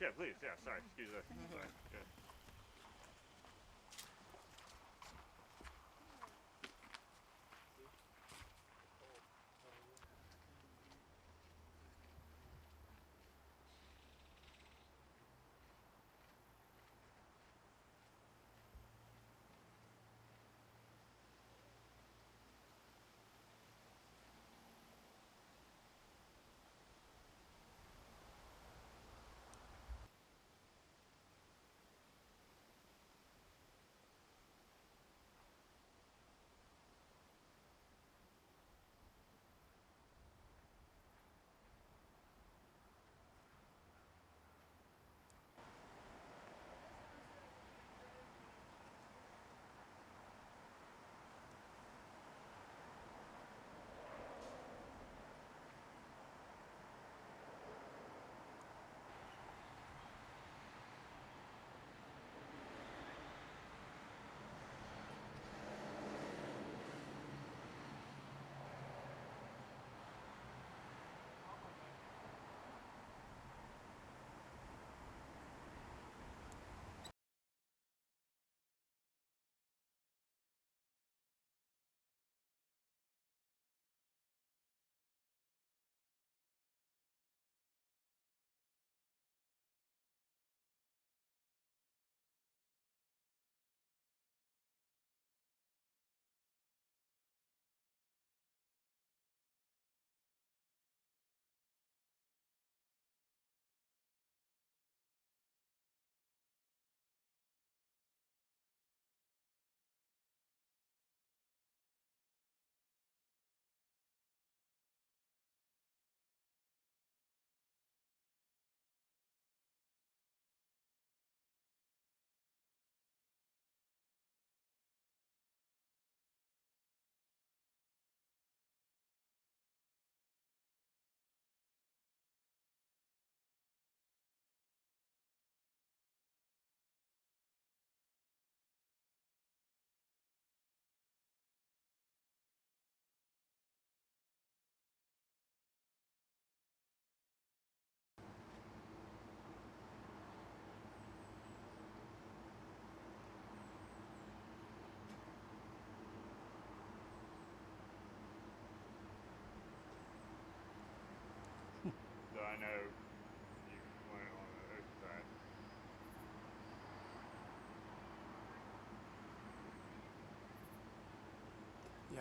Yeah, please. Yeah, sorry. Excuse us. Sorry. Good. So I know you went on the ocean side. Yeah.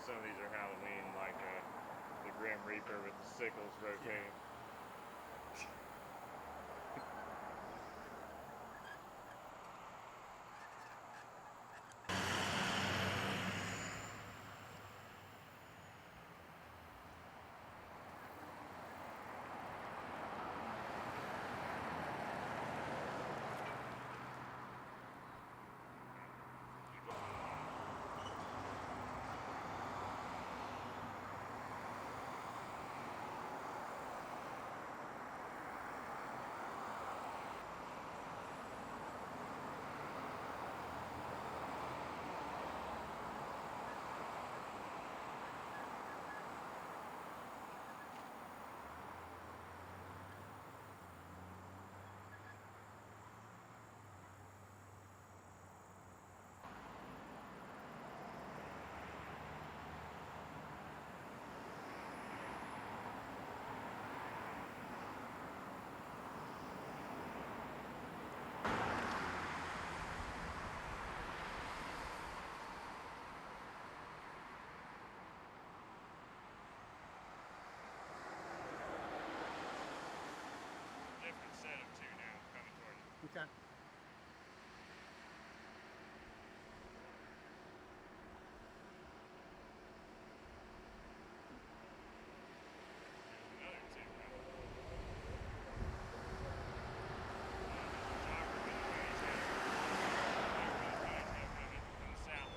some of these are Halloween, like the Grim Reaper with the sickles rotating. Different set of two now coming toward you. Okay. There's another two coming. Chopper with the raised head. Chopper with the raised head coming from the south.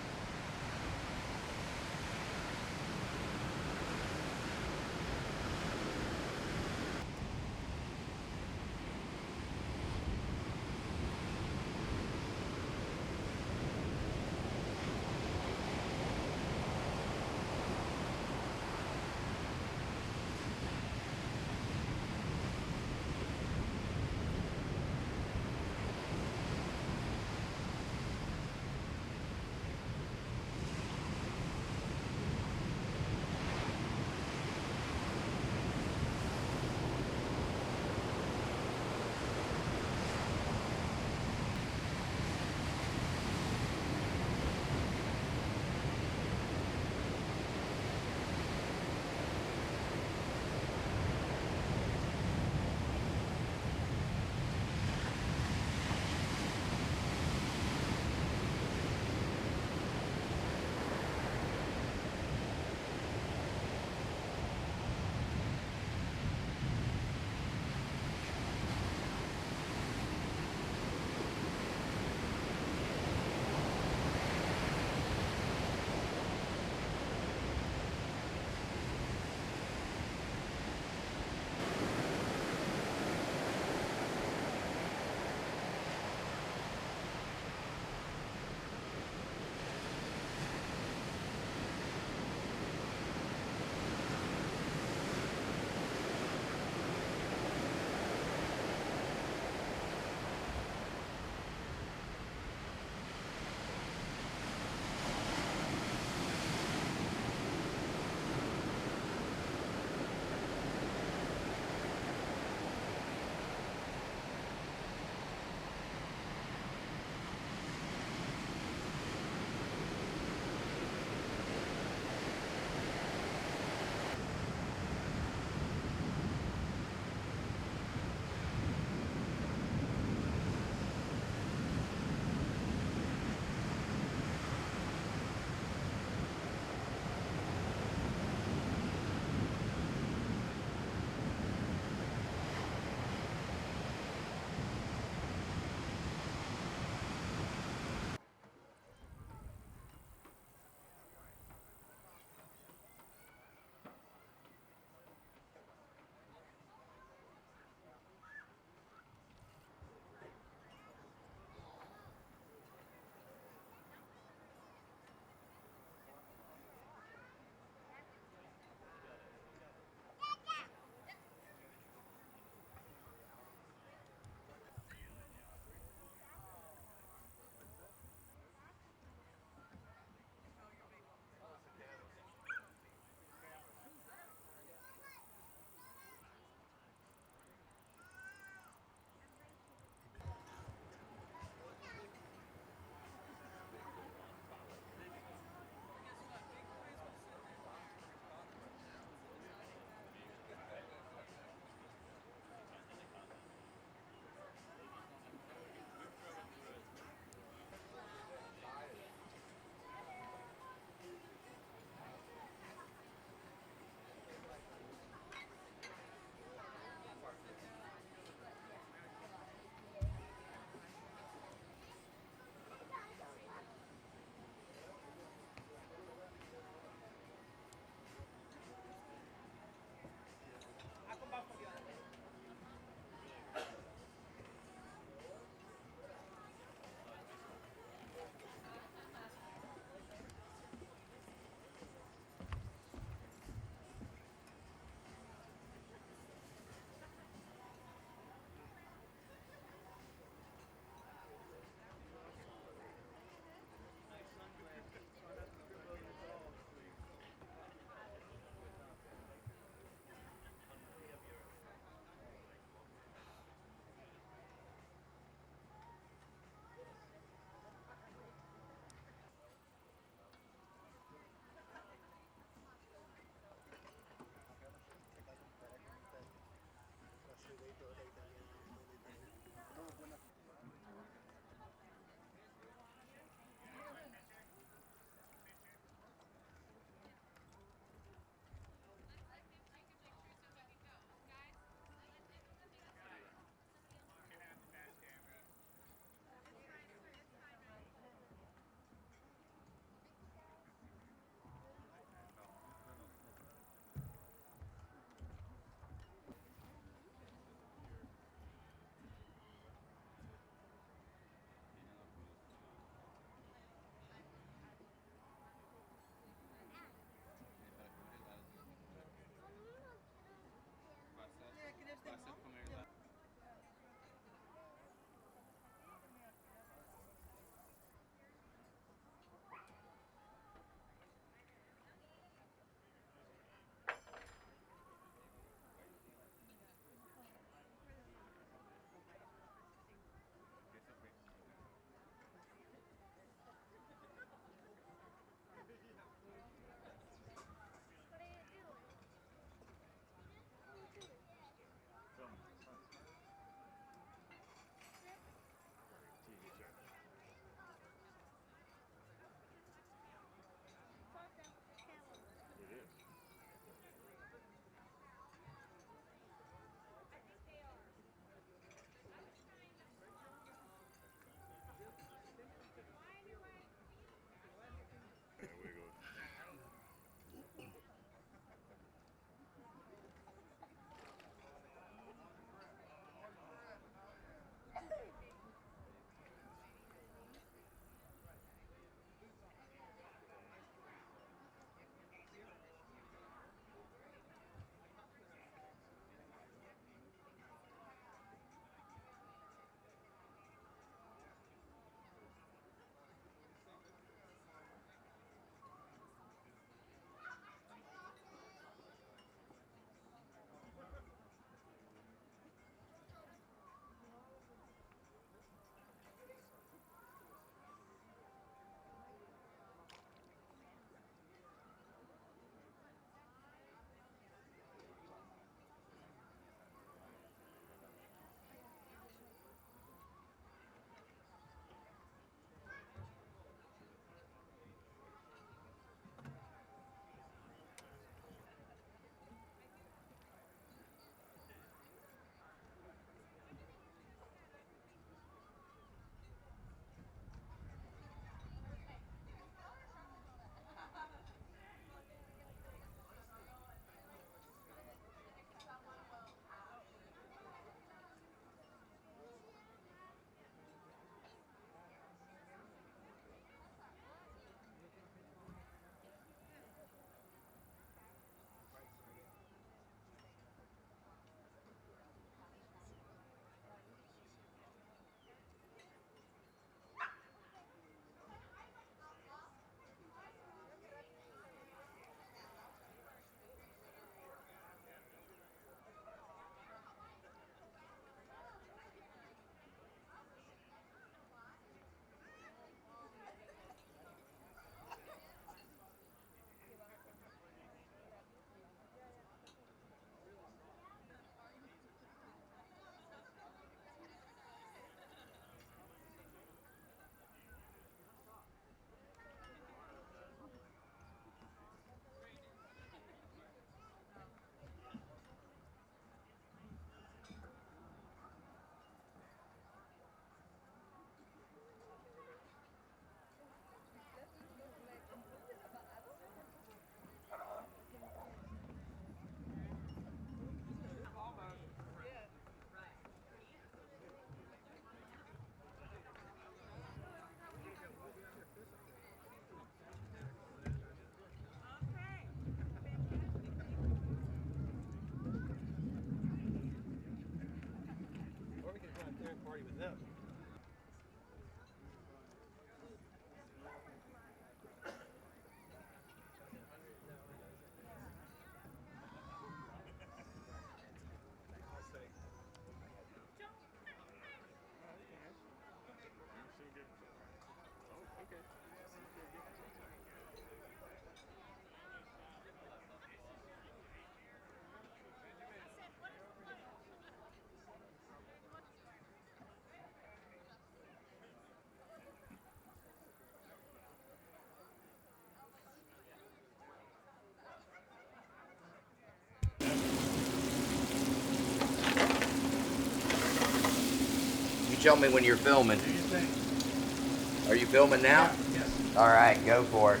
tell me when you're filming. Do you think? Are you filming now? Yeah, yes. All right, go for it.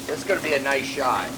This is going to be a nice shot.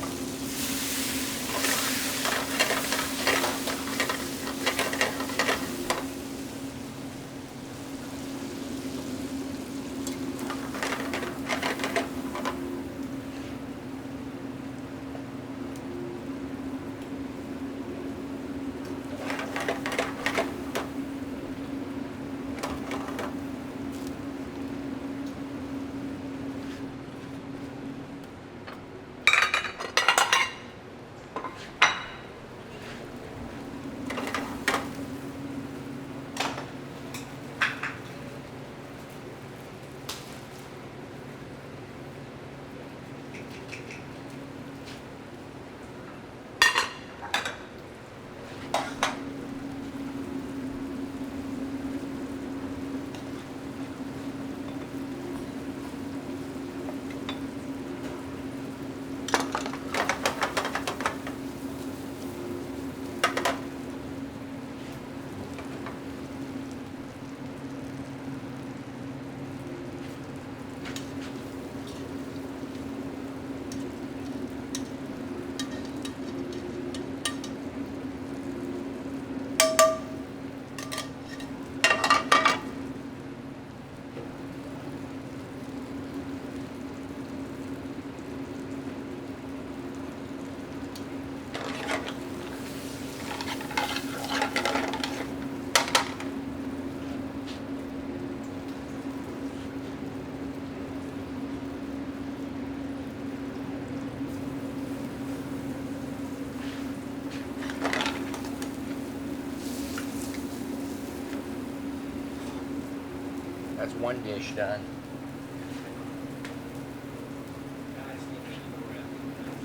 That's one dish done.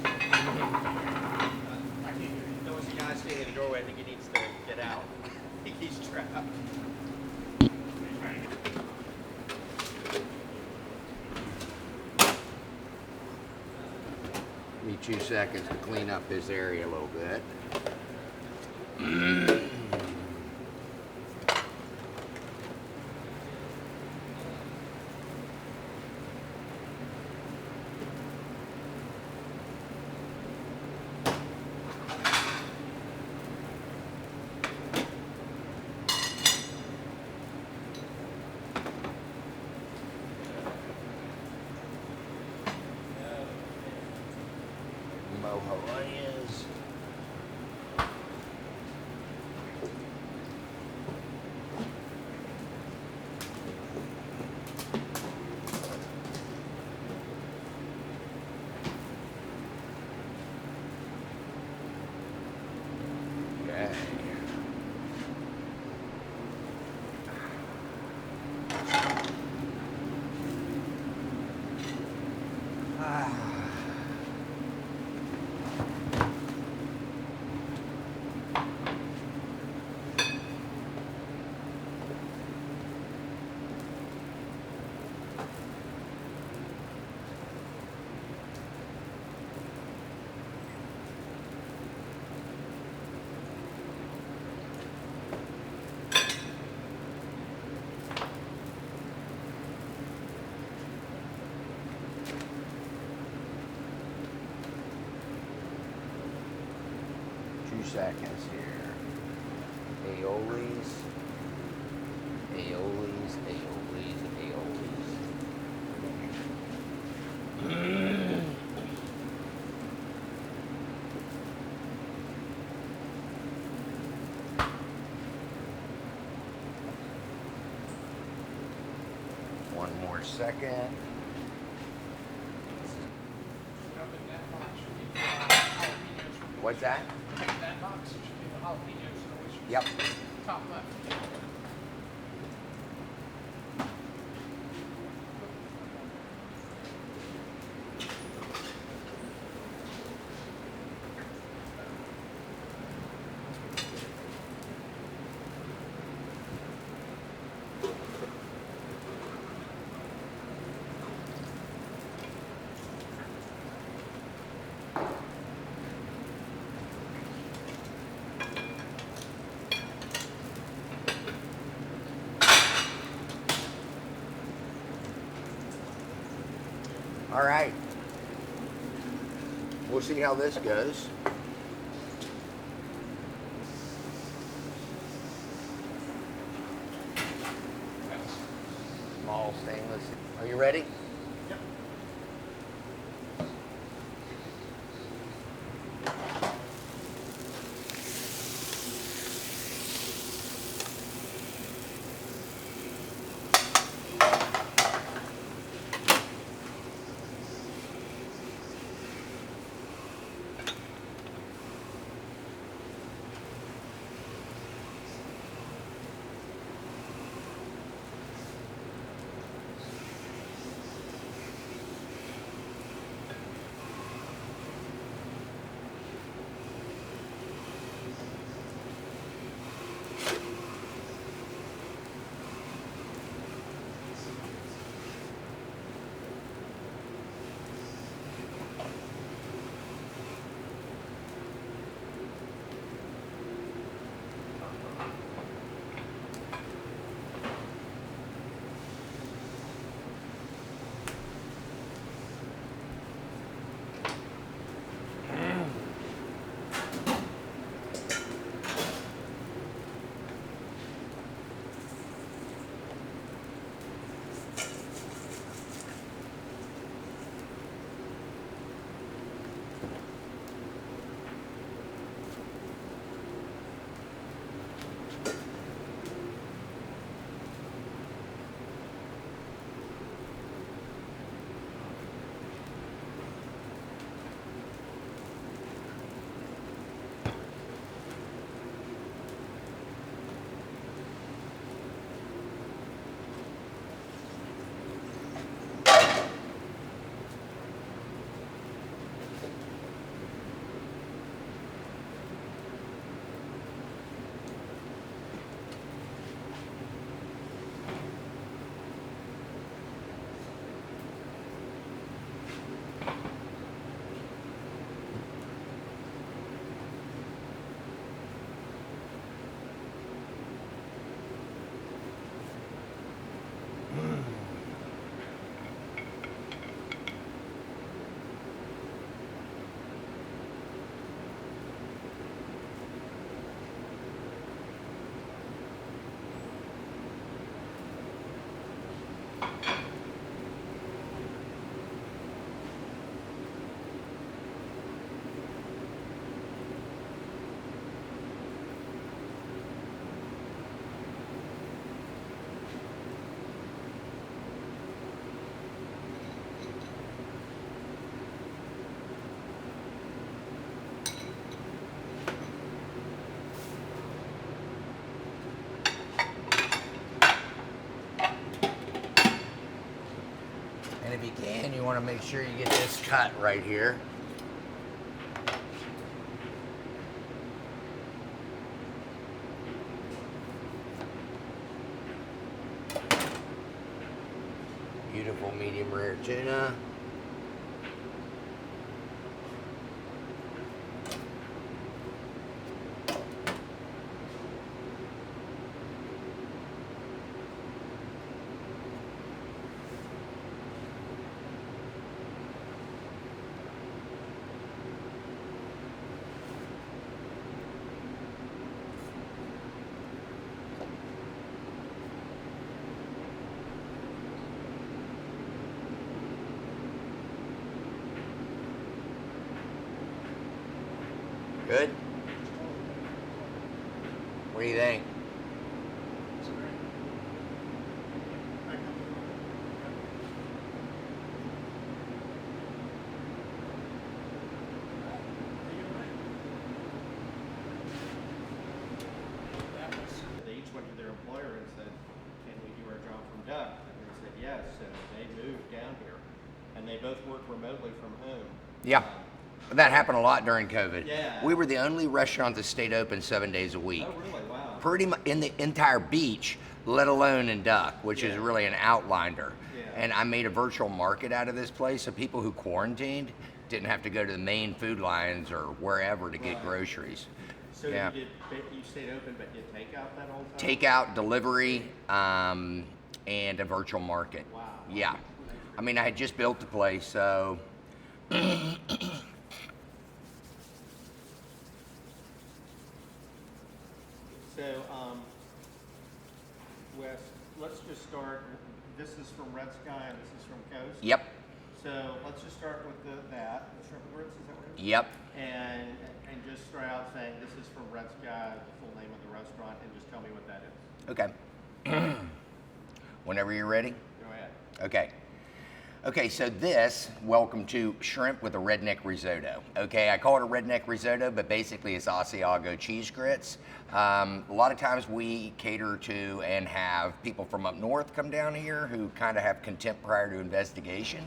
I can't hear you. There was a guy standing in the doorway. I think he needs to get out. I think he's trapped. Give me 2 seconds to clean up this area a little bit. Mojallayas. Okay. Seconds here. Aiolis, aiolis, aiolis, aiolis. One more second. Up in that box should be jalapenos. What's that? That box should be the jalapenos, which is Yep. top left. All right. We'll see how this goes. Small stainless. Are you ready? Yep. And if you can, you want to make sure you get this cut right here. Beautiful medium rare tuna. Good? What do you think? That's great. They each went to their employer and said, can we do our job from Duck? And they said yes, so they moved down here. And they both work remotely from home. Yeah. That happened a lot during COVID. Yeah. We were the only restaurant that stayed open 7 days a week. Oh, really? Wow. Pretty much in the entire beach, let alone in Duck, which is Yeah. really an outlinder. Yeah. And I made a virtual market out of this place, so people who quarantined didn't have to go to the main food lines or wherever to get Right. groceries. So Yeah. you stayed open but did takeout that whole time? Takeout, delivery, and a virtual market. Wow. Yeah. I mean, I had just built the place, so. So, Wes, let's just start. This is from Red Sky and this is from Coast. Yep, So let's just start with that, the shrimp and grits, is that what it is? yep. And just start out saying this is from Red Sky, the full name of the restaurant, and just tell me what that is. Okay. Whenever you're ready. Go ahead. Okay. Okay, so this, welcome to Shrimp with a Redneck Risotto. Okay, I call it a Redneck Risotto, but basically it's Asiago cheese grits. A lot of times we cater to and have people from up north come down here who kind of have contempt prior to investigation.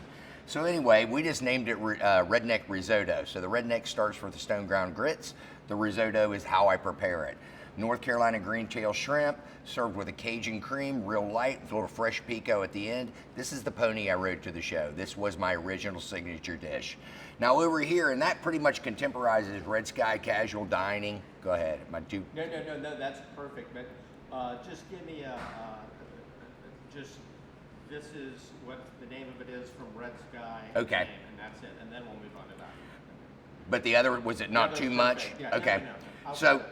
So anyway, we just named it Redneck Risotto. So the redneck starts with the stone ground grits. The risotto is how I prepare it. North Carolina green tail shrimp, served with a Cajun cream, real light, with a little fresh pico at the end. This is the pony I rode to the show. This was my original signature dish. Now over here, and that pretty much contemporizes Red Sky casual dining. Go ahead, my two. No, that's perfect, but just give me this is what the name of it is from Red Sky. Okay. And that's it, and then we'll move on to that. But the other, was it not The too other's much? perfect. Yeah, Okay. no. I'll So, go.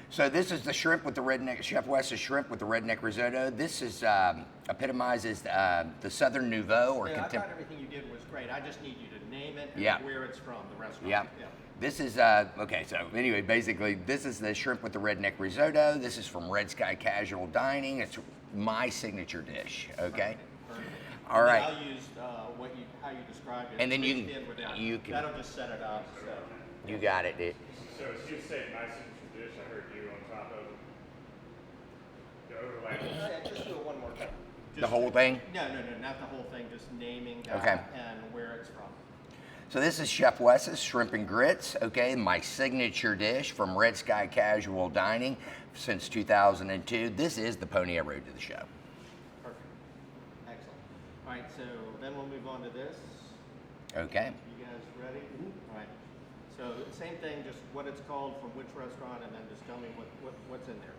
so this is the shrimp with the redneck, Chef Wes's shrimp with the redneck risotto. This is epitomizes the Southern Nouveau or Yeah, I thought contempt. everything you did was great. I just need you to name it and Yeah. where it's from, the restaurant. Yeah. This is, okay, so anyway, basically, this is the shrimp with the redneck risotto. This is from Red Sky Casual Dining. It's my signature dish, okay? Perfect. All And then right. I'll use how you described it. And then you mixed can- in without- you can- That'll just set it up, so. You got it, dude. So as you say, my signature dish, I heard you on top of the overlap. Yeah, just do it one more time. The whole thing? No, not the whole thing, just naming that Okay. and where it's from. So this is Chef Wes's shrimp and grits, okay, my signature dish from Red Sky Casual Dining since 2002. This is the pony I rode to the show. Perfect. Excellent. All right, so then we'll move on to this. Okay. You guys ready? All right. So same thing, just what it's called, from which restaurant, and then just tell me what's in there.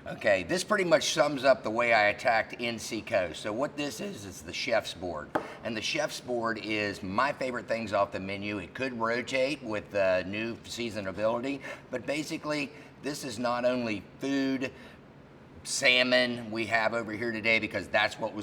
Okay, this pretty much sums up the way I attacked NC Coast. So what this is the chef's board. And the chef's board is my favorite things off the menu. It could rotate with new seasonability, but basically this is not only food, salmon we have over here today because that's what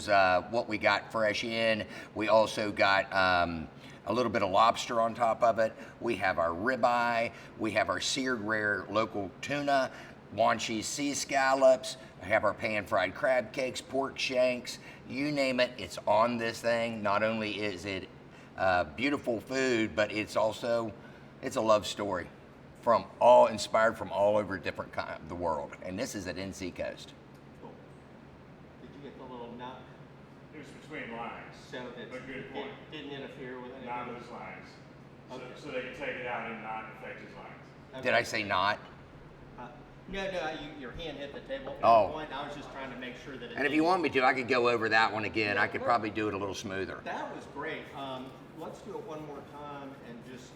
we got fresh in. We also got a little bit of lobster on top of it. We have our ribeye. We have our seared rare local tuna, Wanchese sea scallops. I have our pan-fried crab cakes, pork shanks, you name it, it's on this thing. Not only is it beautiful food, but it's also, it's a love story inspired from all over different the world. And this is at NC Coast. Cool. Did you get the little nut It was between lines. so that A good it point. didn't interfere with anything? Not those lines. Okay. So they could take it out and not affect his lines. Okay. Did I say not? No, your hand hit the table. At Oh. that point, I was just trying to make sure that it And if you want me to, I could go over that one again. I could probably do it a little smoother. That was great. Let's do it one more time and just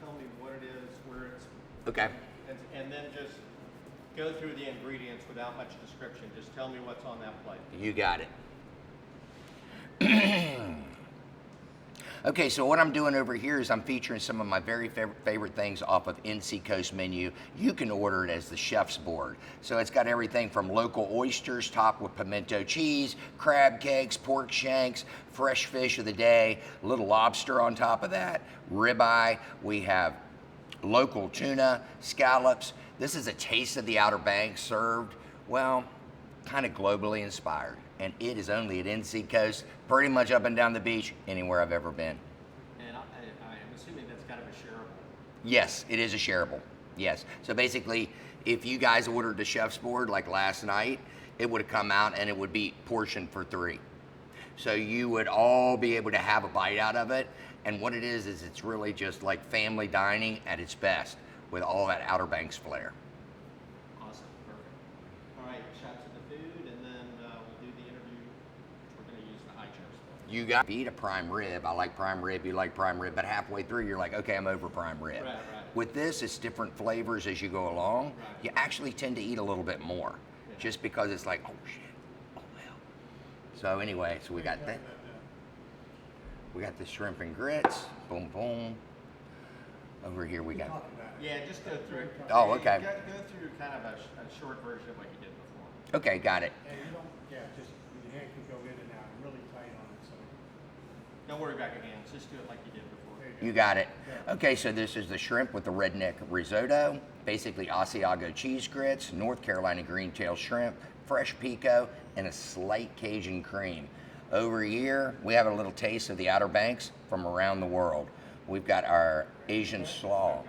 tell me what it is, where it's, Okay. and then just go through the ingredients without much description. Just tell me what's on that plate. You got it. Okay, so what I'm doing over here is I'm featuring some of my very favorite things off of NC Coast menu. You can order it as the chef's board. So it's got everything from local oysters topped with pimento cheese, crab cakes, pork shanks, fresh fish of the day, a little lobster on top of that, ribeye. We have local tuna, scallops. This is a taste of the Outer Banks served, well, kind of globally inspired. And it is only at NC Coast, pretty much up and down the beach, anywhere I've ever been. And I am assuming that's kind of a shareable. Yes, it is a shareable. Yes. So basically, if you guys ordered the chef's board like last night, it would have come out and it would be portioned for 3. So you would all be able to have a bite out of it. And what it is it's really just like family dining at its best with all that Outer Banks flair. Awesome, perfect. All right, shots of the food, and then we'll do the interview. We're going to use the high chairs. You got to eat a prime rib. I like prime rib, you like prime rib, but halfway through you're like, okay, I'm over prime rib. Right. With this, it's different flavors as you go along. Right. You actually tend to eat a little bit more Yeah. just because it's like, oh shit, oh well. So anyway, so we got that. We got the shrimp and grits. Boom, boom. Over here we got. Yeah, just go through it. Oh, okay. Go through kind of a short version of what you did before. Okay, got it. Yeah, you don't, yeah, just, your hand can go in and out, really tight on it, so. Don't worry about your hands, just do it like you did before. You got it. Okay, so this is the shrimp with the redneck risotto, basically Asiago cheese grits, North Carolina green-tail shrimp, fresh pico, and a slight Cajun cream. Over here, we have a little taste of the Outer Banks from around the world. We've got our Asian slaw.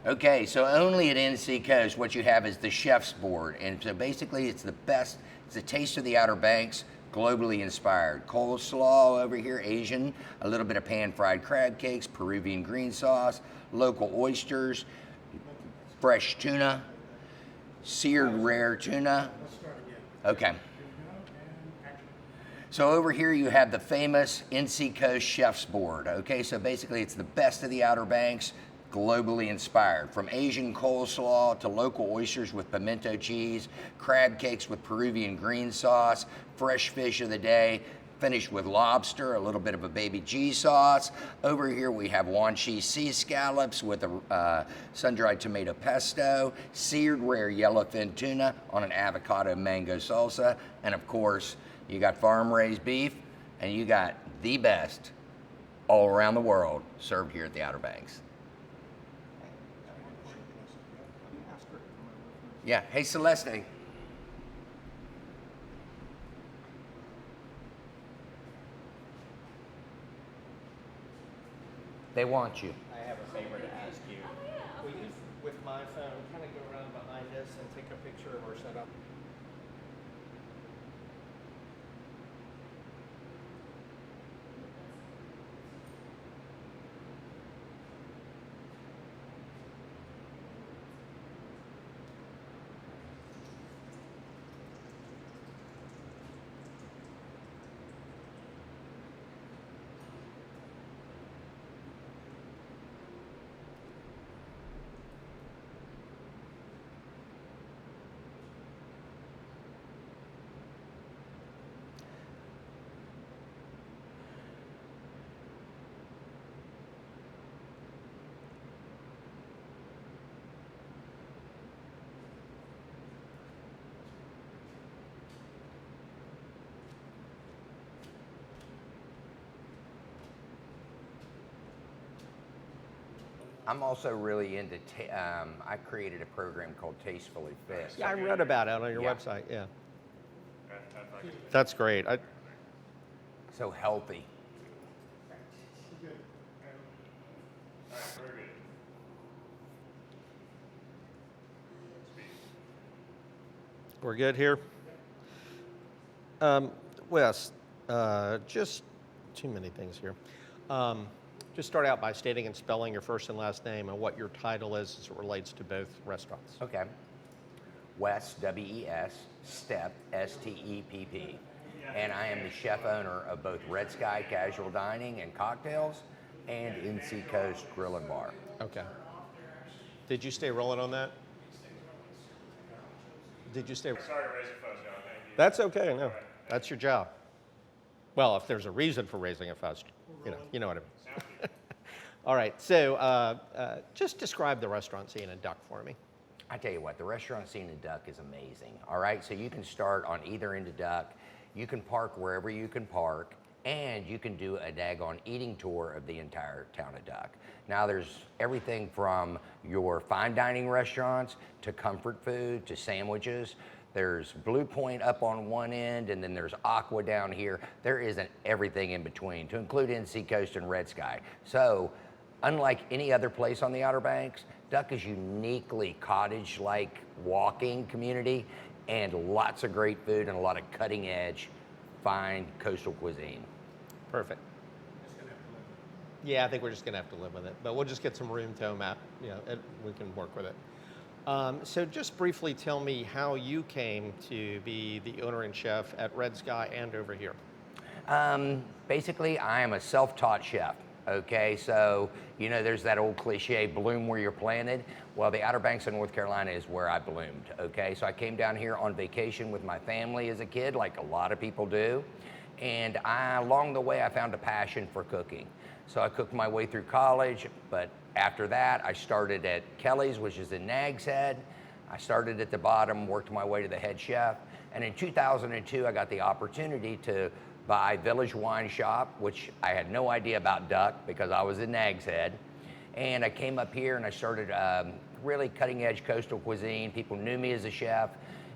Okay, so only at NC Coast, what you have is the chef's board. And so basically it's the best, it's a taste of the Outer Banks, globally inspired. Coleslaw over here, Asian, a little bit of pan-fried crab cakes, Peruvian green sauce, local oysters, fresh tuna, seared rare tuna. Okay. So over here you have the famous NC Coast Chef's Board. Okay, so basically it's the best of the Outer Banks, globally inspired. From Asian coleslaw to local oysters with pimento cheese, crab cakes with Peruvian green sauce, fresh fish of the day, finished with lobster, a little bit of a baby G sauce. Over here we have Wanshi sea scallops with a sun-dried tomato pesto, seared rare yellowfin tuna on an avocado mango salsa, and of course, you got farm-raised beef, and you got the best all around the world served here at the Outer Banks. Yeah, hey Celeste. They want you. I have a favor to ask you. Will you, with my phone, kind of go around behind us and take a picture of our setup? I'm also really into, I created a program called Tastefully Fit. Yeah, I read about it on your Yeah. website, yeah. That's like, That's great. So healthy. all right, very good. We're good here? Wes, just too many things here. Just start out by stating and spelling your first and last name and what your title is as it relates to both restaurants. Okay. Wes, W-E-S, Stepp, S-T-E-P-P. And I am the chef owner of both Red Sky Casual Dining and Cocktails and NC Coast Grill and Bar. Okay. Did you stay rolling on that? Did you stay? Sorry to raise your fuss, John, thank you. That's okay, no. That's your job. Well, if there's a reason for raising a fuss, you know what I mean. Sounds good. All right, so just describe the restaurant scene in Duck for me. I tell you what, the restaurant scene in Duck is amazing. All right, so you can start on either end of Duck. You can park wherever you can park, and you can do a daggone eating tour of the entire town of Duck. Now there's everything from your fine dining restaurants to comfort food to sandwiches. There's Blue Point up on one end, and then there's Aqua down here. There isn't everything in between, to include NC Coast and Red Sky. So, unlike any other place on the Outer Banks, Duck is uniquely cottage-like walking community, and lots of great food and a lot of cutting-edge, fine coastal cuisine. Perfect. Yeah, I think we're just gonna have to live with it, but we'll just get some room to map. We can work with it. So just briefly tell me how you came to be the owner and chef at Red Sky and over here. Basically, I am a self-taught chef. Okay, so there's that old cliche, bloom where you're planted. Well, the Outer Banks of North Carolina is where I bloomed. Okay, so I came down here on vacation with my family as a kid, like a lot of people do. And along the way, I found a passion for cooking. So I cooked my way through college, but after that, I started at Kelly's, which is in Nags Head. I started at the bottom, worked my way to the head chef. And in 2002, I got the opportunity to buy Village Wine Shop, which I had no idea about duck because I was in Nags Head. And I came up here and I started really cutting edge coastal cuisine. People knew me as a chef.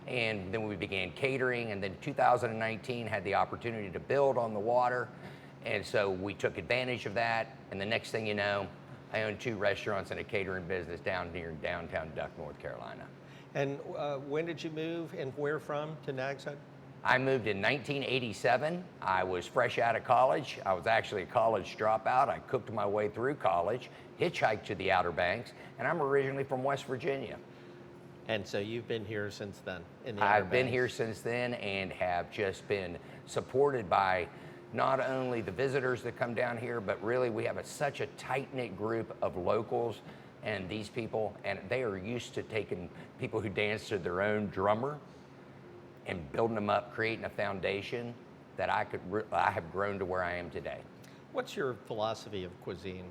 And then we began catering. And then 2019 had the opportunity to build on the water. And so we took advantage of that. And the next thing you know, I own 2 restaurants and a catering business down near downtown Duck, North Carolina. And when did you move and where from to Nags Head? I moved in 1987. I was fresh out of college. I was actually a college dropout. I cooked my way through college, hitchhiked to the Outer Banks, and I'm originally from West Virginia. And so you've been here since then in the Outer I've been Banks. here since then and have just been supported by not only the visitors that come down here, but really we have such a tight-knit group of locals and these people, and they are used to taking people who dance to their own drummer and building them up, creating a foundation that I have grown to where I am today. What's your philosophy of cuisine?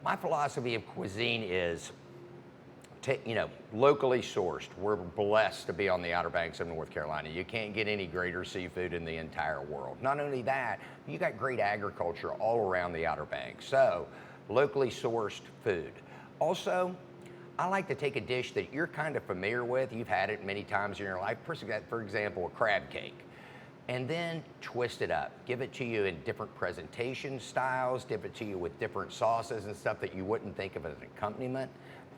My philosophy of cuisine is, locally sourced. We're blessed to be on the Outer Banks of North Carolina. You can't get any greater seafood in the entire world. Not only that, you got great agriculture all around the Outer Banks. So, locally sourced food. Also, I like to take a dish that you're kind of familiar with. You've had it many times in your life. For example, a crab cake. And then twist it up. Give it to you in different presentation styles, give it to you with different sauces and stuff that you wouldn't think of as an accompaniment.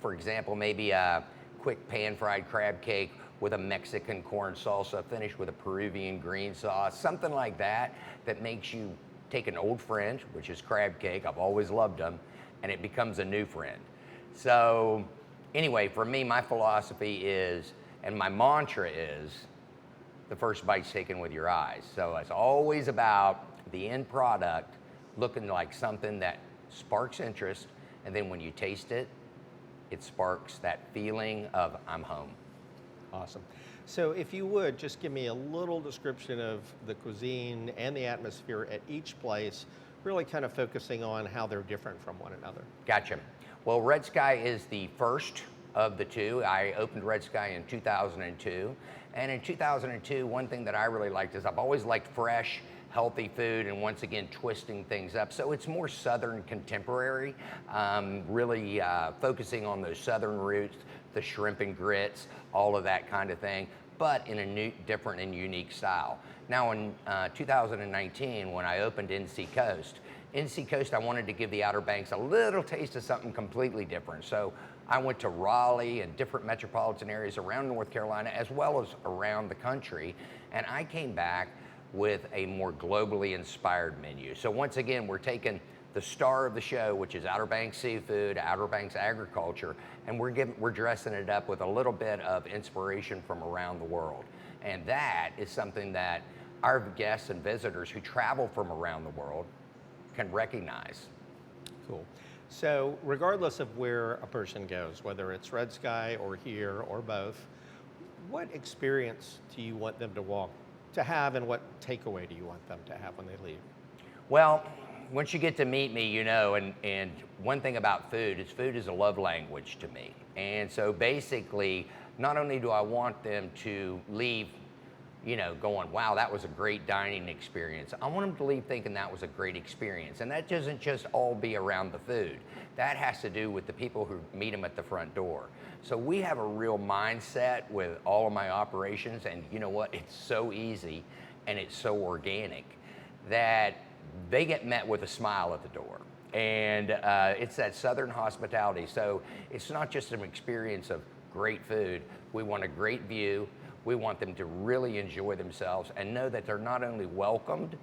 For example, maybe a quick pan-fried crab cake with a Mexican corn salsa finished with a Peruvian green sauce, something like that, that makes you take an old friend, which is crab cake, I've always loved them, and it becomes a new friend. So anyway, for me, my philosophy is, and my mantra is, the first bite's taken with your eyes. So it's always about the end product looking like something that sparks interest, and then when you taste it, it sparks that feeling of I'm home. Awesome. So if you would, just give me a little description of the cuisine and the atmosphere at each place, really kind of focusing on how they're different from one another. Gotcha. Well, Red Sky is the first of the 2. I opened Red Sky in 2002. And in 2002, one thing that I really liked is I've always liked fresh, healthy food, and once again, twisting things up. So it's more Southern contemporary, really focusing on those Southern roots, the shrimp and grits, all of that kind of thing, but in a new, different and unique style. Now in 2019, when I opened NC Coast, I wanted to give the Outer Banks a little taste of something completely different. So I went to Raleigh and different metropolitan areas around North Carolina, as well as around the country, and I came back with a more globally inspired menu. So once again, we're taking the star of the show, which is Outer Banks seafood, Outer Banks agriculture, and we're dressing it up with a little bit of inspiration from around the world. And that is something that our guests and visitors who travel from around the world can recognize. Cool. So regardless of where a person goes, whether it's Red Sky or here or both, what experience do you want them to have and what takeaway do you want them to have when they leave? Well, once you get to meet me, and one thing about food is a love language to me. And so basically, not only do I want them to leave, going, wow, that was a great dining experience. I want them to leave thinking that was a great experience. And that doesn't just all be around the food. That has to do with the people who meet them at the front door. So we have a real mindset with all of my operations, and you know what? It's so easy and it's so organic that they get met with a smile at the door. And it's that Southern hospitality. So it's not just an experience of great food. We want a great view. We want them to really enjoy themselves and know that they're not only welcomed,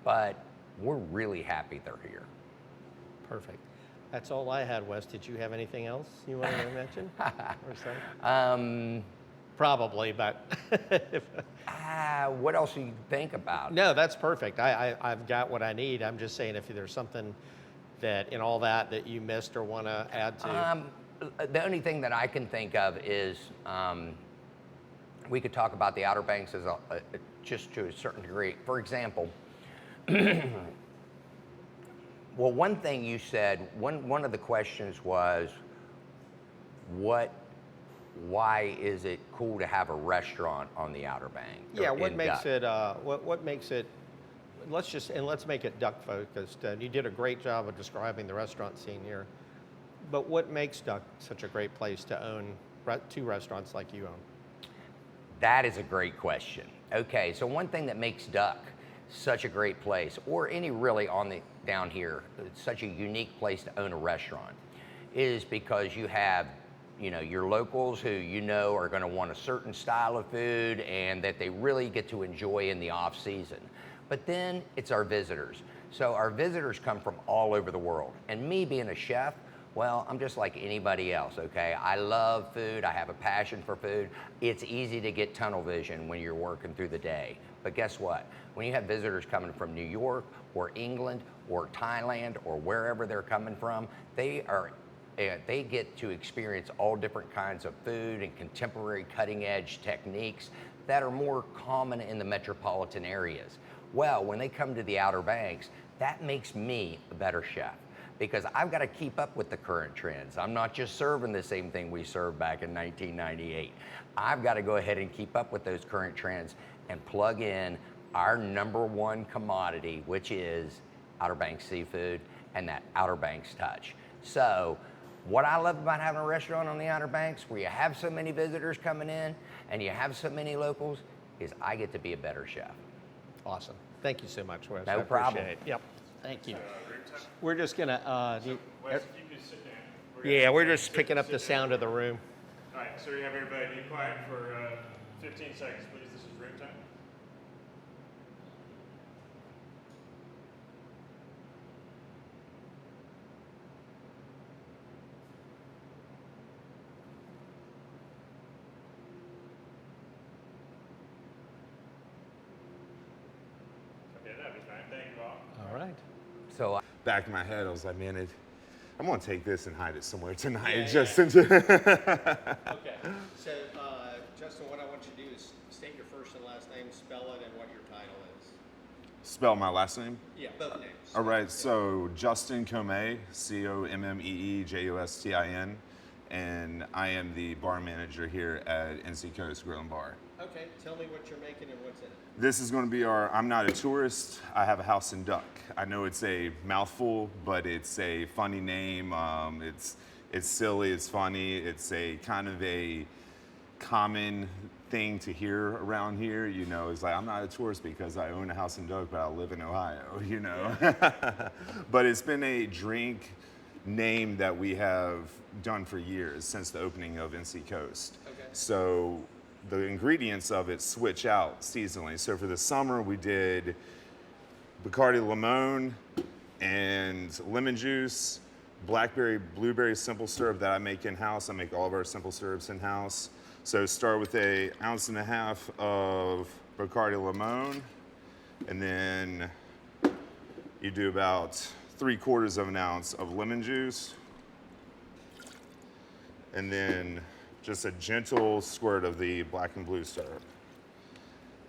but we're really happy they're here. Perfect. That's all I had, Wes. Did you have anything else you wanted to mention or say? Probably, but what else do you think about? no, that's perfect. I've got what I need. I'm just saying if there's something that in all that you missed or want to add to. The only thing that I can think of is we could talk about the Outer Banks as just to a certain degree. For example, well, one thing you said, one of the questions was, why is it cool to have a restaurant on the Outer Banks? Yeah, or what in makes Duck? it, what makes it, let's make it Duck focused. You did a great job of describing the restaurant scene here. But what makes Duck such a great place to own two restaurants like you own? That is a great question. Okay, so one thing that makes Duck such a great place, or any really down here, it's such a unique place to own a restaurant, is because you have, your locals who are going to want a certain style of food and that they really get to enjoy in the off season. But then it's our visitors. So our visitors come from all over the world. And me being a chef, well, I'm just like anybody else, okay? I love food, I have a passion for food. It's easy to get tunnel vision when you're working through the day. But guess what? When you have visitors coming from New York or England or Thailand or wherever they're coming from, they get to experience all different kinds of food and contemporary cutting edge techniques that are more common in the metropolitan areas. Well, when they come to the Outer Banks, that makes me a better chef, because I've got to keep up with the current trends. I'm not just serving the same thing we served back in 1998. I've got to go ahead and keep up with those current trends and plug in our #1 commodity, which is Outer Banks seafood and that Outer Banks touch. So what I love about having a restaurant on the Outer Banks, where you have so many visitors coming in and you have so many locals, is I get to be a better chef. Awesome. Thank you so much, Wes. No I problem. appreciate it. Yep. Thank you. Room time? We're just gonna, Wes, if you could sit down. yeah, we're gonna just picking up the sit sound down. of the room. All right, so we have everybody be quiet for 15 seconds, please. This is room time. Okay, that'd be fine. Thank you all. All right. So Back in my head, I was like, man, I'm gonna take this and hide it somewhere tonight. Yeah, just Okay. So, Justin, what I want you to do is state your first and last name, spell it, and what your title is. spell my last name. Yeah, both names. All right, so Justin Comey, COMMEEJOSTIN, and I am the bar manager here at NC Coast Grill and Bar. Okay, tell me what you're making and what's in it. This is going to be our I'm Not a Tourist, I Have a House in Duck. I know it's a mouthful, but it's a funny name. It's silly, it's funny, it's a kind of a common thing to hear around here. It's like, I'm not a tourist because I own a house in Duck, but I live in Ohio, But it's been a drink name that we have done for years, since the opening of NC Coast. Okay. So the ingredients of it switch out seasonally. So for the summer, we did Bacardi Limon and lemon juice, blackberry, blueberry simple syrup that I make in-house. I make all of our simple syrups in-house. So start with 1.5 ounces of Bacardi Limon, and then you do about 3/4 ounce of lemon juice, and then just a gentle squirt of the black and blue syrup.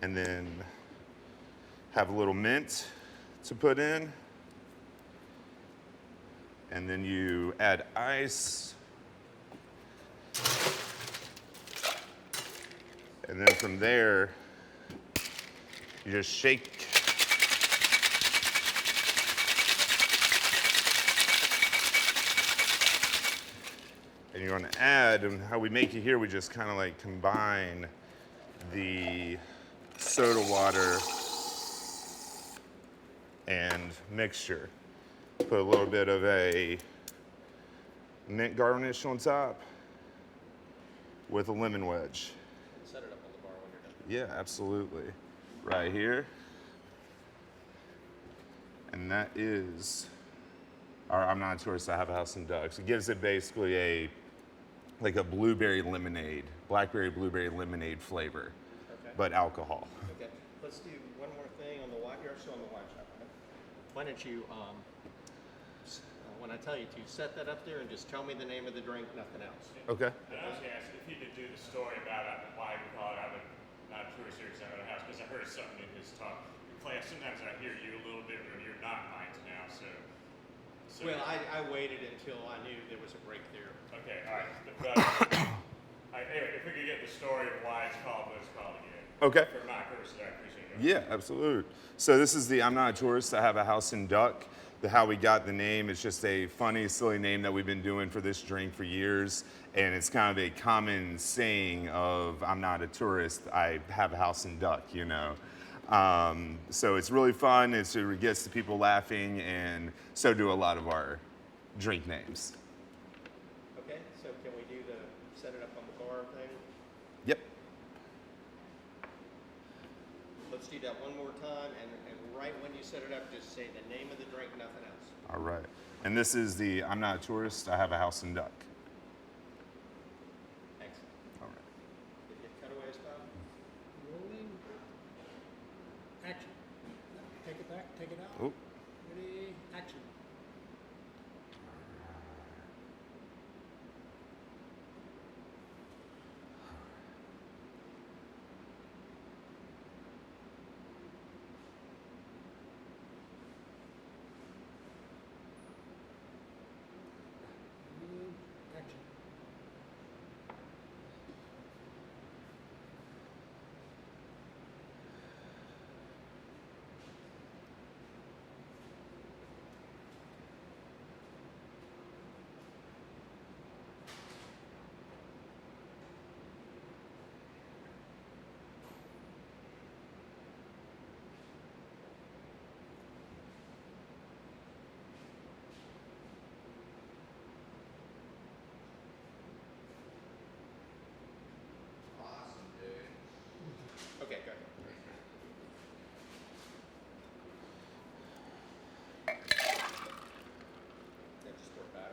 And then have a little mint to put in. And then you add ice. And then from there, you just shake. And you're gonna add, and how we make it here, we just kind of like combine the soda water and mixture. Put a little bit of a mint garnish on top with a lemon wedge. Set it up on the bar when you're done. Yeah, absolutely. Right here. And that is our I'm Not a Tourist, I Have a House in Ducks. It gives it basically like a blueberry lemonade, blackberry blueberry lemonade flavor, Okay. but alcohol. Okay, let's do one more thing on the wine. You're still on the wine shop, right? Why don't you, when I tell you to, set that up there and just tell me the name of the drink, nothing else. Okay. And I was going to ask, if if he could do the story about why we call it not a tourist here, because I own a house, because I heard something in his talk. Clay, sometimes I hear you a little bit when you're not mine now, so. Well, I waited until I knew there was a break there. Okay, all right. But, anyway, if we could get the story of why it's called what it's called again. Okay. For my purposes, I appreciate it. Yeah, absolutely. So this is the I'm Not a Tourist, I Have a House in Duck. How we got the name is just a funny, silly name that we've been doing for this drink for years. And it's kind of a common saying of I'm not a tourist, I have a house in Duck, you know. So it's really fun. It gets the people laughing, and so do a lot of our drink names. Okay, so can we do the set it up on the bar thing? Yep. Let's do that one more time, and right when you set it up, just say the name of the drink, nothing else. All right. And this is the I'm Not a Tourist, I Have a House in Duck. Excellent. All right. Did you cut away, Bob? Rolling. Action. Take it back, take it out. Oh. Ready, action. Action. Okay, good. Yeah, just pour it back.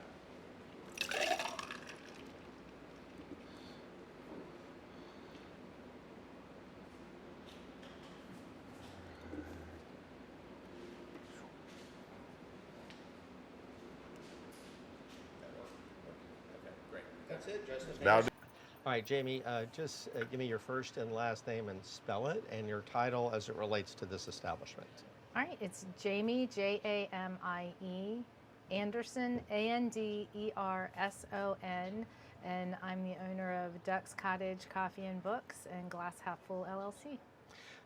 That work? Okay, great. That's it, Justin. That'll do. All right, Jamie, just give me your first and last name and spell it, and your title as it relates to this establishment. All right, it's Jamie, Jamie, Anderson, Anderson, and I'm the owner of Duck's Cottage Coffee and Books and Glass Half Full LLC.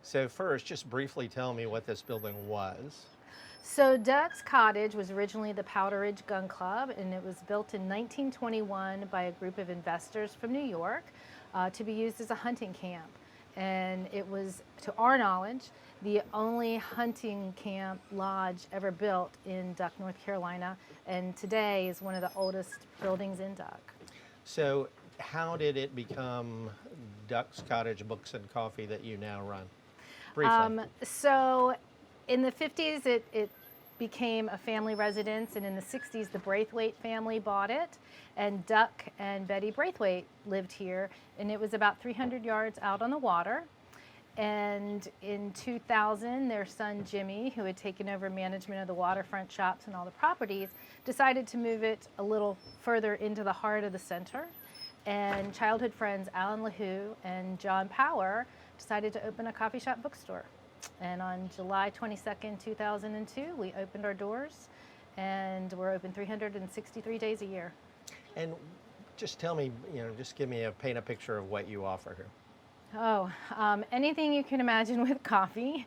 So first, just briefly tell me what this building was. So Duck's Cottage was originally the Powder Ridge Gun Club, and it was built in 1921 by a group of investors from New York to be used as a hunting camp. And it was, to our knowledge, the only hunting camp lodge ever built in Duck, North Carolina, and today is one of the oldest buildings in Duck. So how did it become Duck's Cottage Books and Coffee that you now run? Briefly. So in the 50s, it became a family residence, and in the 60s, the Braithwaite family bought it, and Duck and Betty Braithwaite lived here, and it was about 300 yards out on the water. And in 2000, their son Jimmy, who had taken over management of the waterfront shops and all the properties, decided to move it a little further into the heart of the center. And childhood friends Alan LaHoo and John Power decided to open a coffee shop bookstore. And on July 22nd, 2002, we opened our doors, and we're open 363 days a year. And just tell me, just give me paint a picture of what you offer here. Oh, anything you can imagine with coffee.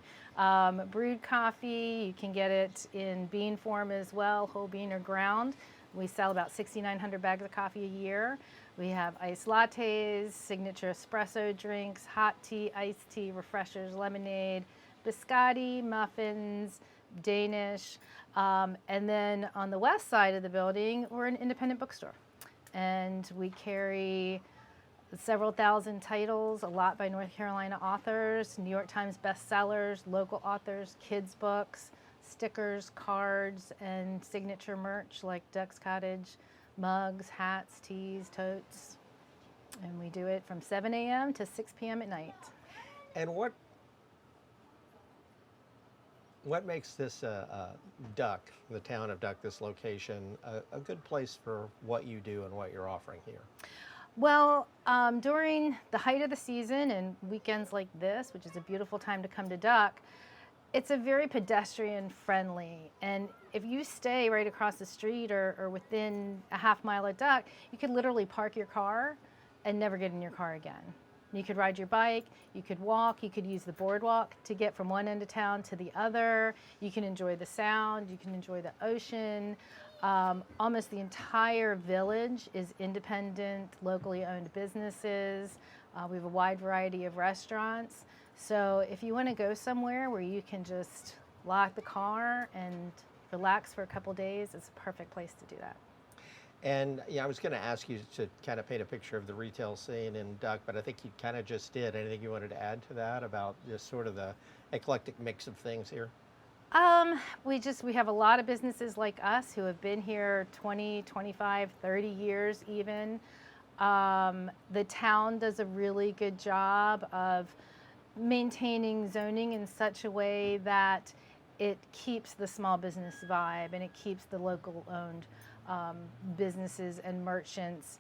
Brewed coffee, you can get it in bean form as well, whole bean or ground. We sell about 6,900 bags of coffee a year. We have iced lattes, signature espresso drinks, hot tea, iced tea, refreshers, lemonade, biscotti, muffins, Danish. And then on the west side of the building, we're an independent bookstore. And we carry several thousand titles, a lot by North Carolina authors, New York Times bestsellers, local authors, kids' books, stickers, cards, and signature merch like Duck's Cottage, mugs, hats, teas, totes. And we do it from 7 a.m. to 6 p.m. at night. And what makes this Duck, the town of Duck, this location, a good place for what you do and what you're offering here? Well, during the height of the season and weekends like this, which is a beautiful time to come to Duck, it's a very pedestrian friendly. And if you stay right across the street or within a half mile of Duck, you could literally park your car and never get in your car again. You could ride your bike, you could walk, you could use the boardwalk to get from one end of town to the other. You can enjoy the sound, you can enjoy the ocean. Almost the entire village is independent, locally owned businesses. We have a wide variety of restaurants. So if you want to go somewhere where you can just lock the car and relax for a couple days, it's a perfect place to do that. And yeah, I was going to ask you to kind of paint a picture of the retail scene in Duck, but I think you kind of just did. Anything you wanted to add to that about just sort of the eclectic mix of things here? We have a lot of businesses like us who have been here 20, 25, 30 years even. The town does a really good job of maintaining zoning in such a way that it keeps the small business vibe and it keeps the local owned businesses and merchants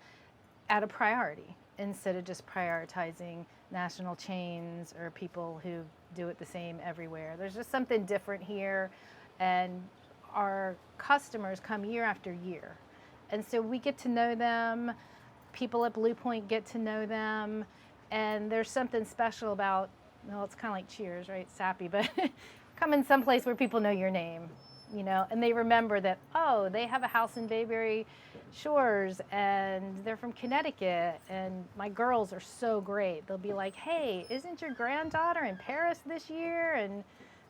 at a priority instead of just prioritizing national chains or people who do it the same everywhere. There's just something different here, and our customers come year after year. And so we get to know them, people at Blue Point get to know them, and there's something special about, well, it's kind of like Cheers, right? Sappy, but come in someplace where people know your name, you know, and they remember that, oh, they have a house in Bayberry Shores and they're from Connecticut and my girls are so great. They'll be like, hey, isn't your granddaughter in Paris this year? And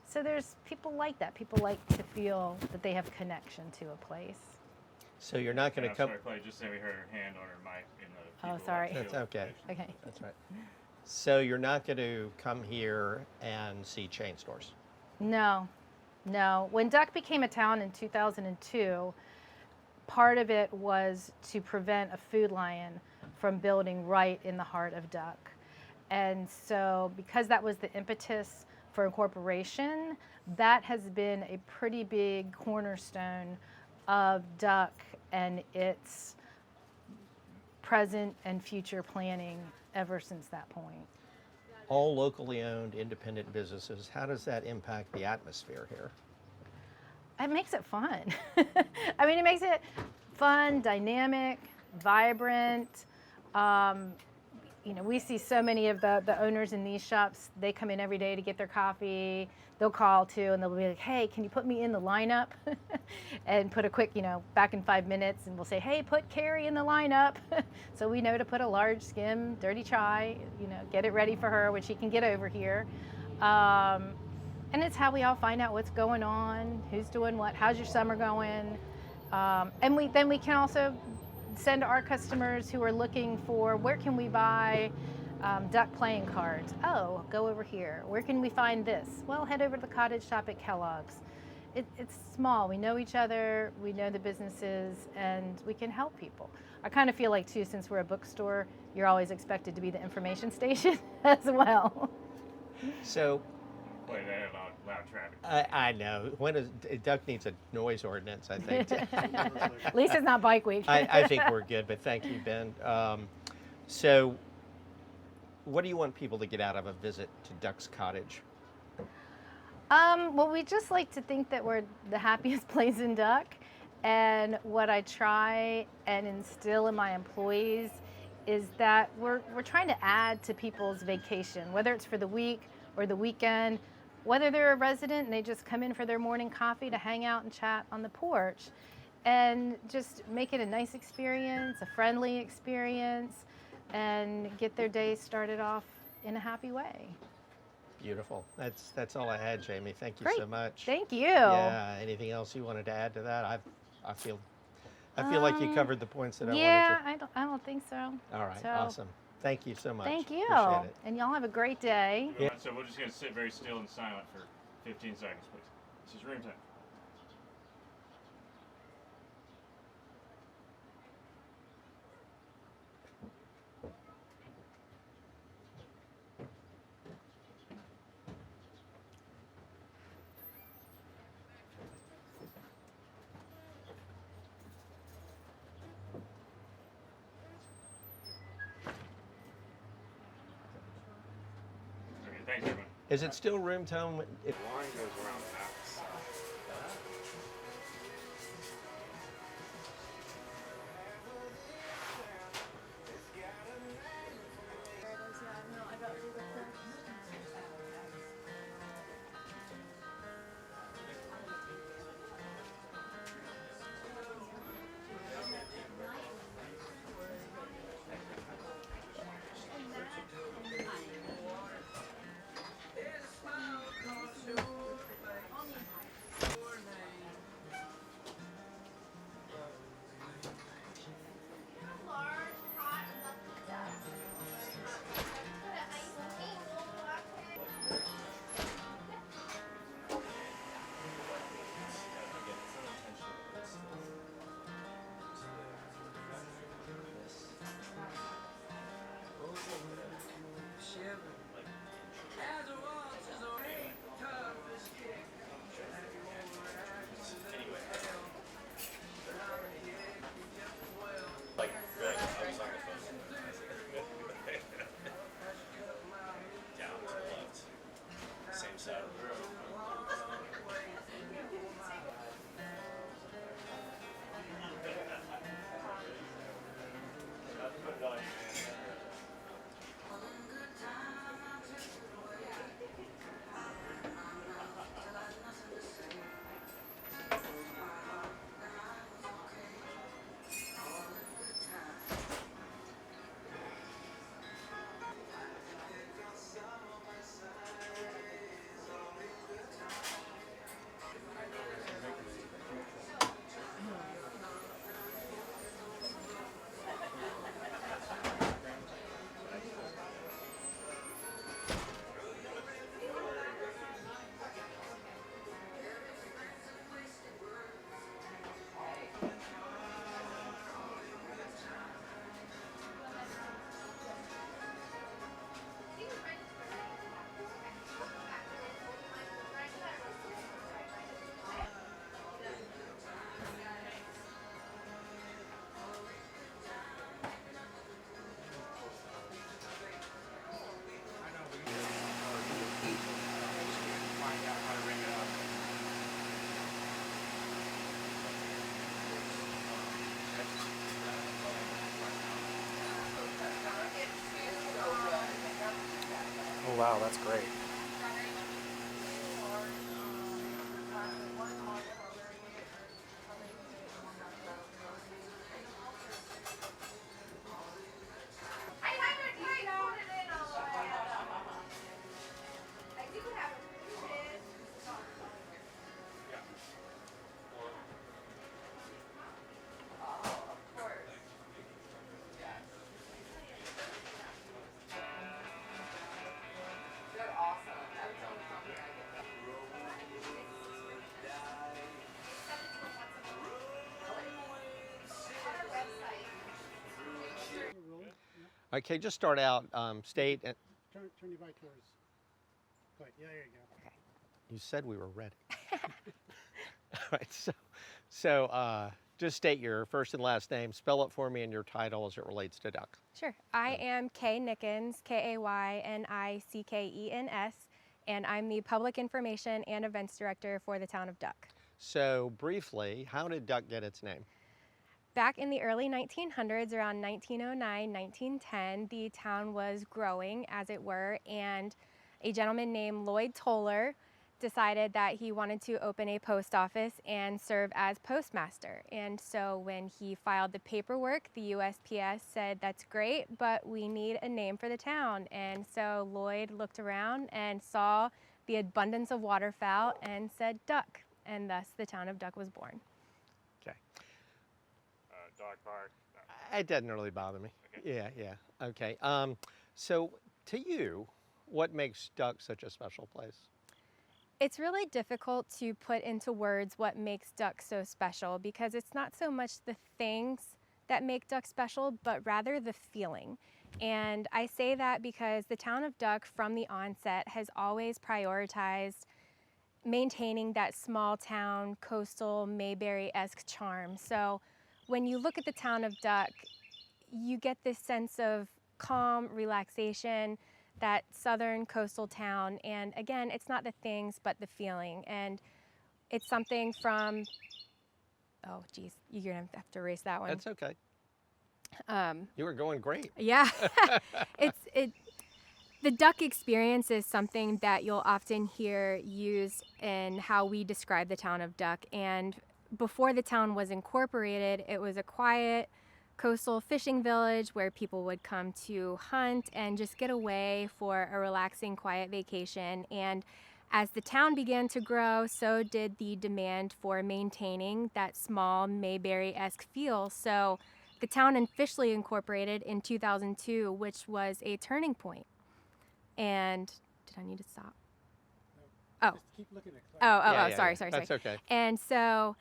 so there's people like that. People like to feel that they have connection to a place. So you're not going to come. Sorry, Clay, just say we heard her hand on her mic in the. Oh, people sorry. That's field. okay. Okay. That's right. So you're not going to come here and see chain stores. No. When Duck became a town in 2002, part of it was to prevent a Food Lion from building right in the heart of Duck. And so because that was the impetus for incorporation, that has been a pretty big cornerstone of Duck and its present and future planning ever since that point. All locally owned independent businesses, how does that impact the atmosphere here? It makes it fun. I mean, it makes it fun, dynamic, vibrant. You know, we see so many of the owners in these shops, they come in every day to get their coffee. They'll call too and they'll be like, hey, can you put me in the lineup? And put a quick, you know, back in 5 minutes, and we'll say, hey, put Carrie in the lineup. So we know to put a large skim, dirty chai, you know, get it ready for her when she can get over here. And it's how we all find out what's going on, who's doing what, how's your summer going. And we can also send our customers who are looking for where can we buy Duck playing cards. Oh, go over here. Where can we find this? Well, head over to the cottage shop at Kellogg's. It's small. We know each other. We know the businesses, and we can help people. I kind of feel like, too, since we're a bookstore, you're always expected to be the information station as well. So Boy, they had loud traffic. I know. Duck needs a noise ordinance, I think. At least it's not bike week. I think we're good, but thank you, Ben. So what do you want people to get out of a visit to Duck's Cottage? Well, we just like to think that we're the happiest place in Duck. And what I try and instill in my employees is that we're trying to add to people's vacation, whether it's for the week or the weekend, whether they're a resident and they just come in for their morning coffee to hang out and chat on the porch, and just make it a nice experience, a friendly experience, and get their day started off in a happy way. Beautiful. That's all I had, Jamie. Thank you Great. so much. Thank you. Yeah. Anything else you wanted to add to that? I feel like you covered the points that I wanted to. I don't think so. All right. So, Awesome. Thank you so much. Thank you. Appreciate it. And y'all have a great day. Yeah. So we're just going to sit very still and silent for 15 seconds, please. This is room time. Is it still room tone? The line goes around Max. Oh wow, that's great. Okay, just start out, state, and Turn your bike towards. Wait, yeah, there you go. you said we were ready. All right, so just state your first and last name, spell it for me, and your title as it relates to Duck. Sure. I am Kay Nickens, Kaynickens, and I'm the Public Information and Events Director for the town of Duck. So briefly, how did Duck get its name? Back in the early 1900s, around 1909, 1910, the town was growing, as it were, and a gentleman named Lloyd Toller decided that he wanted to open a post office and serve as postmaster. And so when he filed the paperwork, the USPS said, "That's great, but we need a name for the town." And so Lloyd looked around and saw the abundance of waterfowl and said Duck, and thus the town of Duck was born. Okay. Dog park. It doesn't really bother me. Okay. Yeah. Okay. So to you, what makes Duck such a special place? It's really difficult to put into words what makes Duck so special, because it's not so much the things that make Duck special, but rather the feeling. And I say that because the town of Duck from the onset has always prioritized maintaining that small town, coastal, Mayberry-esque charm. So when you look at the town of Duck, you get this sense of calm, relaxation. that southern coastal town. And again, it's not the things, but the feeling. And it's something from, oh geez, you're gonna have to erase that one. That's okay. You were going great. Yeah, the duck experience is something that you'll often hear used in how we describe the town of Duck. And before the town was incorporated, it was a quiet coastal fishing village where people would come to hunt and just get away for a relaxing, quiet vacation. And as the town began to grow, so did the demand for maintaining that small Mayberry-esque feel. So the town officially incorporated in 2002, which was a turning point. And did I need to stop? Oh. Just keep looking at Oh, Claire. sorry. That's okay. And so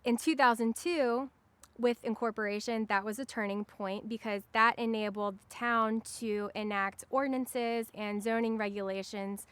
in 2002, with incorporation, that was a turning point because that enabled the town to enact ordinances and zoning regulations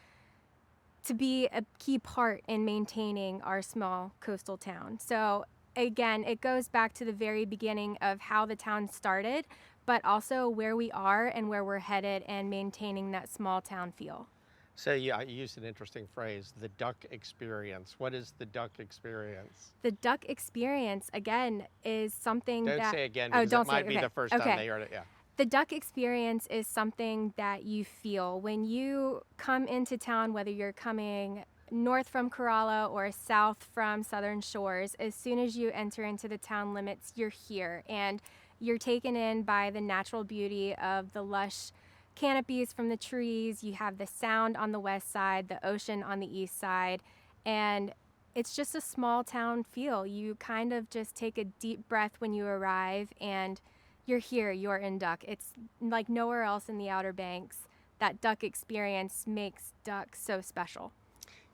to be a key part in maintaining our small coastal town. So again, it goes back to the very beginning of how the town started, but also where we are and where we're headed and maintaining that small town feel. So yeah, you used an interesting phrase, the duck experience. What is the duck experience? The duck experience, again, is something Don't that... say again Oh, because don't it say might be okay. the first Okay. time they heard it. Yeah. The duck experience is something that you feel when you come into town, whether you're coming north from Corolla or south from Southern Shores. As soon as you enter into the town limits, you're here and you're taken in by the natural beauty of the lush canopies from the trees. You have the sound on the west side, the ocean on the east side, and it's just a small town feel. You kind of just take a deep breath when you arrive and you're here, you're in Duck. It's like nowhere else in the Outer Banks. That Duck experience makes Duck so special.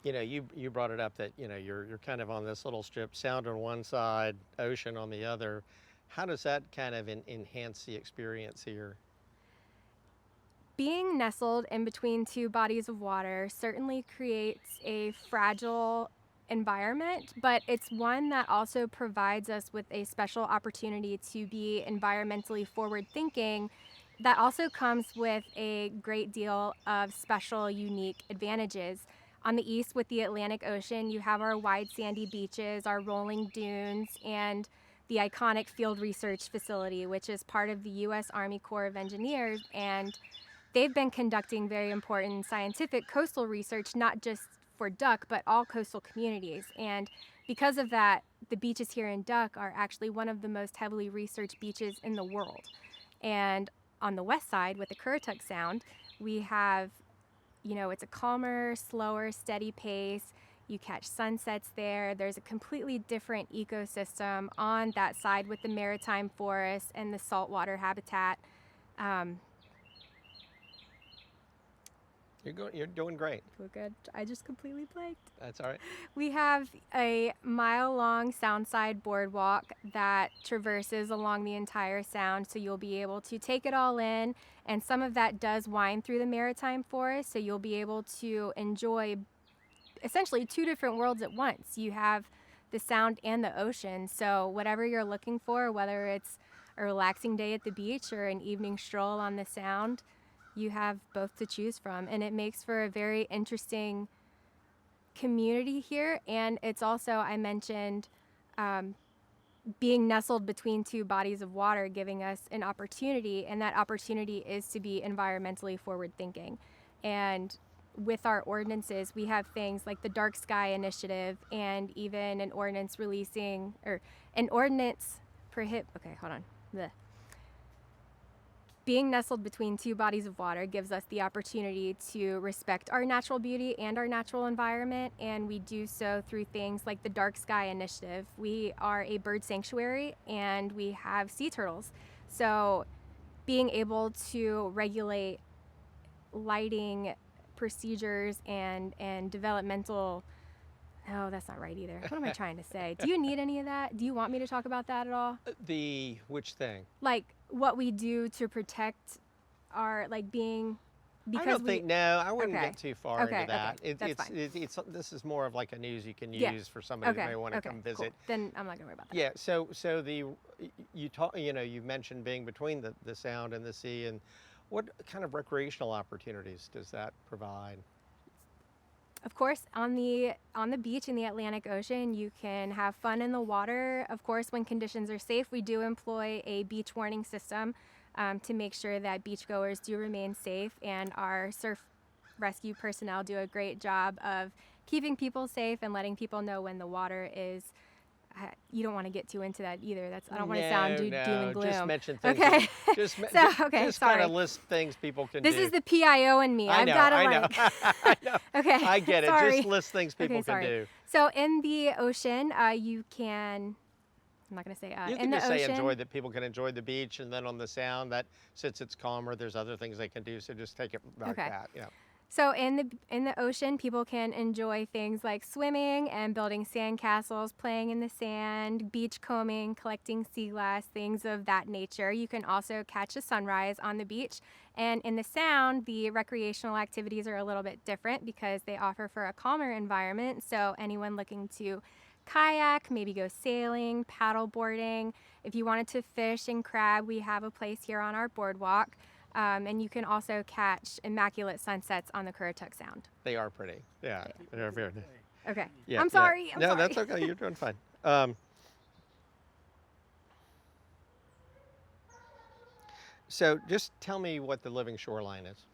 You know, you brought it up that, you know, you're kind of on this little strip, sound on one side, ocean on the other. How does that kind of enhance the experience here? Being nestled in between two bodies of water certainly creates a fragile environment, but it's one that also provides us with a special opportunity to be environmentally forward thinking that also comes with a great deal of special, unique advantages. On the east with the Atlantic Ocean, you have our wide sandy beaches, our rolling dunes, and the iconic Field Research Facility, which is part of the U.S. Army Corps of Engineers. And they've been conducting very important scientific coastal research, not just for Duck, but all coastal communities. And because of that, the beaches here in Duck are actually one of the most heavily researched beaches in the world. And on the west side with the Currituck Sound, we have, you know, it's a calmer, slower, steady pace. You catch sunsets there. There's a completely different ecosystem on that side with the maritime forest and the saltwater habitat. You're doing great. We're good. I just completely blanked. That's all right. We have a mile-long Soundside boardwalk that traverses along the entire sound, so you'll be able to take it all in, and some of that does wind through the maritime forest, so you'll be able to enjoy essentially two different worlds at once. You have the sound and the ocean, so whatever you're looking for, whether it's a relaxing day at the beach or an evening stroll on the sound, you have both to choose from, and it makes for a very interesting community here. And it's also, I mentioned, being nestled between two bodies of water, giving us an opportunity, and that opportunity is to be environmentally forward thinking. And with our ordinances, we have things like the Dark Sky Initiative and even an ordinance releasing, or an ordinance Being nestled between two bodies of water gives us the opportunity to respect our natural beauty and our natural environment, and we do so through things like the Dark Sky Initiative. We are a bird sanctuary and we have sea turtles. So being able to regulate lighting procedures and developmental, oh, that's not right either. What am I trying to say? Do you need any of that? Do you want me to talk about that at all? Which thing? Like what we do to protect our, like being, because I don't think, no, I wouldn't Okay. get too far Okay, into that. okay, that's fine. This is more of like a news you can Yeah. use for somebody okay, who may want to okay, come cool. visit. Then I'm not gonna worry about that. Yeah, you mentioned being between the sound and the sea, and What kind of recreational opportunities does that provide? Of course, on the beach in the Atlantic Ocean, you can have fun in the water. Of course, when conditions are safe, we do employ a beach warning system to make sure that beachgoers do remain safe, and our surf rescue personnel do a great job of keeping people safe and letting people know when the water is. You don't want to get too into that either. I don't want to sound doom and gloom. Just mention things. Okay. Just, Okay, just sorry. kind of list things people can This do. is the PIO in me. I've got to like. I know. Okay. I get it. Sorry. Just list things people Okay, can sorry. do. So in the ocean, you can. I'm not going to say You in can the just ocean. say enjoy that people can enjoy the beach, and then on the sound that since it's calmer, there's other things they can do. So just take it like Okay. that. Yeah. So in the ocean, people can enjoy things like swimming and building sandcastles, playing in the sand, beach combing, collecting sea glass, things of that nature. You can also catch a sunrise on the beach. And in the sound, the recreational activities are a little bit different because they offer for a calmer environment. So anyone looking to kayak, maybe go sailing, paddle boarding. If you wanted to fish and crab, we have a place here on our boardwalk. And you can also catch immaculate sunsets on the Currituck Sound. They are pretty. Yeah. They're very nice. Okay. Yeah, I'm sorry. I'm no, sorry. that's okay. You're doing fine. So just tell me what the Living Shoreline is.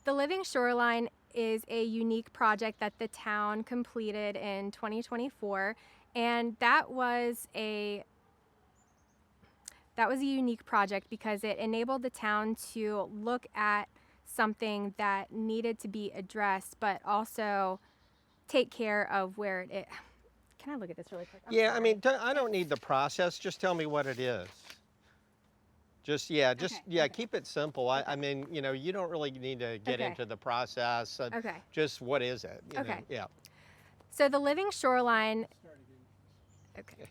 The Living Shoreline is a unique project that the town completed in 2024, and that was a unique project because it enabled the town to look at something that needed to be addressed, but also take care of where it is. Can I look at this really quick? I'm Yeah, I sorry. mean, I don't need the process. Just tell me what it is. Okay. Keep it simple. I mean, you know, you don't really need to get Okay. into the process. Okay. Just what is it? You know? Okay. Yeah. So the Living Shoreline. Okay.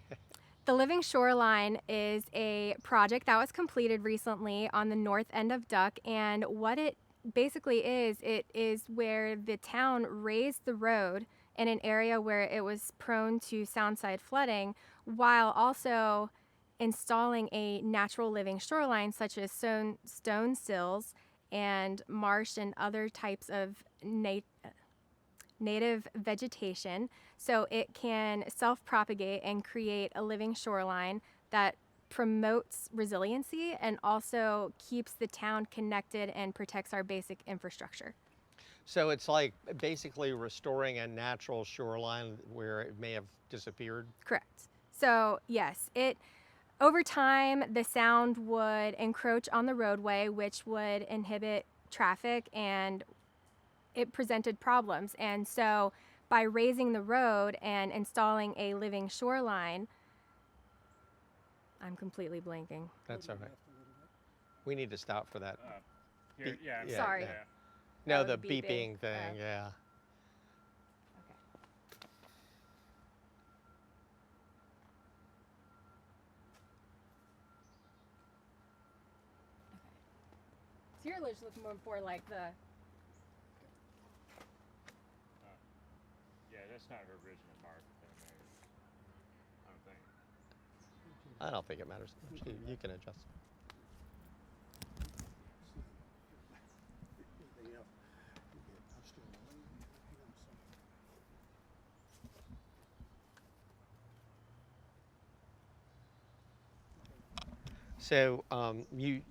The Living Shoreline is a project that was completed recently on the north end of Duck, and what it basically is, it is where the town raised the road in an area where it was prone to soundside flooding, while also installing a natural living shoreline such as stone sills and marsh and other types of native vegetation, so it can self-propagate and create a living shoreline that promotes resiliency and also keeps the town connected and protects our basic infrastructure. So it's like basically restoring a natural shoreline where it may have disappeared. Correct. So yes, over time the sound would encroach on the roadway, which would inhibit traffic, and it presented problems. And so by raising the road and installing a living shoreline, I'm completely blanking. That's all right. We need to stop for that. Here, Beep. yeah, I'm Yeah, Sorry. Yeah. No, Oh, the the beeping beeping. thing. Oh. Yeah. Okay. So you're just looking more for like the. Yeah, that's not her original mark that I made. I don't think. I don't think it matters. You can adjust. So you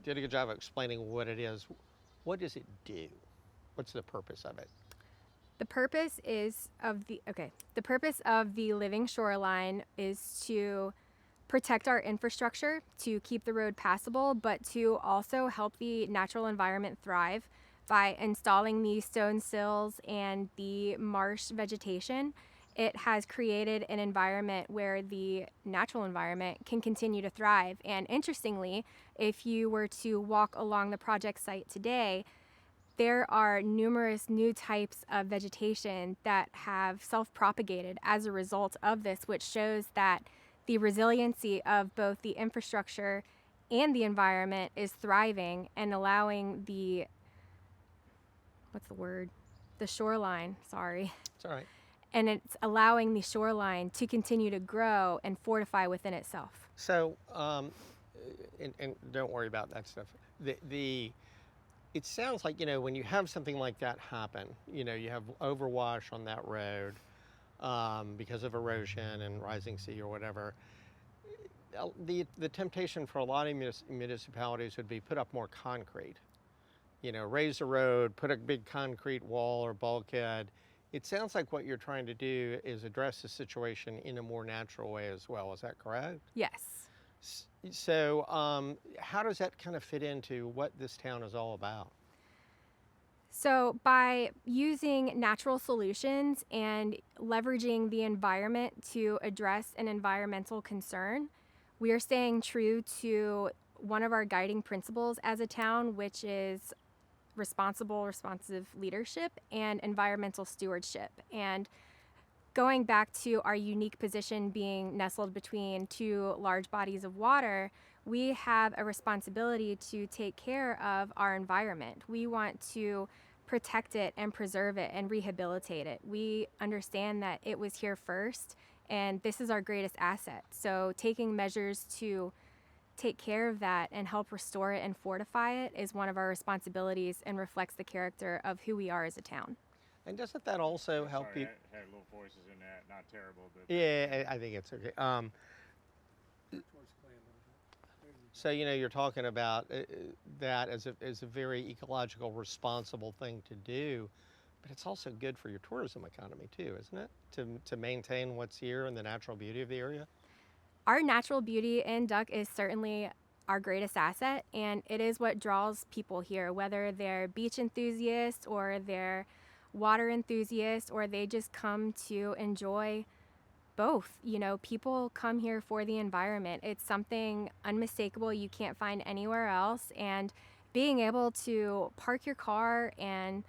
did a good job of explaining what it is. What does it do? What's the purpose of it? The purpose of the living shoreline is to protect our infrastructure, to keep the road passable, but to also help the natural environment thrive by installing the stone sills and the marsh vegetation. It has created an environment where the natural environment can continue to thrive. And interestingly, if you were to walk along the project site today, there are numerous new types of vegetation that have self-propagated as a result of this, which shows that the resiliency of both the infrastructure and the environment is thriving and allowing the shoreline, It's all right. and it's allowing the shoreline to continue to grow and fortify within itself. So and don't worry about that stuff. It sounds like, when you have something like that happen, you have overwash on that road because of erosion and rising sea or whatever. The temptation for a lot of municipalities would be put up more concrete. Raise the road, put a big concrete wall or bulkhead. It sounds like what you're trying to do is address the situation in a more natural way as well. Is that correct? Yes. So how does that kind of fit into what this town is all about? So by using natural solutions and leveraging the environment to address an environmental concern, we are staying true to one of our guiding principles as a town, which is responsive leadership and environmental stewardship. And going back to our unique position being nestled between two large bodies of water, we have a responsibility to take care of our environment. We want to protect it and preserve it and rehabilitate it. We understand that it was here first, and this is our greatest asset. So taking measures to take care of that and help restore it and fortify it is one of our responsibilities and reflects the character of who we are as a town. And doesn't that also help Sorry, you? I had little voices in that, not terrible, but. Yeah, I think it's okay. Towards Clay a little bit. There you go. So you're talking about that as a very ecological, responsible thing to do, but it's also good for your tourism economy too, isn't it? To maintain what's here and the natural beauty of the area. Our natural beauty in Duck is certainly our greatest asset, and it is what draws people here, whether they're beach enthusiasts or they're water enthusiasts or they just come to enjoy both. People come here for the environment. It's something unmistakable you can't find anywhere else, and being able to park your car and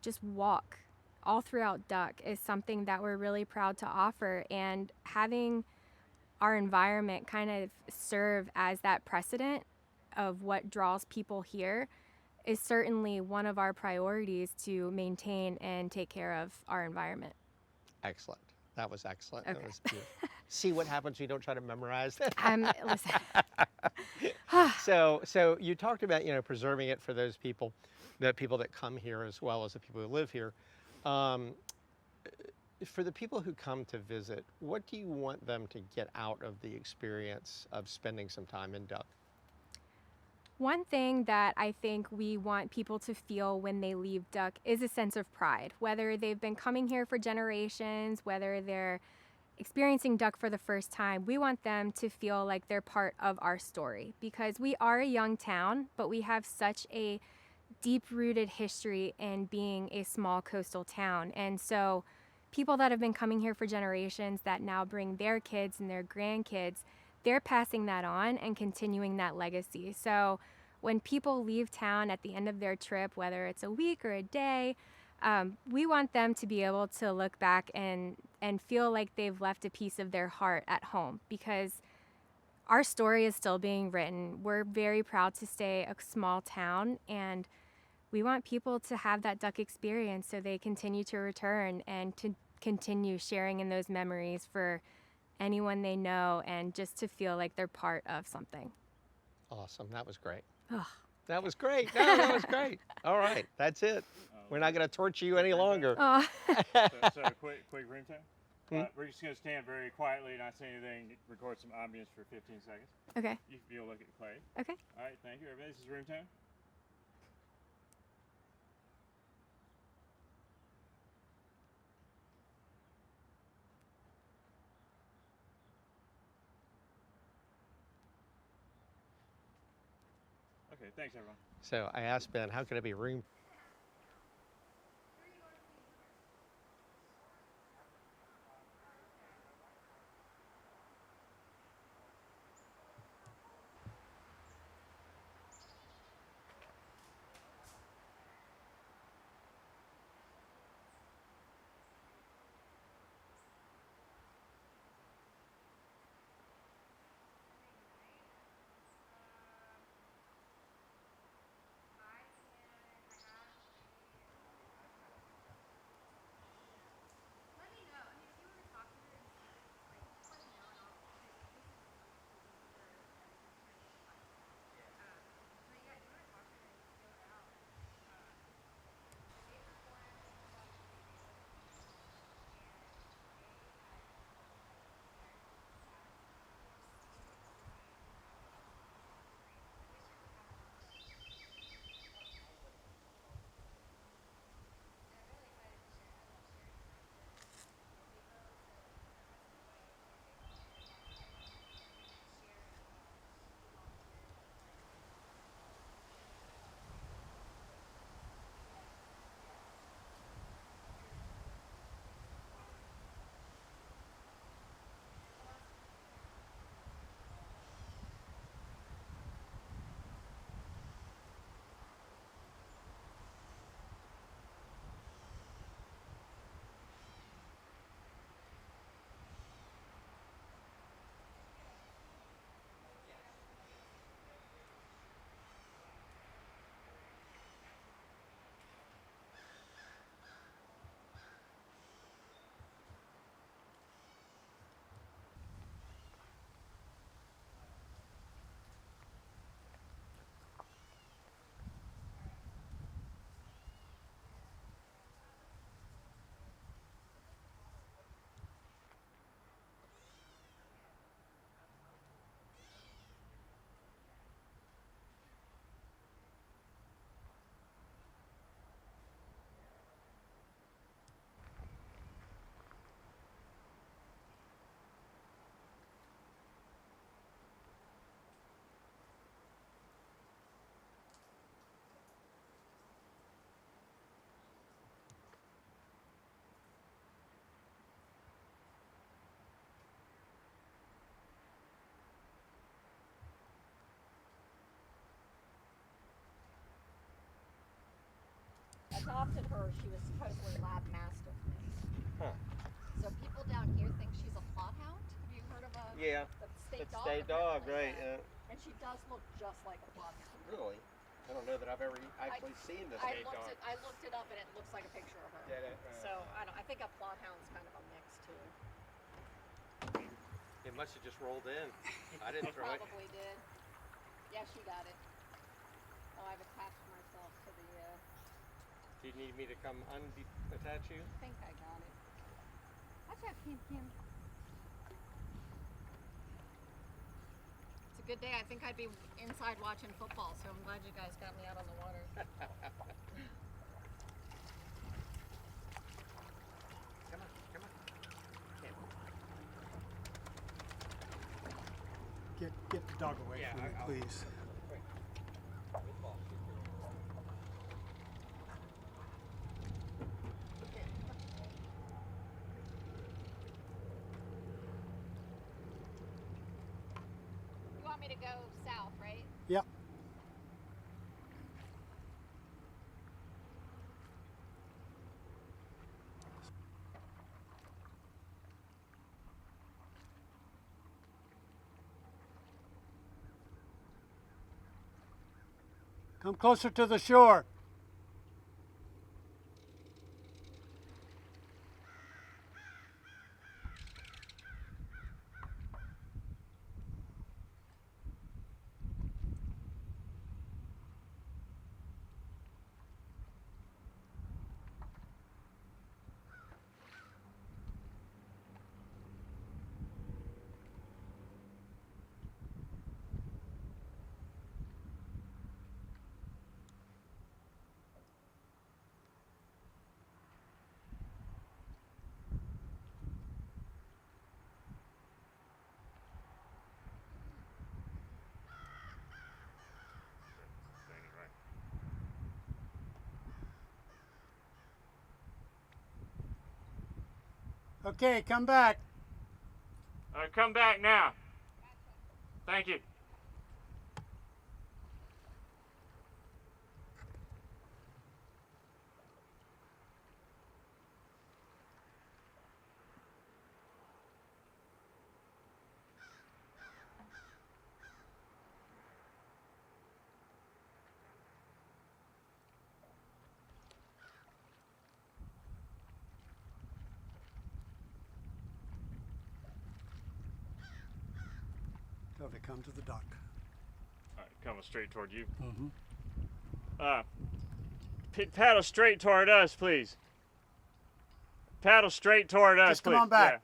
just walk all throughout Duck is something that we're really proud to offer, and having our environment kind of serve as that precedent of what draws people here is certainly one of our priorities to maintain and take care of our environment. Excellent. That was excellent. Okay. That was beautiful. See what happens when you don't try to memorize it. Listen. So you talked about preserving it for those people, the people that come here as well as the people who live here. For the people who come to visit, what do you want them to get out of the experience of spending some time in Duck? One thing that I think we want people to feel when they leave Duck is a sense of pride, whether they've been coming here for generations, whether they're experiencing Duck for the first time. We want them to feel like they're part of our story, because we are a young town, but we have such a deep-rooted history in being a small coastal town. And so people that have been coming here for generations that now bring their kids and their grandkids, they're passing that on and continuing that legacy. So when people leave town at the end of their trip, whether it's a week or a day, we want them to be able to look back and feel like they've left a piece of their heart at home, because our story is still being written. We're very proud to stay a small town, and we want people to have that Duck experience so they continue to return and to continue sharing in those memories for anyone they know, and just to feel like they're part of something. Awesome. That was great. Ugh. That was great. No, that was great. All right. That's it. We're not going to torture you any longer. Oh. So quick room time. We're just going to stand very quietly, not say anything, record some ambience for 15 seconds. Okay. You'll look at Clay. Okay. All right, thank you, everybody. This is room time. Okay, thanks, everyone. So I asked Ben, how can it be room? adopted her, she was supposedly lab mastiff mix. Huh. So people down here think she's a bloodhound. Have you heard of a Yeah. the state It's dog? state dog, apparently, right? yeah. And she does look just like a bloodhound. Really? I don't know that I've ever actually seen the I state dog. I looked it up and it looks like a picture of her. Did it? So I think a bloodhound's kind of a mix too. It must have just rolled in. I didn't throw it. Probably did. Yeah, she got it. Oh, I've attached myself to the. Do you need me to come unattach you? I think I got it. Watch out, Kim. It's a good day. I think I'd be inside watching football, so I'm glad you guys got me out on the water. Come on, come on. Get the dog away Yeah, from me, I'll- please. You want me to go south, right? Yep. Come closer to the shore. Okay, come back. Come back now. Thank you. Tell her to come to the dock. All right, coming straight toward you. Mm-hmm. Paddle straight toward us, please. Paddle straight toward us, Just come please. on back.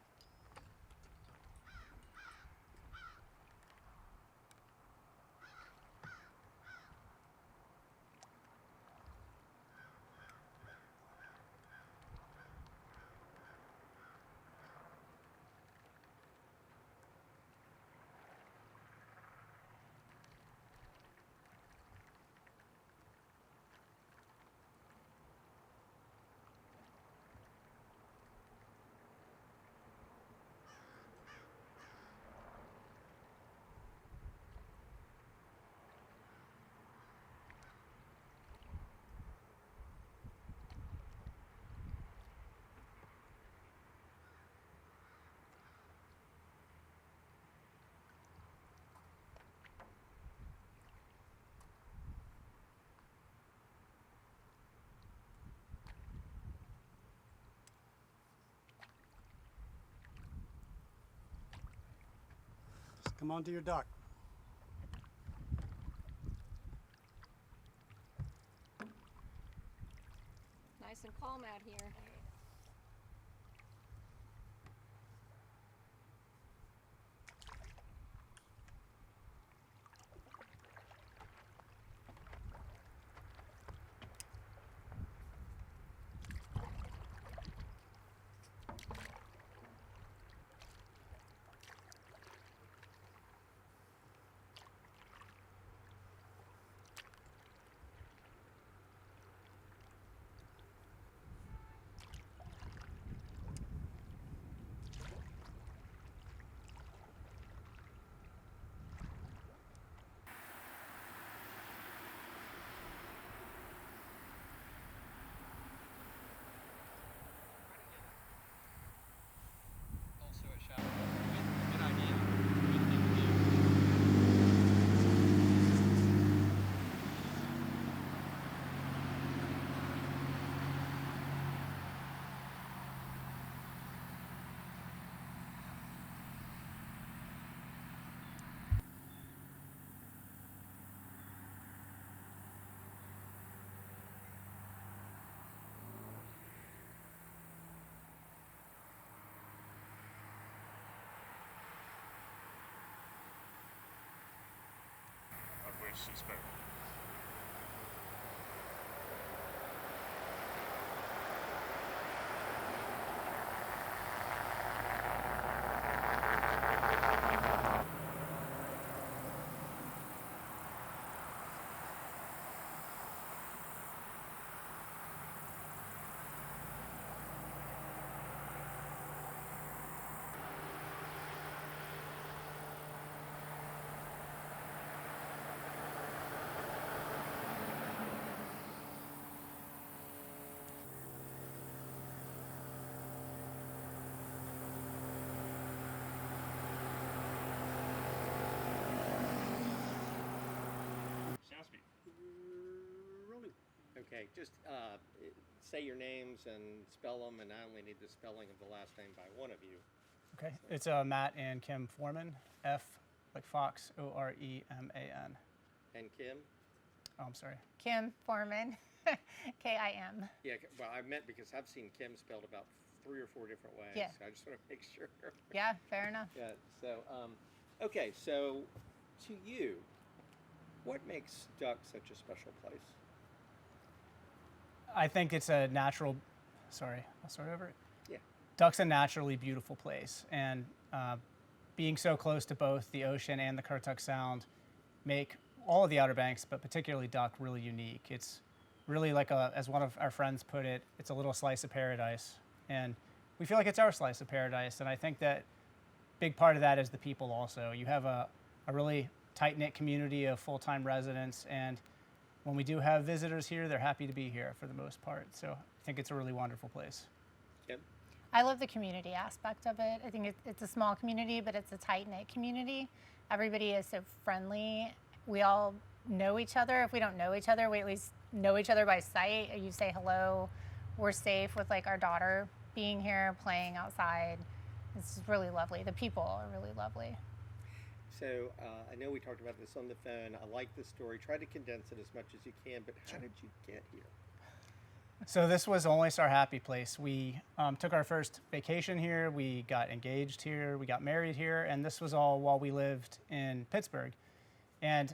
Just come onto your dock. Nice and calm out here. much she spoke. Sound speed. Rolling. Okay, just say your names and spell them, and I only need the spelling of the last name by one of you. Okay, it's Matt and Kim Foreman. F like Fox, O-R-E-M-A-N. And Kim? Oh, I'm sorry. Kim Foreman, K-I-M. Yeah, well, I meant because I've seen Kim spelled about 3 or 4 different ways. Yeah. So I just want to make sure. Yeah, fair enough. Yeah, so, okay, so to you, what makes Duck such a special place? I think it's a natural. Sorry, I'll start over. Yeah. Duck's a naturally beautiful place, and being so close to both the ocean and the Currituck Sound make all of the Outer Banks, but particularly Duck, really unique. It's really like as one of our friends put it, it's a little slice of paradise, and we feel like it's our slice of paradise. And I think that big part of that is the people. Also, you have a really tight-knit community of full-time residents, and when we do have visitors here, they're happy to be here for the most part. So I think it's a really wonderful place. Kim? I love the community aspect of it. I think it's a small community, but it's a tight-knit community. Everybody is so friendly. We all know each other. If we don't know each other, we at least know each other by sight. You say hello. We're safe with like our daughter being here, playing outside. It's just really lovely. The people are really lovely. So I know we talked about this on the phone. I like the story. Try to condense it as much as you can, but how did you get here? So this was Only Star Happy Place. We took our first vacation here. We got engaged here. We got married here, and this was all while we lived in Pittsburgh. And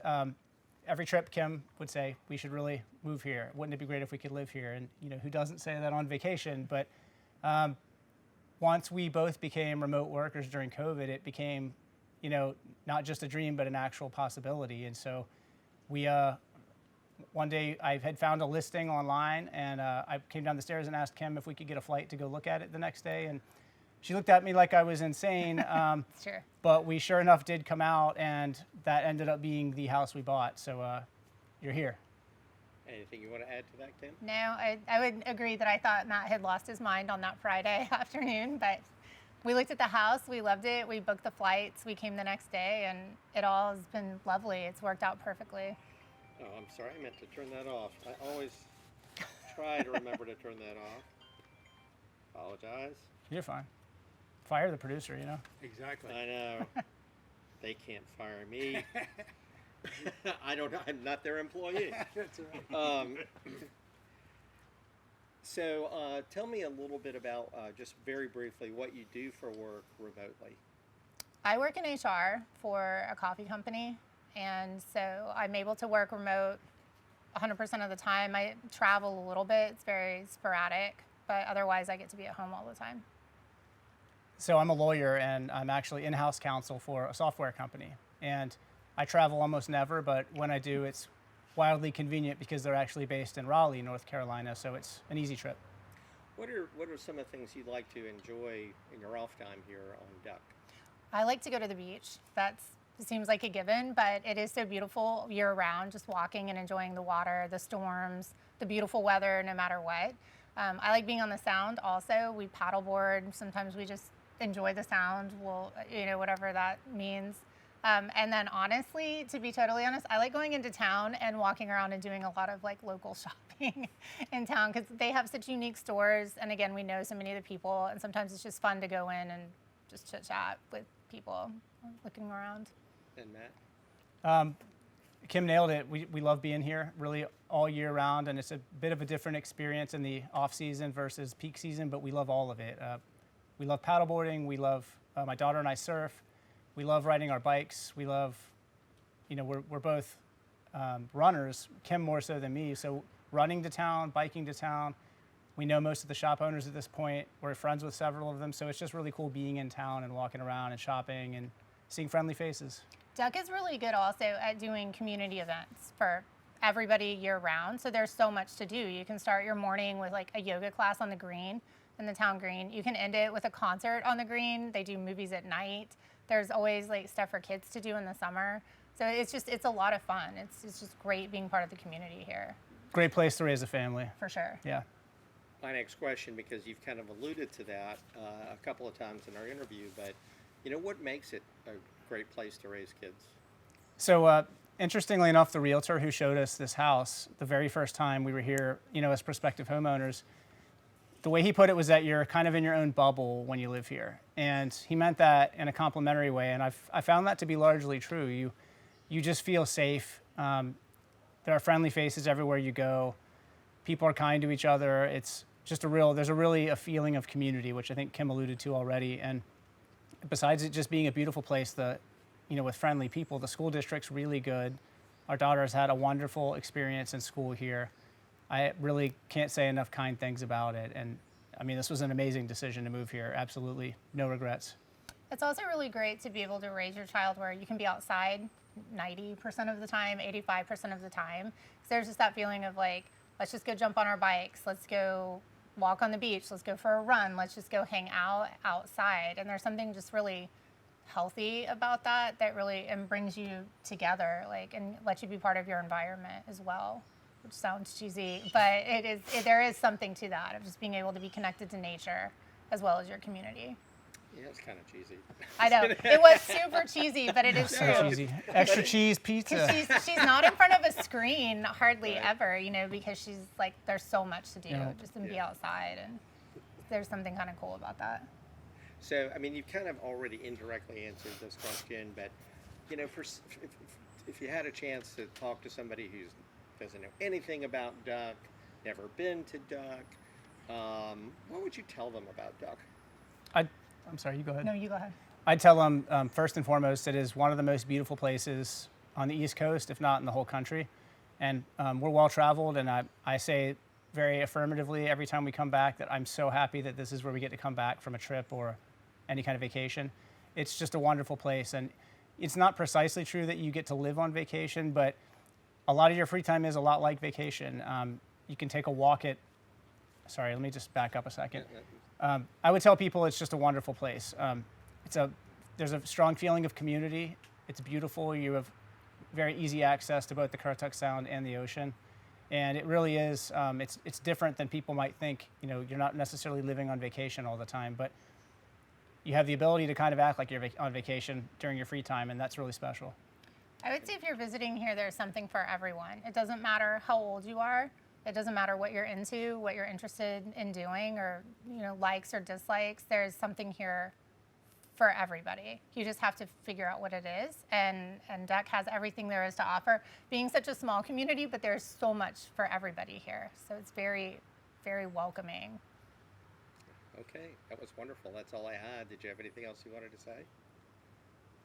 every trip, Kim would say, we should really move here. Wouldn't it be great if we could live here? And you know, who doesn't say that on vacation? But once we both became remote workers during COVID, it became, you know, not just a dream, but an actual possibility. And so we, one day I had found a listing online, and I came down the stairs and asked Kim if we could get a flight to go look at it the next day. And she looked at me like I was insane. Sure. But we sure enough did come out, and that ended up being the house we bought. So you're here. Anything you want to add to that, Kim? No, I would agree that I thought Matt had lost his mind on that Friday afternoon, but we looked at the house, we loved it, we booked the flights, we came the next day, and it all has been lovely. It's worked out perfectly. Oh, I'm sorry. I meant to turn that off. I always try to remember to turn that off. Apologize. You're fine. Fire the producer, you know. Exactly. I know. They can't fire me. I don't know. I'm not their employee. That's all right. So tell me a little bit about, just very briefly, what you do for work remotely. I work in HR for a coffee company, and so I'm able to work remote 100% of the time. I travel a little bit. It's very sporadic, but otherwise I get to be at home all the time. So I'm a lawyer, and I'm actually in-house counsel for a software company. And I travel almost never, but when I do, it's wildly convenient because they're actually based in Raleigh, North Carolina, so it's an easy trip. What are some of the things you'd like to enjoy in your off time here on Duck? I like to go to the beach. It seems like a given, but it is so beautiful year-round, just walking and enjoying the water, the storms, the beautiful weather, no matter what. I like being on the Sound also. We paddleboard. Sometimes we just enjoy the Sound, whatever that means. And then honestly, to be totally honest, I like going into town and walking around and doing a lot of like local shopping in town because they have such unique stores. And again, we know so many of the people, and sometimes it's just fun to go in and just chit chat with people looking around. And Matt? Kim nailed it. We love being here really all year round, and it's a bit of a different experience in the off season versus peak season, but we love all of it. We love paddleboarding. We love, my daughter and I surf. We love riding our bikes. We love, we're both runners, Kim more so than me. So running to town, biking to town. We know most of the shop owners at this point. We're friends with several of them, so it's just really cool being in town and walking around and shopping and seeing friendly faces. Duck is really good also at doing community events for everybody year round. So there's so much to do. You can start your morning with like a yoga class on the green, in the town green. You can end it with a concert on the green. They do movies at night. There's always like stuff for kids to do in the summer. So it's a lot of fun. It's just great being part of the community here, Great place to raise a family. for sure. Yeah. My next question, because you've kind of alluded to that a couple of times in our interview, but what makes it a great place to raise kids? So interestingly enough, the realtor who showed us this house the very first time we were here, as prospective homeowners, the way he put it was that you're kind of in your own bubble when you live here. And he meant that in a complimentary way. And I found that to be largely true. You just feel safe. There are friendly faces everywhere you go. People are kind to each other. It's just there's a feeling of community, which I think Kim alluded to already. And besides it just being a beautiful place, with friendly people, the school district's really good. Our daughter has had a wonderful experience in school here. I really can't say enough kind things about it. And I mean, this was an amazing decision to move here. Absolutely no regrets. It's also really great to be able to raise your child where you can be outside 90% of the time, 85% of the time. 'Cause there's just that feeling of like, let's just go jump on our bikes. Let's go walk on the beach. Let's go for a run. Let's just go hang out outside. And there's something just really healthy about that really and brings you together, and lets you be part of your environment as well, which sounds cheesy, but there is something to that of just being able to be connected to nature as well as your community. Yeah, it's kind of cheesy. I know it was super cheesy, but it is So true. cheesy. Extra cheese pizza. Because she's not in front of a screen hardly ever, because she's like, there's so much to do, Yeah. just to be outside, and there's something kind of cool about that. So, I mean, you've kind of already indirectly answered this question, but, if you had a chance to talk to somebody who doesn't know anything about duck, never been to duck, what would you tell them about duck? I'm sorry, you go ahead. No, you go ahead. I'd tell them, first and foremost, it is one of the most beautiful places on the East Coast, if not in the whole country. And we're well traveled, and I say very affirmatively every time we come back that I'm so happy that this is where we get to come back from a trip or any kind of vacation. It's just a wonderful place. And it's not precisely true that you get to live on vacation, but a lot of your free time is a lot like vacation. You can take a walk sorry, let me just back up a second. I would tell people it's just a wonderful place. There's a strong feeling of community. It's beautiful. You have very easy access to both the Currituck Sound and the ocean. And it really is, it's different than people might think. You're not necessarily living on vacation all the time, but you have the ability to kind of act like you're on vacation during your free time, and that's really special. I would say if you're visiting here, there's something for everyone. It doesn't matter how old you are. It doesn't matter what you're into, what you're interested in doing, or likes or dislikes. There's something here for everybody. You just have to figure out what it is, and Duck has everything there is to offer. Being such a small community, but there's so much for everybody here. So it's very, very welcoming. Okay, that was wonderful. That's all I had. Did you have anything else you wanted to say?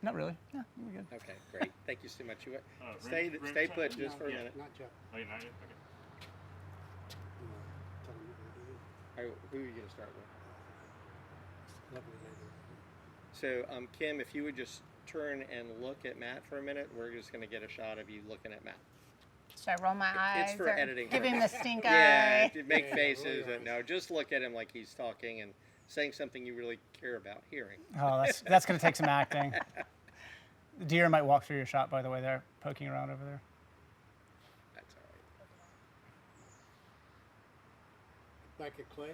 Not really. No, we're good. Okay, great. Thank you so much. Ring- Stay ring put check? just for a Yeah. minute. Not yet. Oh, you're not yet? Okay. Tell them what to do. All right, who are you going to start with? Lovely lady. So, Kim, if you would just turn and look at Matt for a minute, we're just going to get a shot of you looking at Matt. Should I roll my eyes? It's for or editing give him the purposes. stink Yeah, eye. make Yeah, faces. roll your No, just look at him like he's talking and saying something you really care about hearing. Oh, that's going to take some acting. The deer might walk through your shop, by the way. They're poking around over there. That's all right. Back at Clay.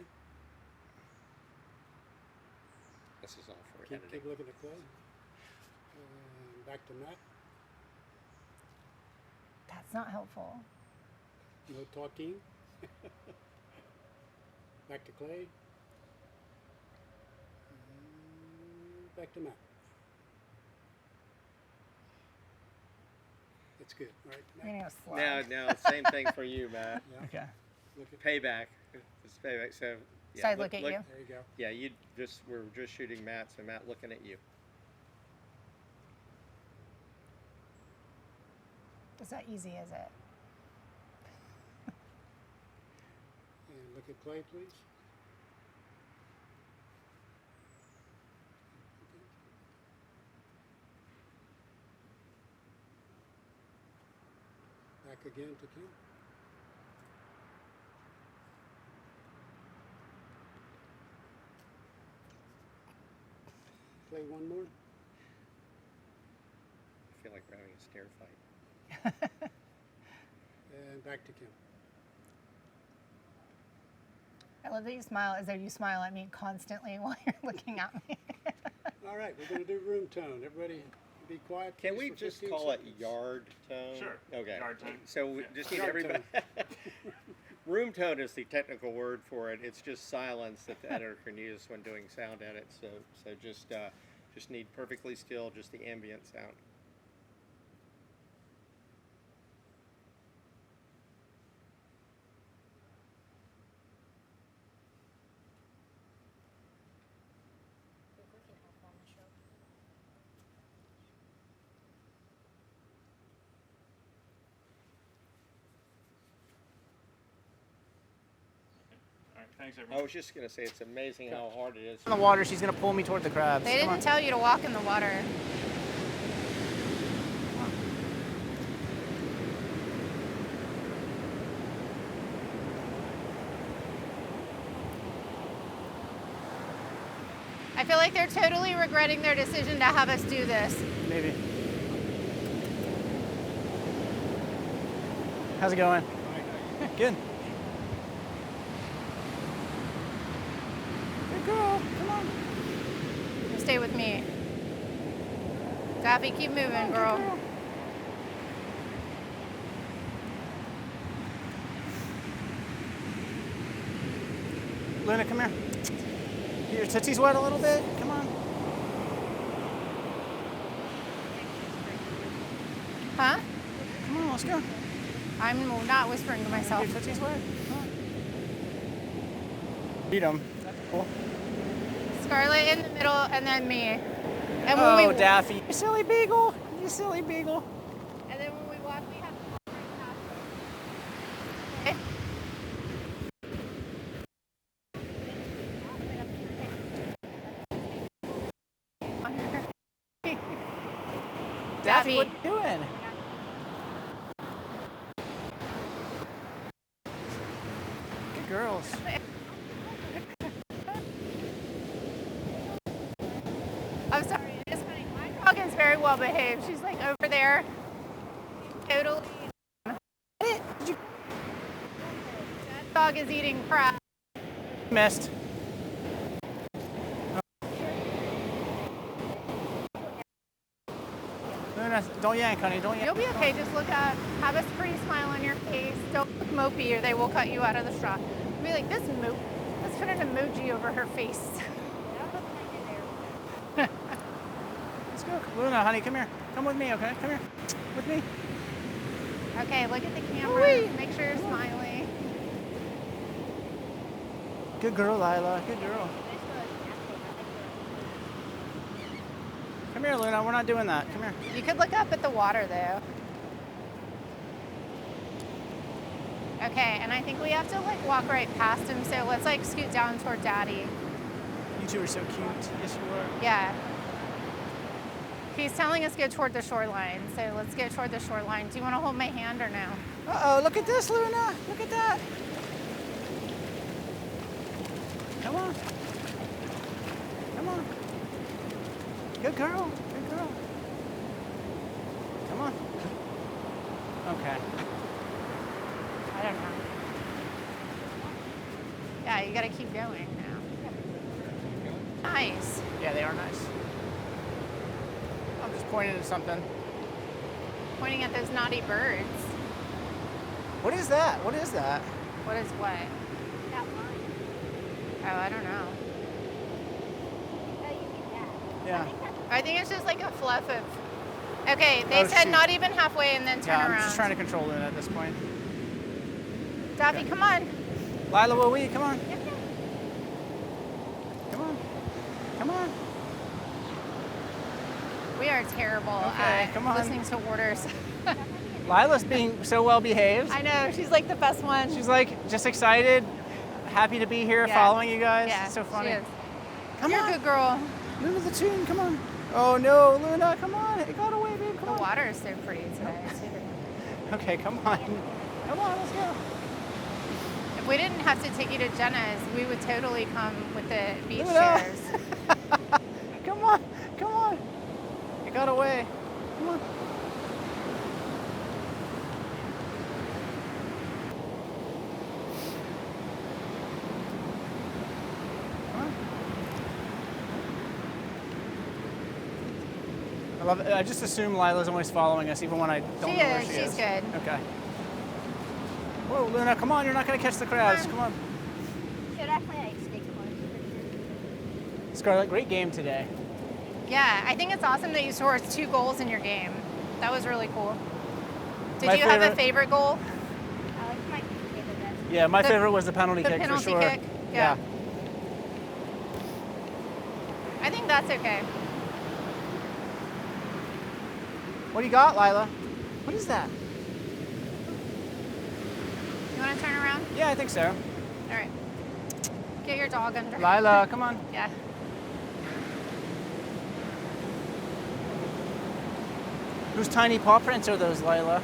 This is all for Keep editing. looking at Clay. Back to Matt. That's not helpful. No talking. Back to Clay. Back to Matt. That's good. All right. I'm gonna go slow. Now, same thing for you, Matt. Yeah. Okay. Look at. Payback. It's payback. So, yeah, So I look at you? There you go. Yeah, we're just shooting Matt, so Matt looking at you. It's not easy, is it? And look at play, please. Back again to Kim. Play one more. I feel like we're having a stair fight. And back to Kim. I love that you smile as though you smile at me constantly while you're looking at me. All right, we're going to do room tone. Everybody be quiet. Can please, we for just 15 call it seconds. yard tone? Sure. Okay. Yard tone. So we Yeah. just need Yard everybody. Room tone is the technical word for it. It's just silence that the editor can use when doing sound edits. So just need perfectly still, just the ambient sound. All right, thanks I everyone. was just gonna say it's amazing how hard it is. In the water, she's gonna pull me toward the crabs. They Come on. didn't tell you to walk in the water. I feel like they're totally regretting their decision to have us do this. Maybe. How's it going? Good. Good girl. Come on. You stay with me. Daffy, keep moving, girl. Luna, come here. Your tootsies wet a little bit. Come on. Huh? Come on, let's go. I'm not whispering to myself. Your tootsies wet. Come on. Beat them. That's cool. Scarlett in the middle, and then me. And when Oh, we Daffy. You silly beagle. You silly beagle. and then when we walk, we have to walk right past them. Okay. Daffy, Daffy. what are you doing? Good girls. I'm sorry, it's funny. My dog is very well behaved. She's like over there. Totally. Did you That dog is eating crap. missed? Luna, don't yank, honey. Don't yank. You'll be okay. Just look up. Have a pretty smile on your face. Don't look mopey or they will cut you out of the straw. Be like, this mope. Let's put an emoji over her face. Let's go. Luna, honey, come here. Come with me, okay? Come here. With me. Okay, look at the camera. Whee! Make sure you're smiling. Good girl, Lila. Good girl. Come here, Luna. We're not doing that. Come here. You could look up at the water though. Okay, and I think we have to like walk right past him. So let's like scoot down toward Daddy. You two are so cute. Yes, you are. Yeah. He's telling us go toward the shoreline. So let's go toward the shoreline. Do you want to hold my hand or no? Uh-oh, look at this, Luna. Look at that. Come on. Come on. Good girl. Good girl. Come on. Okay. I don't know. Yeah, you got to keep going now. Nice. Yeah, they are nice. I'm just pointing at something. Pointing at those naughty birds. What is that? What is that? What is what? That line. Oh, I don't know. Oh, you get that. Yeah. I think it's just like a fluff of. Okay, they Oh, said shoot. not even halfway and then turn Yeah, I'm around. just trying to control Luna at this point. Daffy, come on. Lila, will we? Come on. Come on. Come on. We are terrible Okay, at come on. listening to orders. Lila's being so well behaved. I know, she's like the best one. She's like just excited, happy to be here, Yeah. following you guys. Yeah, It's so funny. She is. Come You're on. a good girl. Luna the tune, come on. Oh no, Luna, come on. It got away, babe. Come The on. water is so pretty today, too. Okay, come on. Come on, let's go. If we didn't have to take you to Jenna's, we would totally come with the beach Luna. chairs. Come on, come on. It got away. Come on. Come on. I love it. I just assume Lila's always following us, even when I don't She know where is, she she's is. good. Okay. Whoa, Luna, come on. You're not going to catch the crabs. Come on. Should I play like stick Scarlett, great game today. Yeah, I think it's awesome that you scored 2 goals in your game. That was really cool. Did My you have a favorite- favorite goal? I like my favorite best. Yeah, my The- favorite was the penalty the kick penalty for sure. kick? Yeah. I think that's okay. What do you got, Lila? What is that? You want to turn around? Yeah, I think so. All right. Get your dog under. Lila, come on. Yeah. Whose tiny paw prints are those, Lila?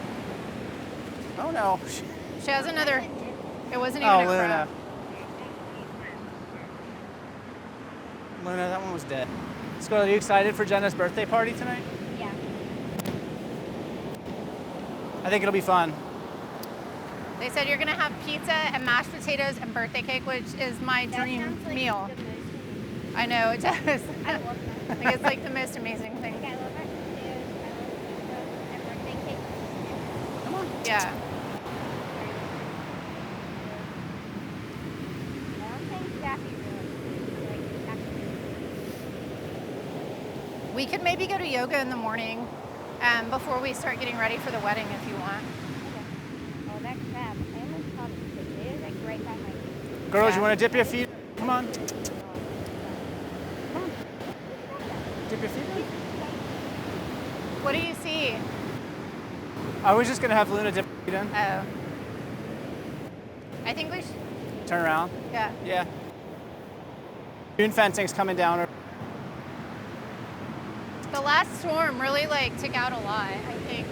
Oh no. She has another. It wasn't even Oh, a Luna. crab. Luna, that one was dead. Scarlett, are you excited for Jenna's birthday party tonight? Yeah. I think it'll be fun. They said you're gonna have pizza and mashed potatoes and birthday cake, which is my That dream sounds like meal. the most. I know it does. I love that. Like it's like the most amazing thing. Like, I love mashed potatoes. I love pizza and birthday cake. Come on. Yeah. I don't think Daffy really like actually. We could maybe go to yoga in the morning before we start getting ready for the wedding if you want. Oh, that crab. I almost caught it because it is like right by my feet. Girls, Yeah. you want to dip your feet? Come on. Dip your feet in? What do you see? I was just going to have Luna dip her feet in. Oh. I think we should. Turn around. Yeah. Yeah. Dune fencing's coming down. The last storm really like took out a lot, I think.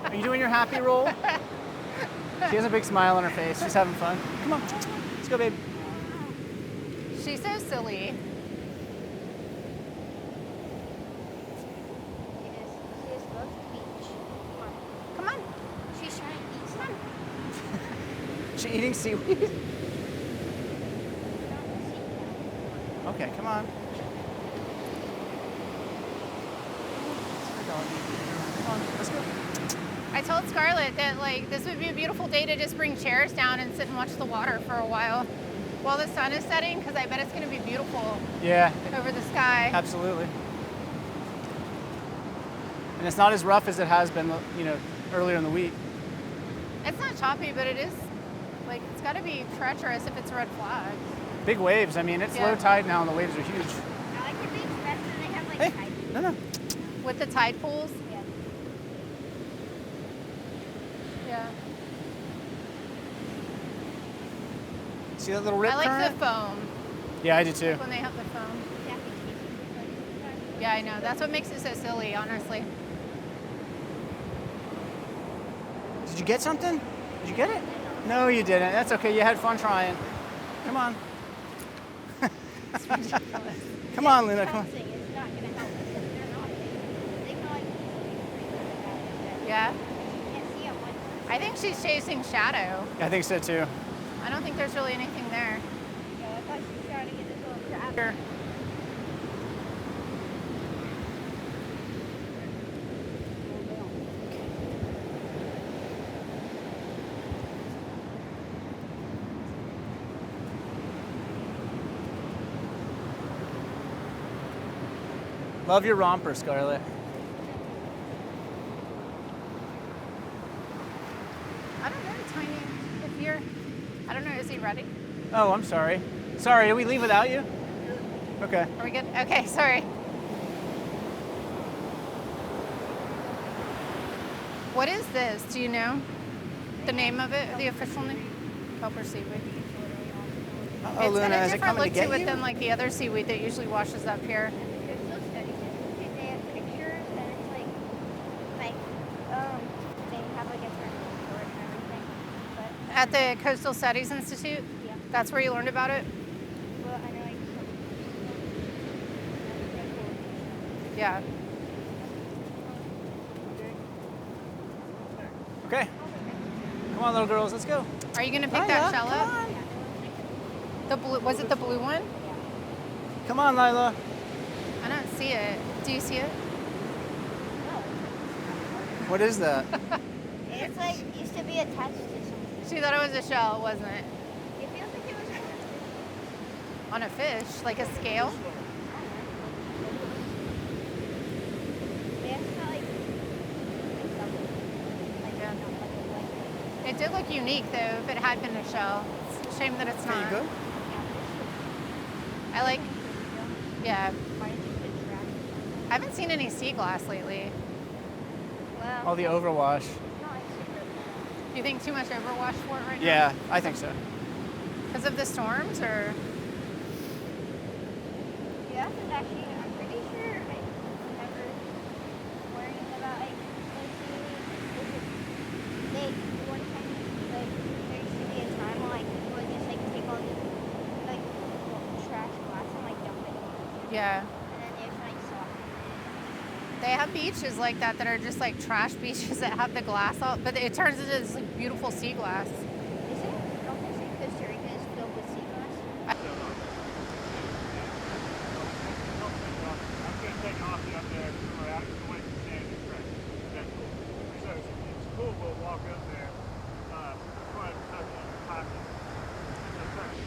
Are you doing your happy roll? She has a big smile on her face. She's having fun. Come on. Let's go, babe. She's so silly. She just loves the beach. Come on. She's trying to eat some. She eating seaweed? Okay, come on. Come on, let's go. I told Scarlett that like this would be a beautiful day to just bring chairs down and sit and watch the water for a while the sun is setting, because I bet it's going to be beautiful Yeah, over the sky. absolutely. And it's not as rough as it has been, earlier in the week. It's not choppy, but it is like it's got to be treacherous if it's red flag. Big waves. I mean, it's Yeah. low tide now and the waves are huge. I like the beach better than they have like Hey, tide. no. With the tide pools. Yeah. Yeah. See that little rip I like current? the foam Yeah, I do too. when they have the foam. Daffy tastes Yeah, I know. That's what makes it so silly, honestly. Did you get something? Did you get it? No, you didn't. That's okay. You had fun trying. Come on. Come on, Luna. Come on. Bouncing is not going to help us if they're not. They can like Yeah. you can't see it once. I think she's chasing shadow. I think so too. I don't think there's really anything there. Yeah, I thought she was trying to get this little crab. Here. Love your romper, Scarlett. I don't know, Tiny. If you're, I don't know, is he ready? Oh, I'm sorry. Sorry, did we leave without you? Okay. Are we good? Okay, sorry. What is this? Do you know the name of it? The official name? Kelper seaweed. Oh, It's got Luna, a is it different coming look to get to it you? than like the other seaweed that usually washes up here. They have pictures and it's like they have like a tournament for it and everything. But At the Coastal Studies Institute? Yeah. That's where you learned about it? well, I know like Yeah. Okay. Come on, little girls, let's go. Are you gonna pick Lila, that shell come up? on. The blue, was it the blue one? Come on, Lila. I don't see it. Do you see it? What is that? it's like used to be attached to something. She thought it was a shell, wasn't it? It feels like it was On a fish, like a scale? yeah, it's not like something. Like Yeah. not like It did look unique though, if it had been a shell. It's a shame that it's Okay, not. you good? I like, yeah. why did you put trash? I haven't seen any sea glass lately. Well, All the overwash. it's not like super bad. You think too much overwash for it right now? Yeah, I think so. Because of the storms or? Yeah, that's actually, I'm pretty sure I remember worrying about like they one time like there used to be a time where like people would just like take all the like trash glass and like dump it, Yeah. and then they would like soft. They have beaches like that that are just like trash beaches that have the glass all, but it turns into this like beautiful sea glass. Is it? Don't they say Costa Rica is filled with sea glass? I'm gonna take off you up there, or out the way from standing track. That's cool. So it's cool, we'll walk up there, try to tuck in your pocket. That's right.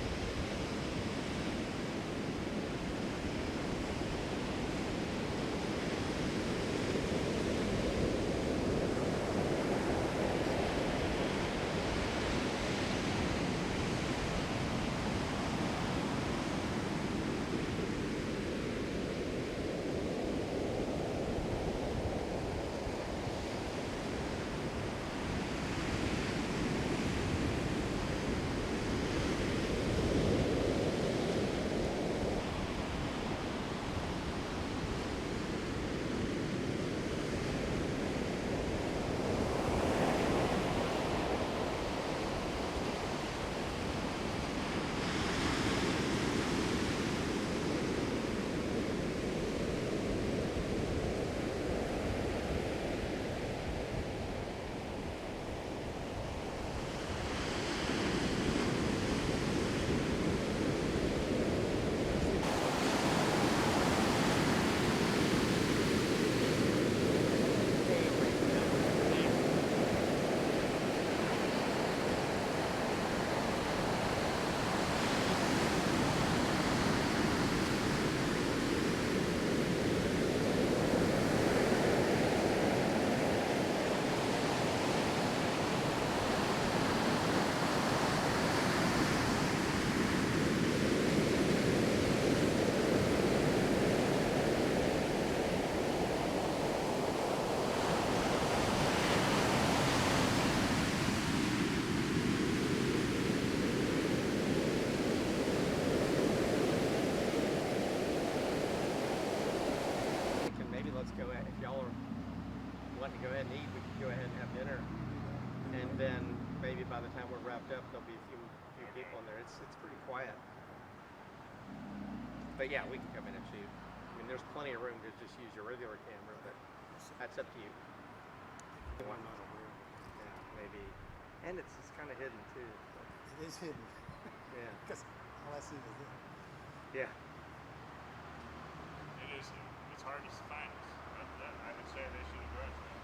Maybe let's go ahead, if y'all are wanting to go ahead and eat, we can go ahead and have dinner. And then maybe by the time we're wrapped up, there'll be a few people in there. It's pretty quiet. But yeah, we can come in and shoot. I mean, there's plenty of room to just use your regular camera, but that's up to you. Yeah, maybe. And it's kind of hidden too. So. It is hidden. Yeah. Because all I see is this. Yeah. It is, it's hard to find. I would say they should address that.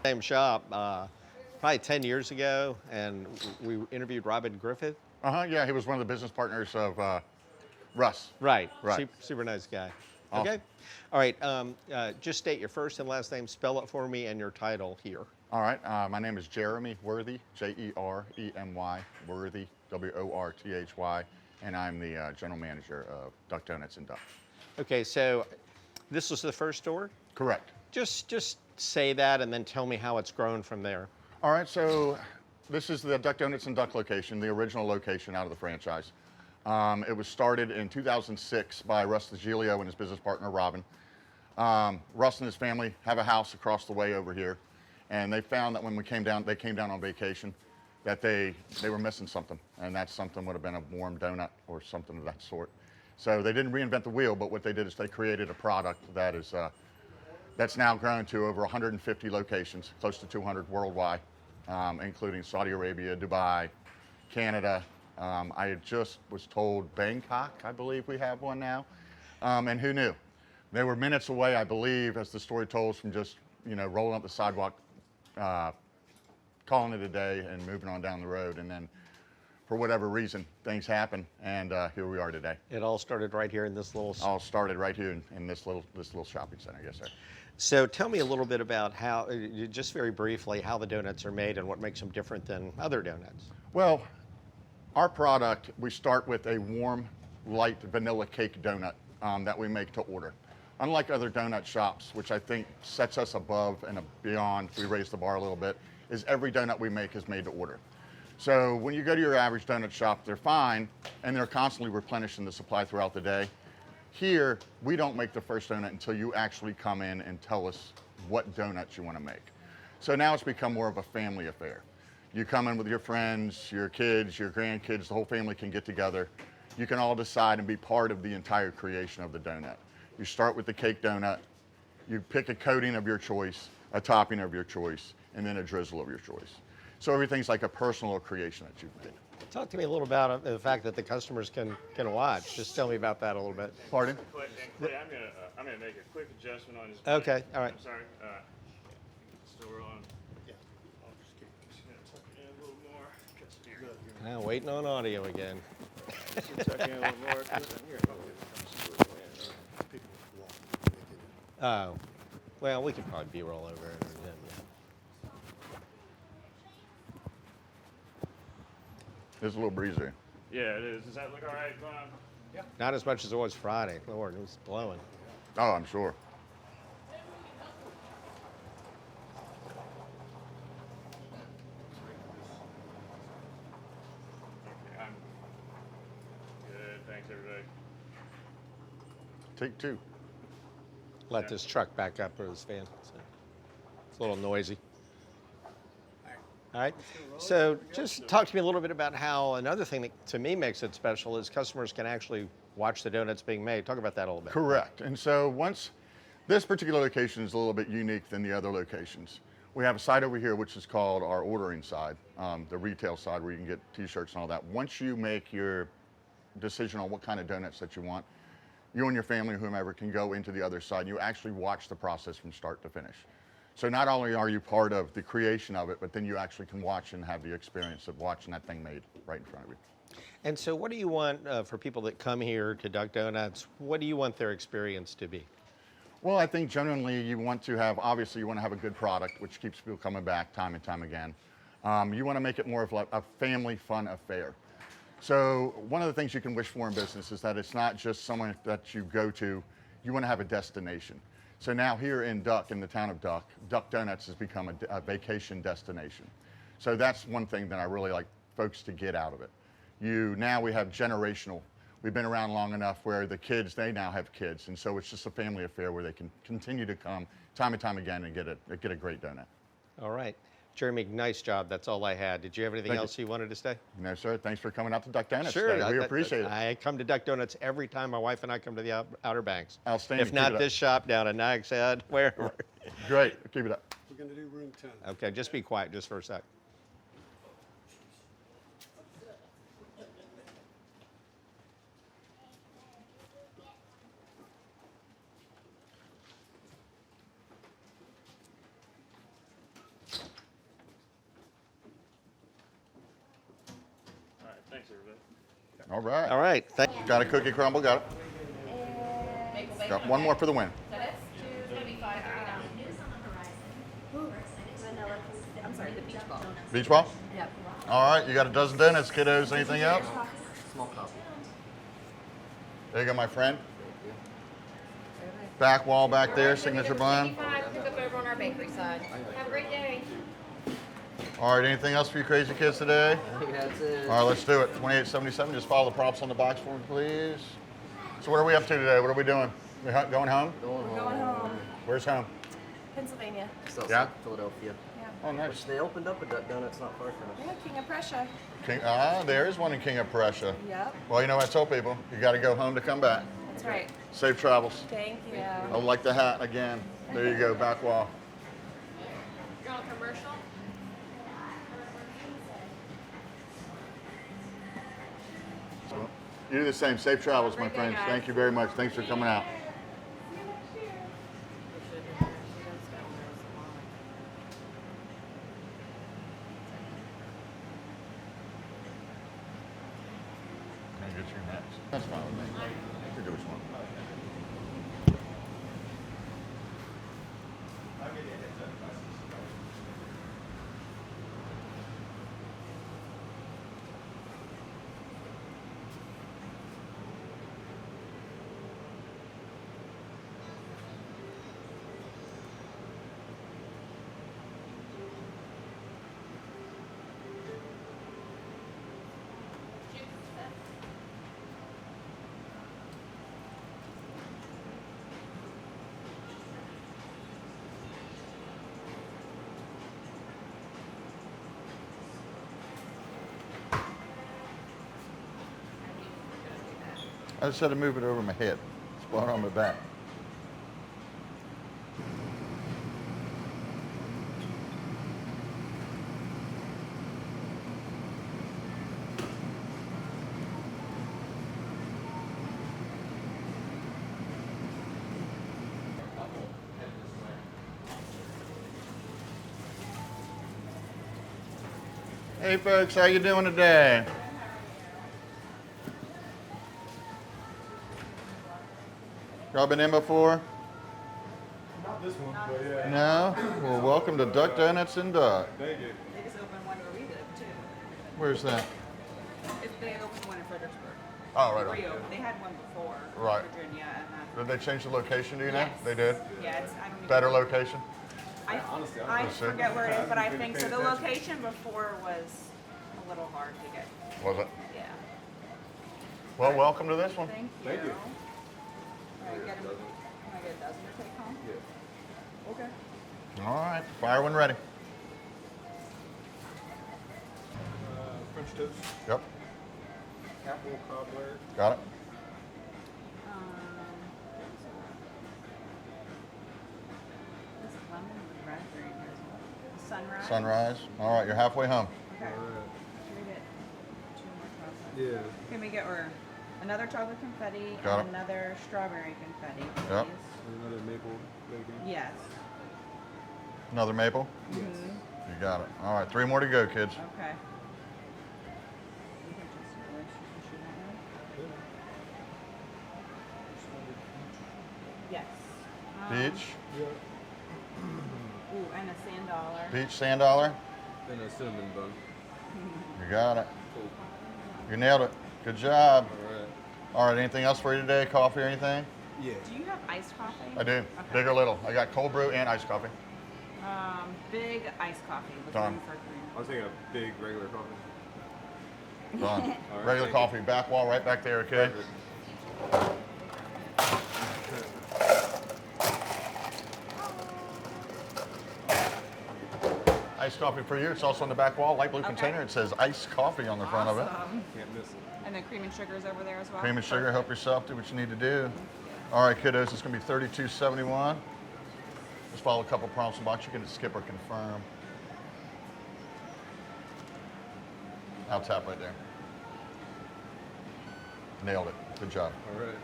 Same shop, probably 10 years ago, and we interviewed Robin Griffith. Yeah, he was one of the business partners of Russ. Right. Right. Super nice guy. Awesome. Okay. All right. Just state your first and last name, spell it for me, and your title here. All right, my name is Jeremy Worthy, Jeremy, Worthy, Worthy, and I'm the general manager of Duck Donuts in Duck. Okay, so this was the first store? Correct. Just say that and then tell me how it's grown from there. All right, so this is the Duck Donuts and Duck location, the original location out of the franchise. It was started in 2006 by Russ DeGilio and his business partner, Robin. Russ and his family have a house across the way over here, and they found that when they came down on vacation, that they were missing something, and that something would have been a warm donut or something of that sort. So they didn't reinvent the wheel, but what they did is they created a product that is that's now grown to over 150 locations, close to 200 worldwide, including Saudi Arabia, Dubai, Canada. I just was told Bangkok, I believe we have one now, and who knew? They were minutes away, I believe, as the story told, from just rolling up the sidewalk, calling it a day, and moving on down the road, and then for whatever reason, things happen, and here we are today. It all started right here in this little... All started right here in this little shopping center, yes, sir. So tell me a little bit about how, just very briefly, how the donuts are made and what makes them different than other donuts. Well, our product, we start with a warm, light vanilla cake donut that we make to order. Unlike other donut shops, which I think sets us above and beyond, we raise the bar a little bit, is every donut we make is made to order. So when you go to your average donut shop, they're fine, and they're constantly replenishing the supply throughout the day. Here, we don't make the first donut until you actually come in and tell us what donuts you want to make. So now it's become more of a family affair. You come in with your friends, your kids, your grandkids, the whole family can get together. You can all decide and be part of the entire creation of the donut. You start with the cake donut, you pick a coating of your choice, a topping of your choice, and then a drizzle of your choice. So everything's like a personal creation that you've made. Talk to me a little about the fact that the customers can watch. Just tell me about that a little bit. Pardon? I'm gonna make a quick adjustment on this. Okay, all right. I'm sorry. Still rolling. Yeah. I'll just keep tuck it in a little more. Here. Now waiting on audio again. Tuck in a little more. Here. Oh, well, we could probably B-roll over it. Yeah. It's a little breezy. Yeah, it is. Does that look all right, Bob? Yeah. Not as much as it was Friday. Lord, it was blowing. Oh, I'm sure. Okay, I'm good. Thanks, everybody. Take two. Let this truck back up for his fan. So it's a little noisy. All right. So just talk to me a little bit about how another thing that to me makes it special is customers can actually watch the donuts being made. Talk about that a little bit. Correct. And so once this particular location is a little bit unique than the other locations. We have a side over here which is called our ordering side, the retail side where you can get t-shirts and all that. Once you make your decision on what kind of donuts that you want, you and your family or whomever can go into the other side. You actually watch the process from start to finish. So not only are you part of the creation of it, but then you actually can watch and have the experience of watching that thing made right in front of you. And so what do you want for people that come here to Duck Donuts? What do you want their experience to be? Well, I think generally you want to have, obviously you want to have a good product, which keeps people coming back time and time again. You want to make it more of like a family fun affair. So one of the things you can wish for in business is that it's not just someone that you go to, you want to have a destination. So now here in Duck, in the town of Duck, Duck Donuts has become a vacation destination. So that's one thing that I really like folks to get out of it. Now we have generational. We've been around long enough where the kids, they now have kids. And so it's just a family affair where they can continue to come time and time again and get a great donut. All right. Jeremy, nice job. That's all I had. Did you have anything else you wanted to say? No, sir. Thanks for coming out to Duck Donuts Sure. today. We appreciate it. I come to Duck Donuts every time my wife and I come to the Outer Banks. Outstanding. If not this shop, down at Nags Head, wherever. Great. Keep it up. We're going to do room 10. Okay, just be quiet just for a sec. All right. All right. Got a cookie crumble, got it. Got one more for the win. I'm sorry, the beach ball. Beach ball? Yep. All right, you got a dozen donuts, kiddos. Anything else? Small copy. There you go, my friend. Back wall back there, signature blend. Pick up over on our bakery side. Have a great day. All right, anything else for you crazy kids today? I think that's it. All right, let's do it. 2877, just follow the prompts on the box for me, please. So what are we up to today? What are we doing? We going home? Going home. Where's home? Pennsylvania. Just outside Yeah? Philadelphia. Oh, nice. Which they opened up a Duck Donuts not far from us. Yeah, King of Prussia. There is one in King of Prussia. Yep. Well, you know what I tell people? You got to go home to come back. That's right. Safe travels. Thank you. I like the hat again. There you go, back wall. You're on commercial? So, you do the same. Safe travels, my friends. Thank you very much. Thanks for coming out. Can I get your next? That's fine with me. You can do what you want. I just had to move it over my head. It's blowing on my back. Hey folks, how you doing today? Y'all been in before? Not this one, but yeah. No? Well, welcome to Duck Donuts and Duck. Thank you. They just opened one where we live too. Where's that? They opened one in Fredericksburg. Oh, right on. They had one before. Right. Virginia Did they change the location, do you know? Yes. They did? Yeah, it's, I don't even Better location? I Let's see. forget where it is, but I think so. The location before was a little hard to get. Was it? Yeah. Well, welcome to this one. Thank you. Thank you. Can I get a dozen to take home? Yeah. Okay. All right, fire when ready. French toast, Yep, apple cobbler, got it. This is lemon with raspberry in here as well. Sunrise. Sunrise. All right, you're halfway home. Okay. Should we get two more chocolates? yeah, Can we get another chocolate confetti Got and it. another strawberry confetti, please? Yep. another maple bacon. Yes. Another maple? Yes. You got it. All right, 3 more to go, kids. Okay. You can just shoot that one? Yes. Peach, Ooh, and a sand dollar. peach sand dollar. Then a cinnamon bun. You got it. Cool. You nailed it. Good job. All right. All right, anything else for you today? Coffee or anything? Yeah. Do you have iced coffee? I do. Okay. Big or little? I got cold brew and iced coffee. Big iced coffee with Done. room for cream. I was thinking a big regular coffee. Done. All right, Regular thank coffee, back wall right back there, okay? Perfect. Iced coffee for you. It's also on the back wall, light blue Okay. container. It says iced coffee on the front of it. Awesome. Can't miss it. And then cream and sugar is over there as well? Cream and sugar, help yourself, do what you need to do. All right, kiddos, it's gonna be $32.71. Just follow a couple prompts in the box. You can just skip or confirm. I'll tap right there. Nailed it. Good job. All right.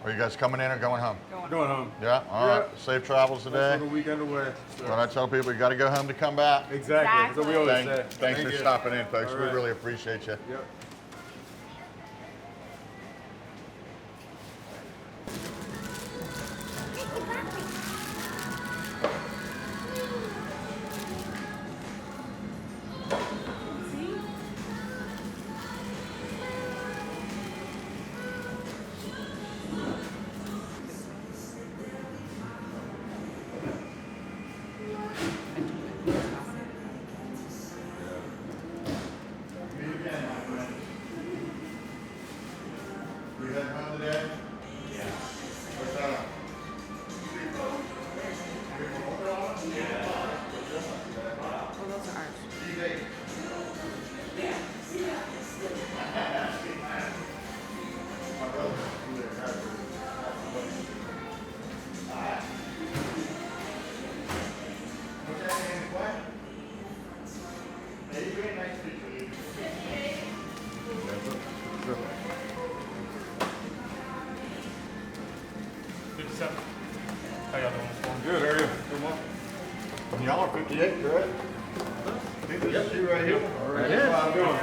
Are you guys coming in or going home? Going home. Yeah? All right. Yeah. Safe travels That's today. for the weekend away. So. What I tell people, you got to go home to come back. Exactly. That's what we always say. Thanks Thank for you. stopping in, folks. All We right. really appreciate you. Yep. How y'all doing this morning? Good, how are you? Good morning. Y'all are 58, correct? I think this is you right here. All right. How you doing?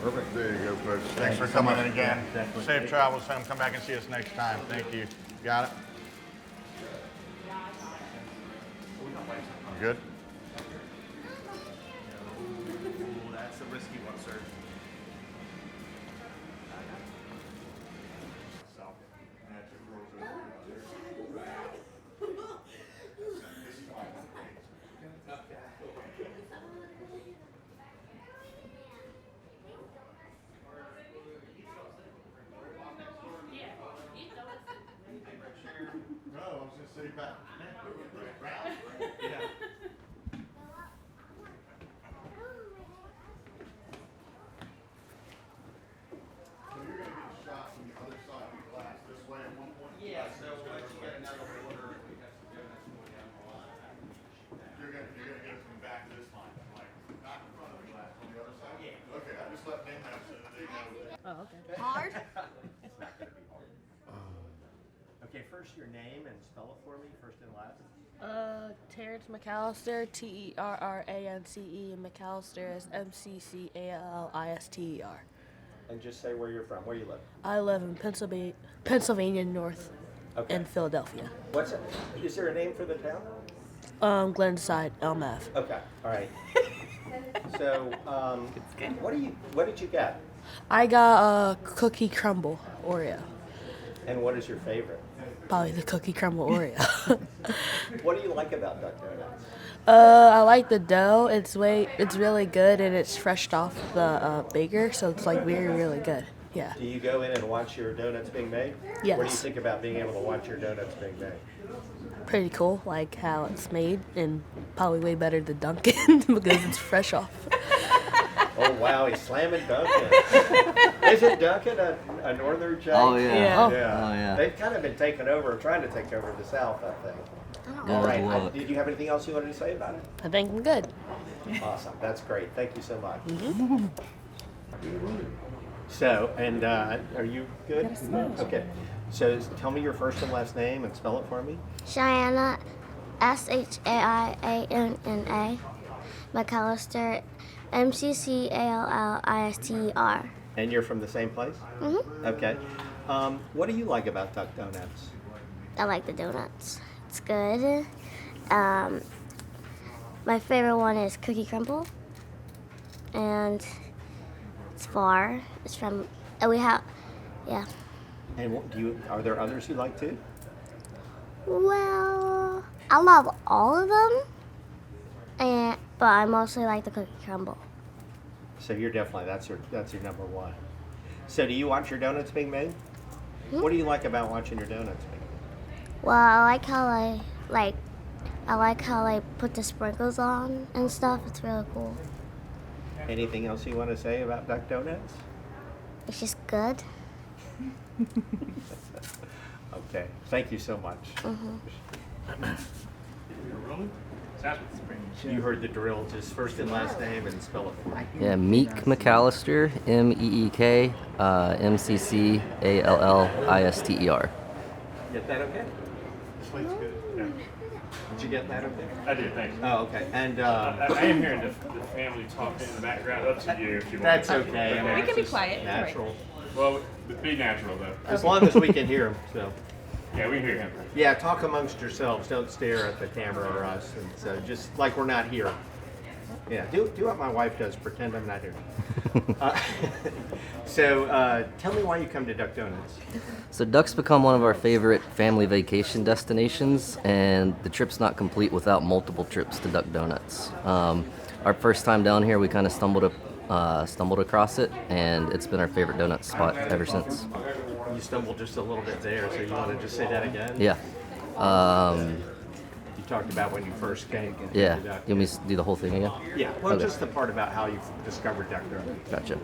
Perfect. There you go, folks. Thanks for coming in again. Safe travels home. Come back and see us next time. Thank you. Got it? You good? That's a risky one, sir. No, I was just sitting back. So you're going to get shot from the other side of the glass this way at one point? Yeah, so once you get another order, we have to go next one down the line. You're going to get it from back this line, like not in front of the glass, on the other side? Yeah. Okay, I just let them know so that they know. Oh, okay. Hard? It's not gonna be hard. Okay, first your name and spell it for me, first and last. Terrence McAllister, Terrance, McAllister is McCallister. And just say where you're from, where you live. I live in Pennsylvania North Okay. in Philadelphia. What's it? Is there a name for the town? Glenside, LMF. Okay, all right. So, what did you get? I got a cookie crumble Oreo. And what is your favorite? Probably the cookie crumble Oreo. What do you like about Duck Donuts? I like the dough. It's really good and it's fresh off the baker, so it's like really good. Yeah. Do you go in and watch your donuts being made? Yes. What do you think about being able to watch your donuts being made? Pretty cool, like how it's made, and probably way better than Dunkin' because it's fresh off. Oh wow, he's slamming Dunkin'. Isn't Dunkin' a northern chain? Oh, yeah. Yeah. Yeah. Oh, yeah. They've kind of been taken over, trying to take over the South, I think. All right. Did you have anything else you wanted to say about it? I think I'm good. Awesome. That's great. Thank you so much. Mm-hmm. So, and are you good? Okay. So tell me your first and last name and spell it for me. Cheyenne, Shaianna. McAllister, McCallister. And you're from the same place? Mm-hmm. Okay. What do you like about Duck Donuts? I like the donuts. It's good. My favorite one is Cookie Crumble. And it's far. It's from, and we have, yeah. And are there others you like too? Well, I love all of them. But I mostly like the Cookie Crumble. So you're definitely, that's your number one. So do you watch your donuts being made? What do you like about watching your donuts being made? Well, I like how they put the sprinkles on and stuff. It's really cool. Anything else you want to say about Duck Donuts? It's just good. Okay, thank you so much. You heard the drill, just first and last name and spell it for me. Yeah, Meek McAllister, MEEK, McCallister. Get that okay? This weight's good. Yeah. Did you get that okay? I do, thanks. Oh, okay. And I am hearing the family talking in the background. Up to you if you want. that's okay. I mean, We it's can be just quiet, it's all right. Natural. Well, be natural though. As long as we can hear him. So, Yeah, we hear him. yeah, talk amongst yourselves. Don't stare at the camera or us. And so, just like we're not here. Yeah, do what my wife does. Pretend I'm not here. Tell me why you come to Duck Donuts. So Duck's become one of our favorite family vacation destinations, and the trip's not complete without multiple trips to Duck Donuts. Our first time down here, we kind of stumbled across it, and it's been our favorite donut spot ever since. You stumbled just a little bit there, so you want to just say that again? Yeah. You talked about when you first came. Yeah. to Duck. You want me to do the whole thing again? Yeah, well, Okay. just the part about how you discovered Duck Donuts. Gotcha.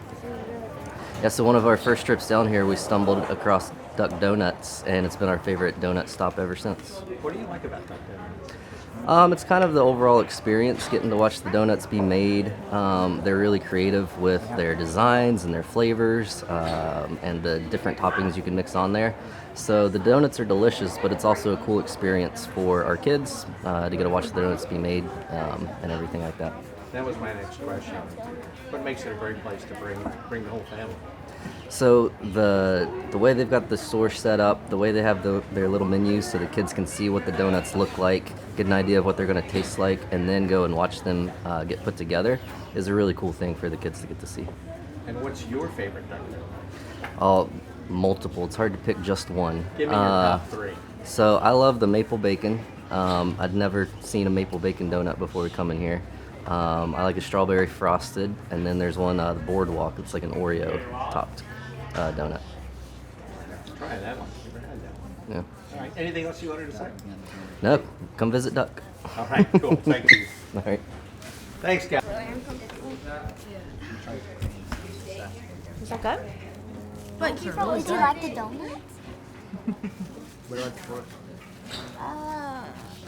Yeah, so one of our first trips down here, we stumbled across Duck Donuts, and it's been our favorite donut stop ever since. What do you like about Duck Donuts? It's kind of the overall experience, getting to watch the donuts be made. They're really creative with their designs and their flavors and the different toppings you can mix on there. So the donuts are delicious, but it's also a cool experience for our kids to get to watch the donuts be made and everything like that. That was my next question. What makes it a great place to bring the whole family? So the way they've got the store set up, the way they have their little menus so the kids can see what the donuts look like, get an idea of what they're going to taste like, and then go and watch them get put together is a really cool thing for the kids to get to see. And what's your favorite Duck Donut? Oh, multiple. It's hard to pick just one. Give me your top three. So I love the maple bacon. I'd never seen a maple bacon donut before we come in here. I like a strawberry frosted, and then there's one, the boardwalk. It's like an Oreo topped donut. Try that one. Never had that one. Yeah. All right. Anything else you wanted to say? No, come visit Duck. All right. Cool. Thank you. All right. Thanks, guys. Is that good? But did you like the donuts?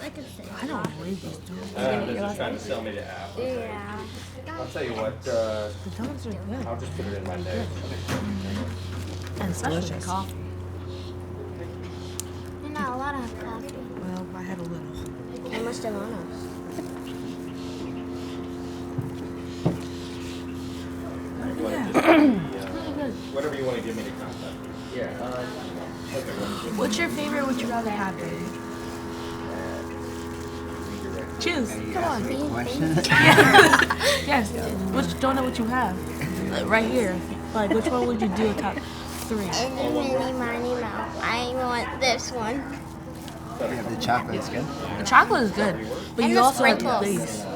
I can say. I don't believe these donuts. They're just trying to sell me the app. Yeah. I'll tell you what. The donuts are good. I'll just put it in my day. And especially coffee. You're not allowed to have coffee. Well, I had a little. You must have on us. Whatever you want to give me to contact. Yeah. What's your favorite? Would you rather have, baby? Choose. Come on. Yes. Which donut would you have? Right here. Like, which one would you do top three? Mini, miny, mouse. I want this one. The chocolate is good. The chocolate is good, but And you the also have the sprinkles. base.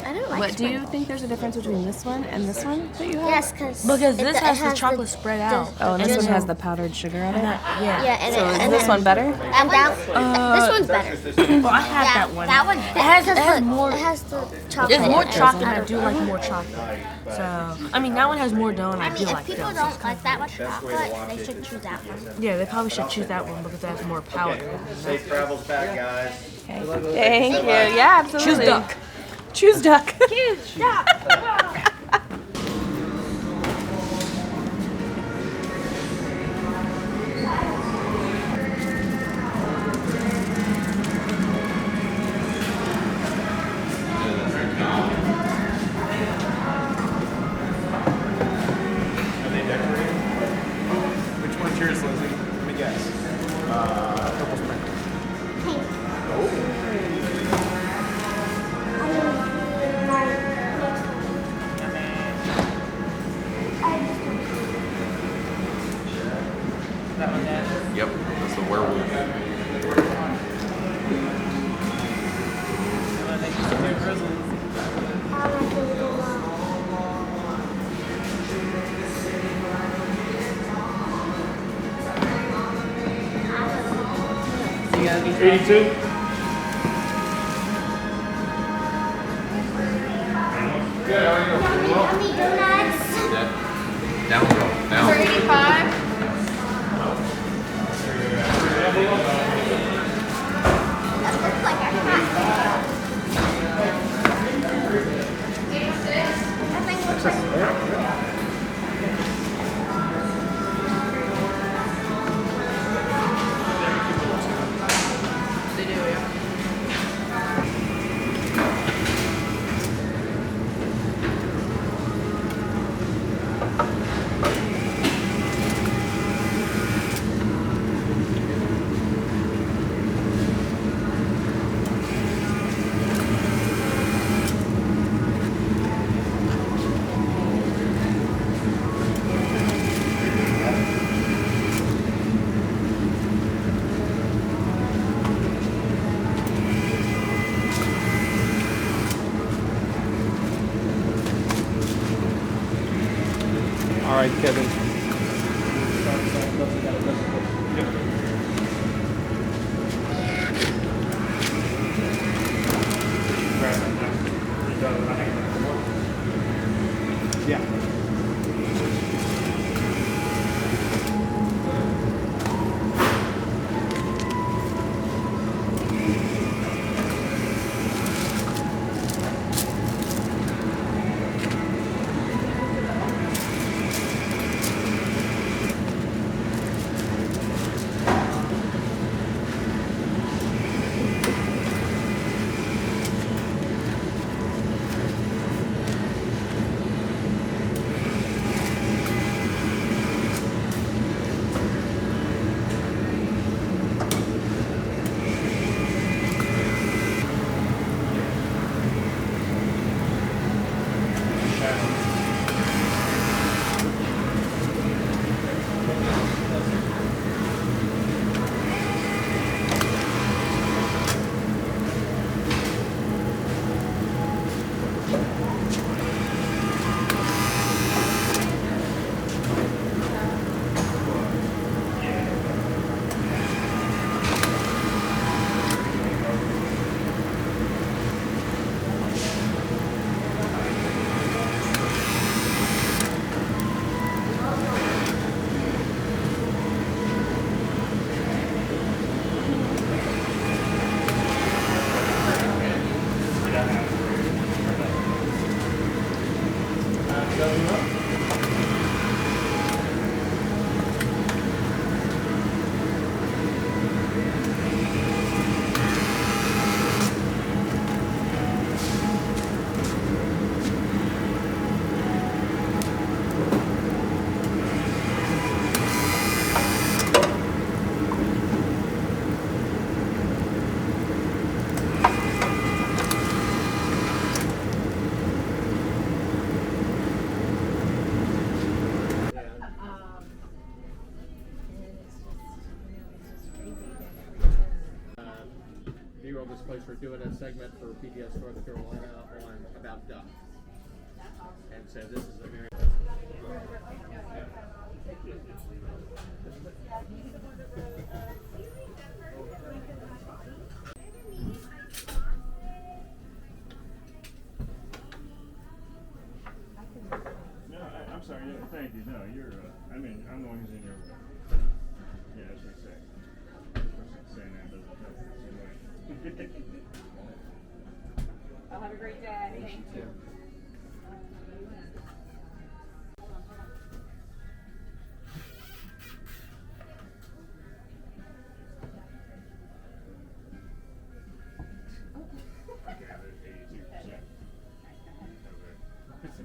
I don't like What do you think there's a difference between this one and this one that you have? Yes, Because this has the chocolate spread out. Oh, and this one has the powdered sugar on it? Yeah. Yeah, and So and is this one better? This one's better. Well, I have Yeah, that one. that one. It has more. It has the chocolate. It's more in it. chocolate. I do like more chocolate. So, I mean, that one has more dough, and I I do mean, like if people that. don't like that much chocolate, they should choose that one. Yeah, they probably should choose that one because it has more powder. Safe travels back, guys. Thank you. Yeah, absolutely. Choose duck. Choose duck. Choose duck. Are they decorated? Which one's yours, Lizzie? Let me guess. Purple sprinkle. Yep, that's the werewolf. Yummy donuts. Down, girl, down. 85. That looks like a hat. That thing looks like a hat. They do, yeah. All right, Kevin. Yeah. inaugural this place, we're doing a segment for PBS North Carolina on about duck. And so this is a very No, I'm sorry. Yeah, thank you. No, you're. I mean, I'm the one who's in your way. Yeah, that's what I say. Saying that doesn't help. I'll have a great day. Thank you. I gathered 82%. Okay.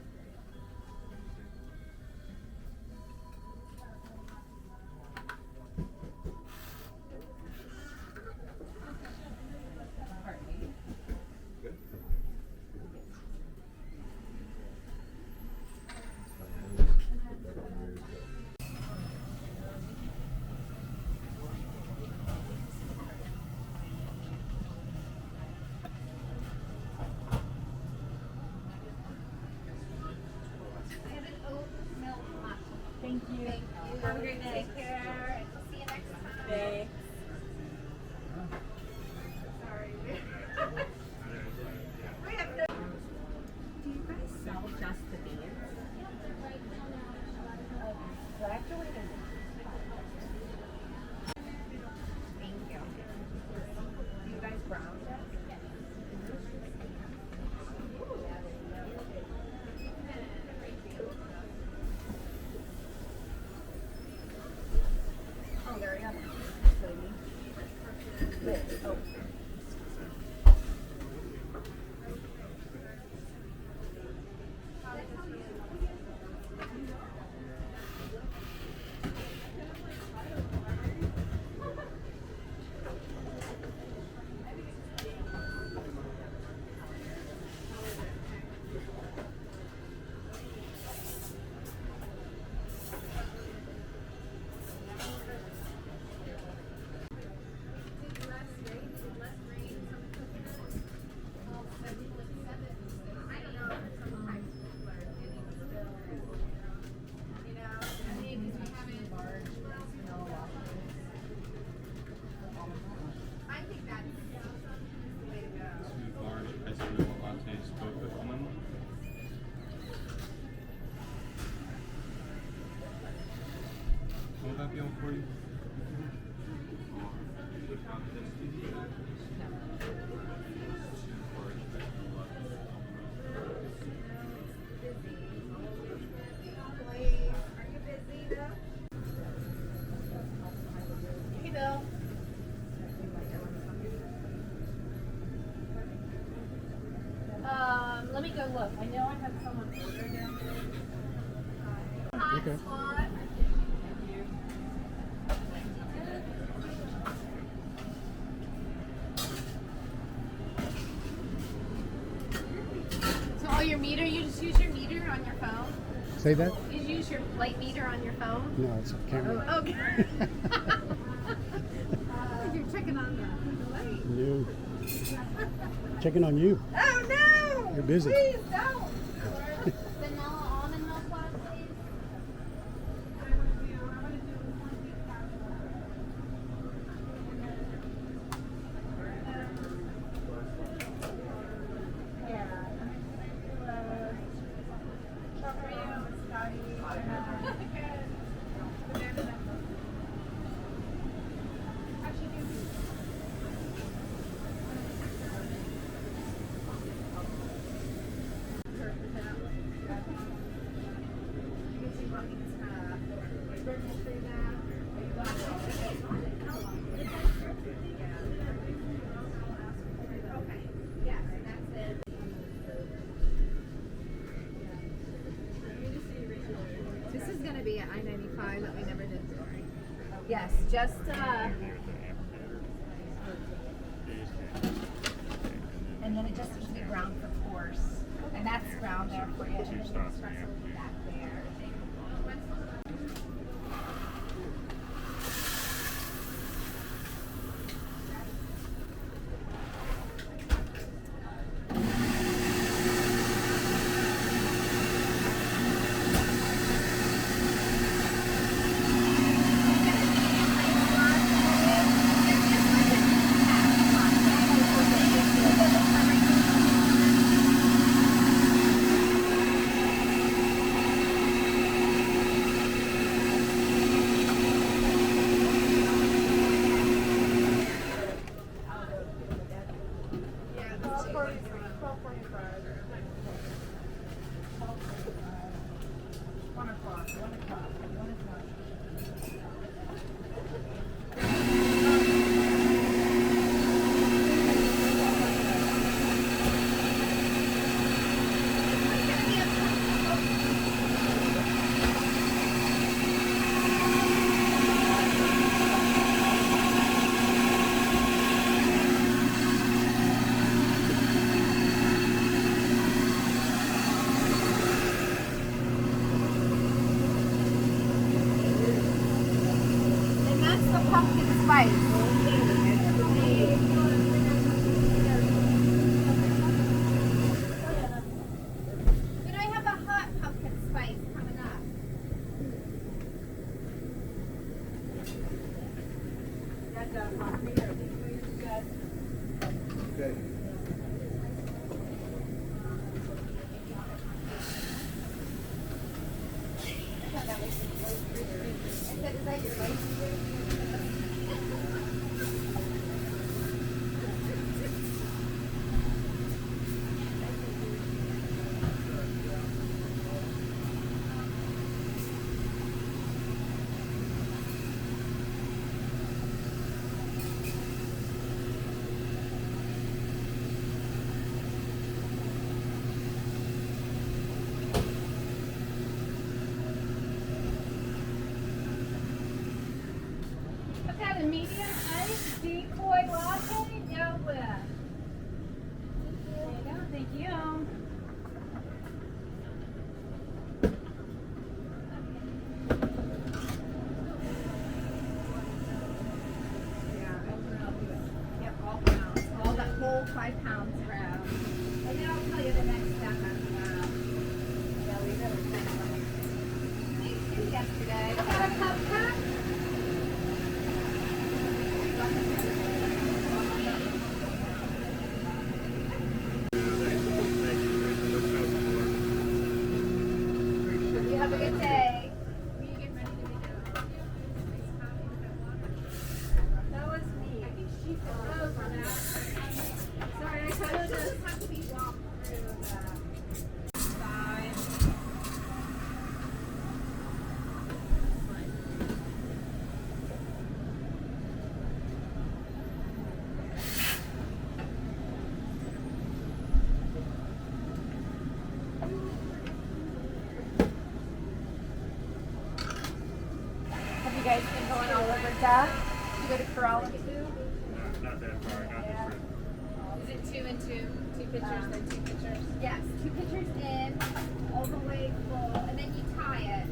Thank you. Have a great day. Take care. We'll see you next time. Thanks. Sorry. We have no. Do you guys sell just the beans? Graduated. Thank you. Do you guys brown it? Oh, there you go. Oh. Will that be on for you? Hey, Bill. Let me go look. I know I have someone order down there. Okay. Hotspot. So all your meter, you just use your meter on your phone? Say that? You use your light meter on your phone? No, it's a camera. Oh, okay. You're checking on the light. No. Checking on you. Oh no! You're busy. Please don't. Vanilla almond milk latte, please. This is going to be at I-95 that we never did before. Yes, just and then it just needs to be ground for course. And that's ground there for you. And then the espresso will be back there. And that's the pumpkin spice. Then I have a hot pumpkin spice coming up. Okay. Is that your license? I've had a medium iced decoy latte, no whip. There you go, thank you. Yep, all pounds, all that whole 5 pounds round. And then I'll tell you the next step after that. Yeah, we really Thank you yesterday. Got a cupcake? You have a good day. That was me. I think she froze on that. Sorry, I kind of just have to be walked through the side. Have you guys been going all over Duck? Did you go to Corolla too? Not that far, not this route. Is it 2 and 2? 2 pitchers, then 2 pitchers? Yes, 2 pitchers in, all the way full, and then you tie it.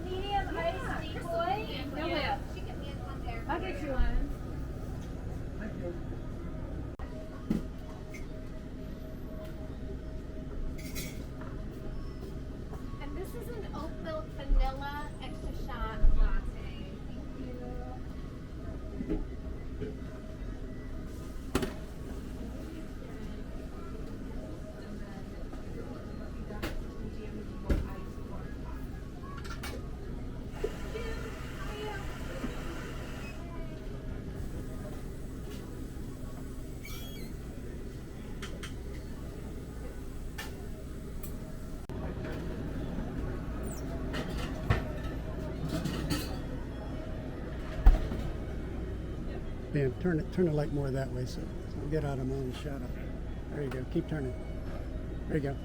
Medium iced decoy. No whip. She get me in one there. I'll get you one. Thank you. And this is an oat milk vanilla extra shot latte. Thank you. Dan, turn the light more that way so I'll get out of my own shadow. There you go. Keep turning. There you go.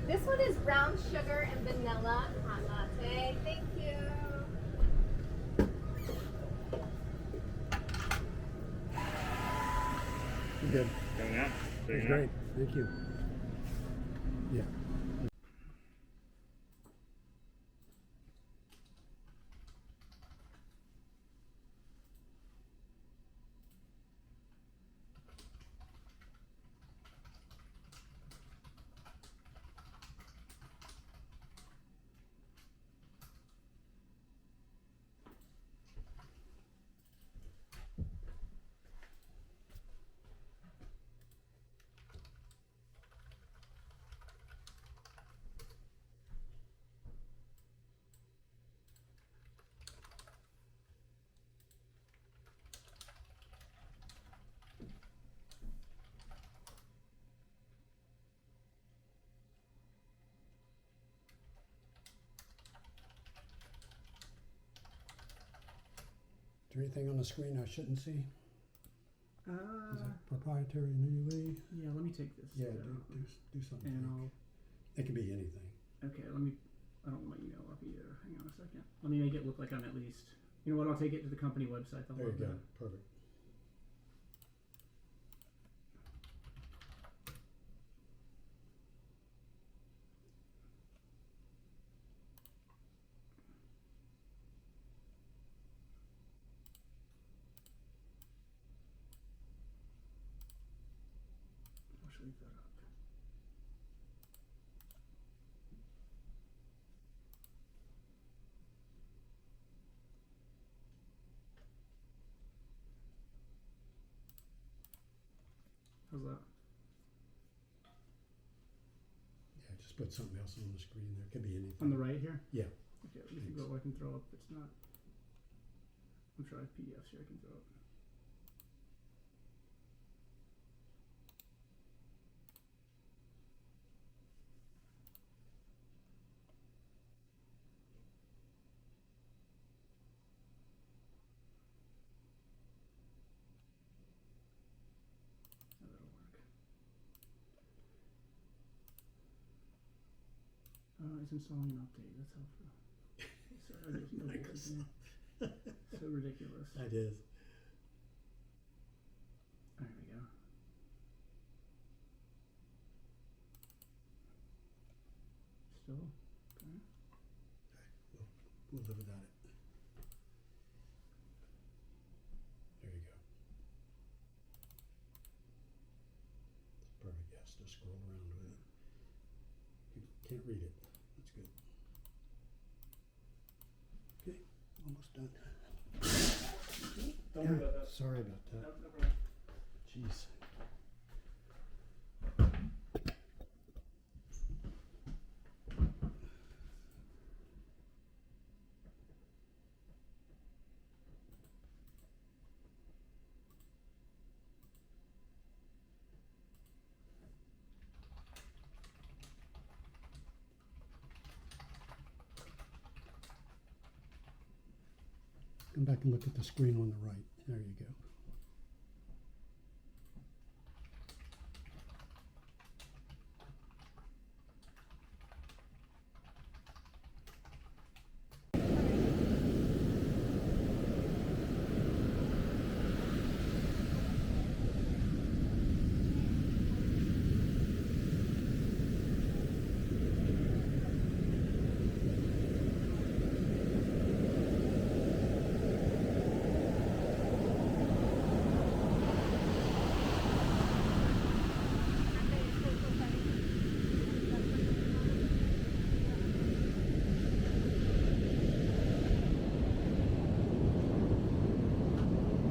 This one is brown sugar and vanilla hot latte. Thank you. You're good. Going out? That's great. Thank you. Yeah. there anything on the screen I shouldn't see? Is it proprietary in any way? Yeah, let me take this. Yeah, do something. And I'll. It can be anything. Okay, let me. I don't want my email up either. Hang on a second. Let me make it look like I'm at least. You know what? I'll take it to the company website. They'll There you love go. that. Perfect. I'll just leave that up. How's that? Yeah, just put something else on the screen there. It could be anything. On the right here? Yeah. Okay, let me see what I can throw up. It's not. I'm sure I have PDFs here I can throw up. Oh, that'll work. It's installing an update. That's helpful. Sorry, there's no voices in there. So ridiculous. That is. There we go. Still? Okay. We'll live without it. There you go. It's perfect. Yes, just scroll around with it. You can't read it. That's good. Okay, almost done. Don't worry about that. Sorry about that. No problem. Jeez. Come back and look at the screen on the right. There you go.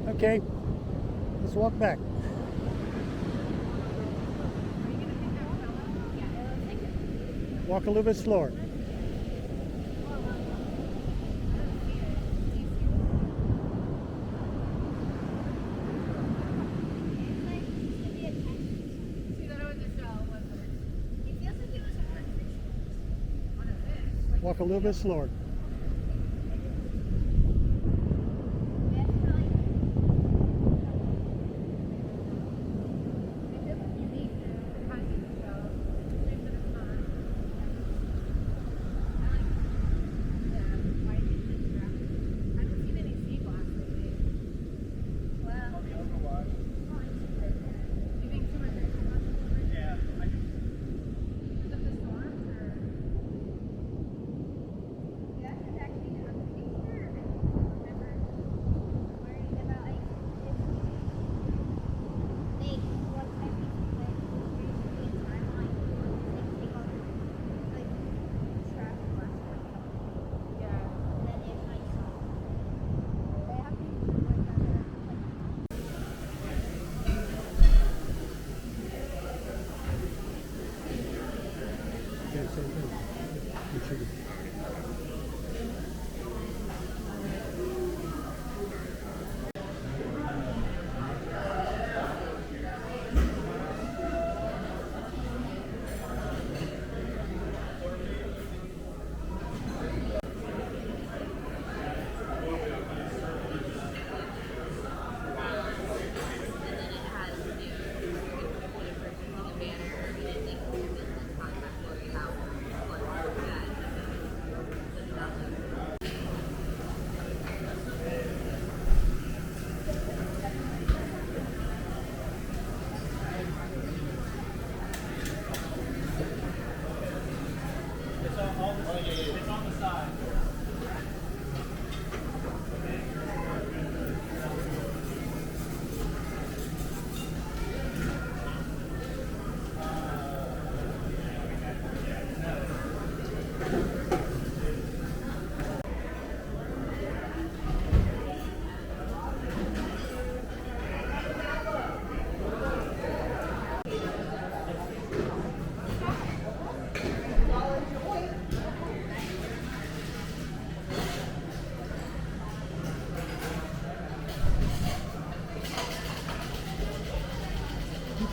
Okay, let's walk back. Walk a little bit slower. Walk a little bit slower.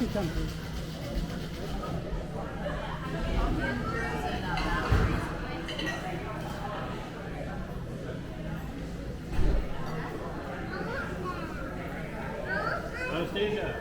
Anytime, please. Anastasia.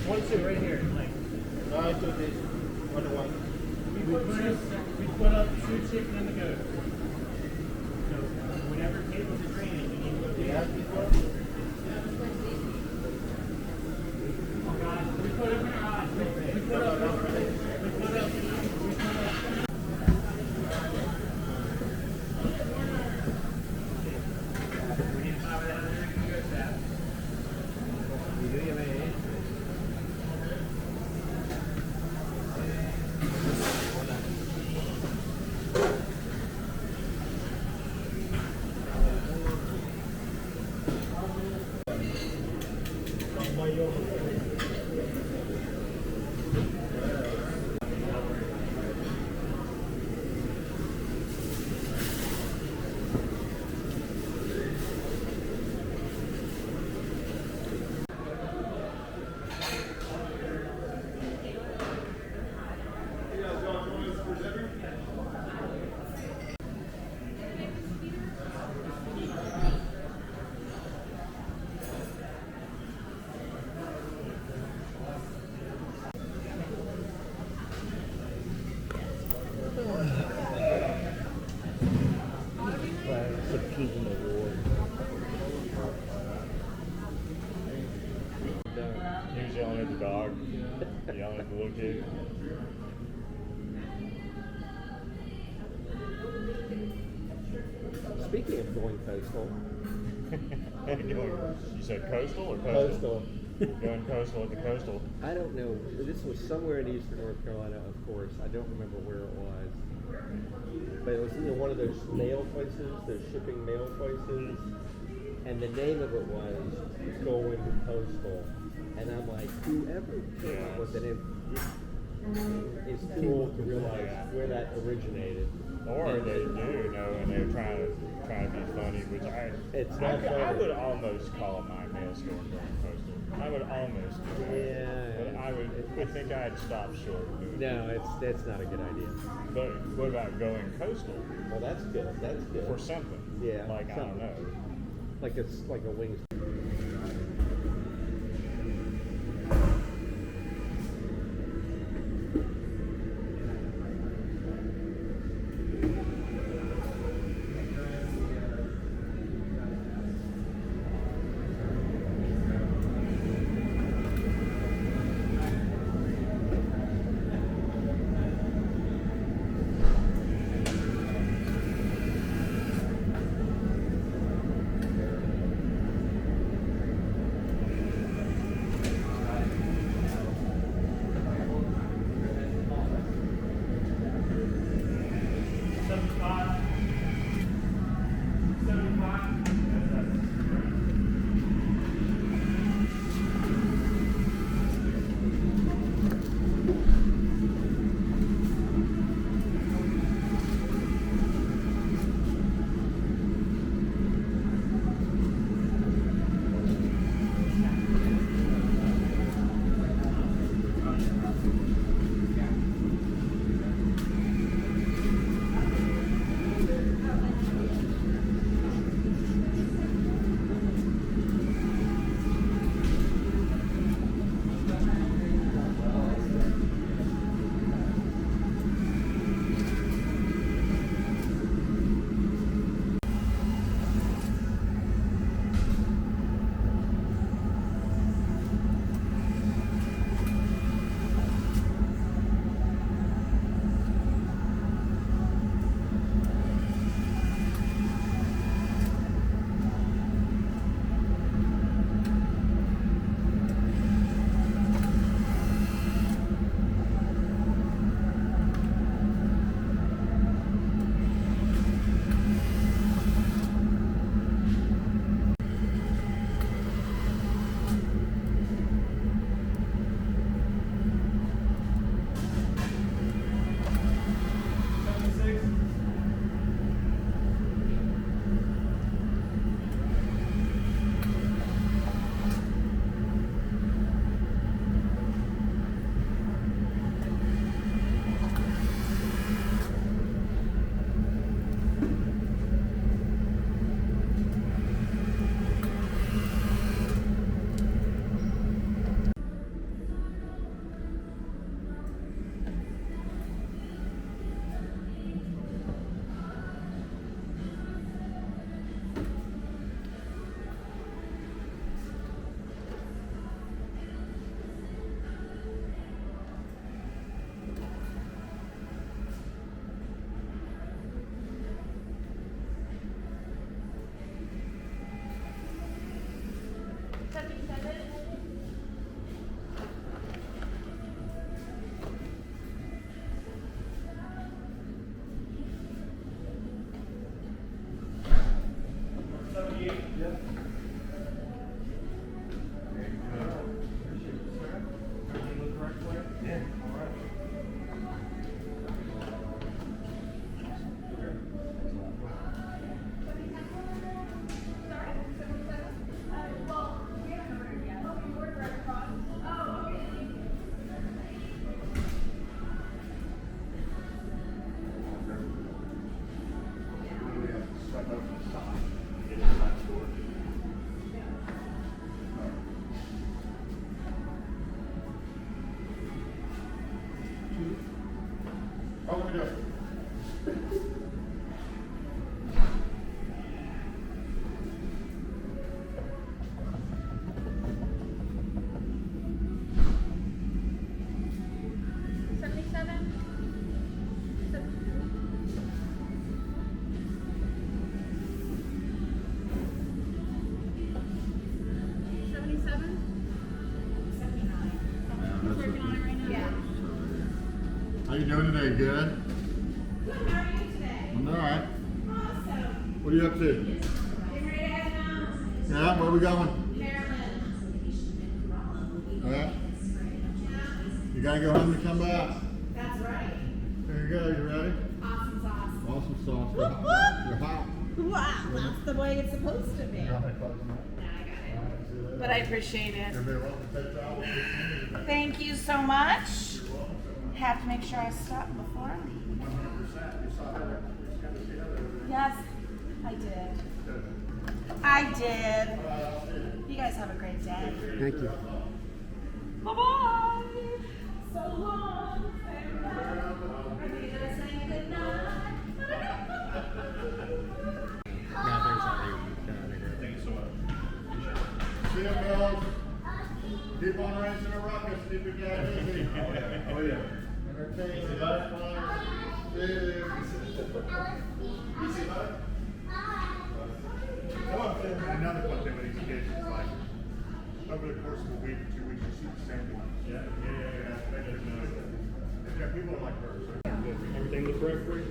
One sit right here. No, I took this. 1 to 1. We put up 2 chicken and the goat. So whenever tables are draining, you need to go do that before. We put up He's yelling at the dog, yelling at the little kid. Speaking of going coastal. You said coastal or coastal? Coastal. Going coastal at the coastal. I don't know. This was somewhere in eastern North Carolina, of course. I don't remember where it was. But it was either one of those mail places, those shipping mail places. And the name of it was Going Coastal. And I'm like, whoever came up with it is too old to realize where that originated. Or they do know, and they're trying to be funny, which I would almost call my maelstrom during Coastal. I would almost do that. Yeah. But I would think I'd stop short of doing No, that's not a good idea. But what about going coastal? Well, that's good. That's good. For something. Yeah. Like, I don't know. Like it's like a wings. How you doing today? Good? Good, how are you today? I'm all right. Awesome. What are you up to? Getting ready to head home. Yeah, where are we going? Maryland. Yeah. You gotta go home and come back. That's right. There you go. You ready? Awesome sauce. Awesome sauce. You're hot. You're hot. Wow, that's the way it's supposed to be. You want me to close them up? But I appreciate it. You're very welcome. Take that one. Thank you so much. Have to make sure I stop before. Yes, I did. I did. You guys have a great day. Thank you. Bye-bye. So long. See you, Bill. Keep on raising the ruckus. Keep your dad busy. Oh, yeah. Entertain the butterflies. Another fun thing with these kids is like, over the course of a week or 2 weeks, you see the same one. Yeah. People are like her. So. Everything look right for you?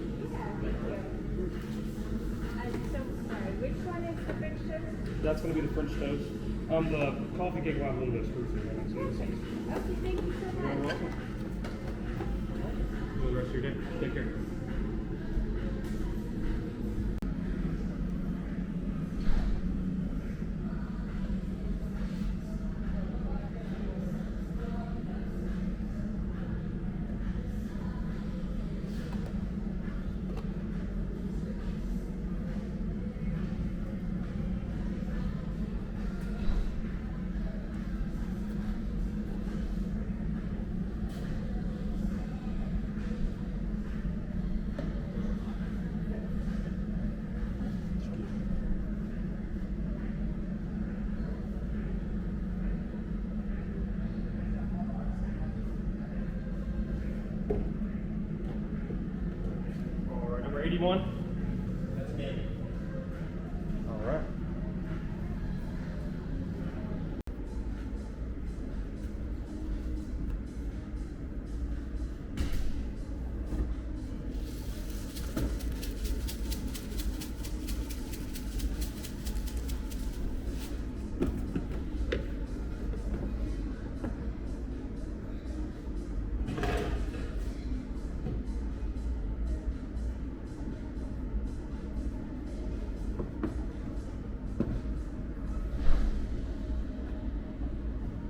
I'm so sorry. Which one is the French toast? That's going to be the French toast. The coffee cake will have a little bit of screw through it. So Okay, thank you so you're much. welcome. Enjoy the rest of your day. Take care. All right, number 81. That's me. All right.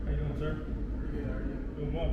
How you doing, sir? Good, how are you? Doing well.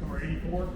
Number 84.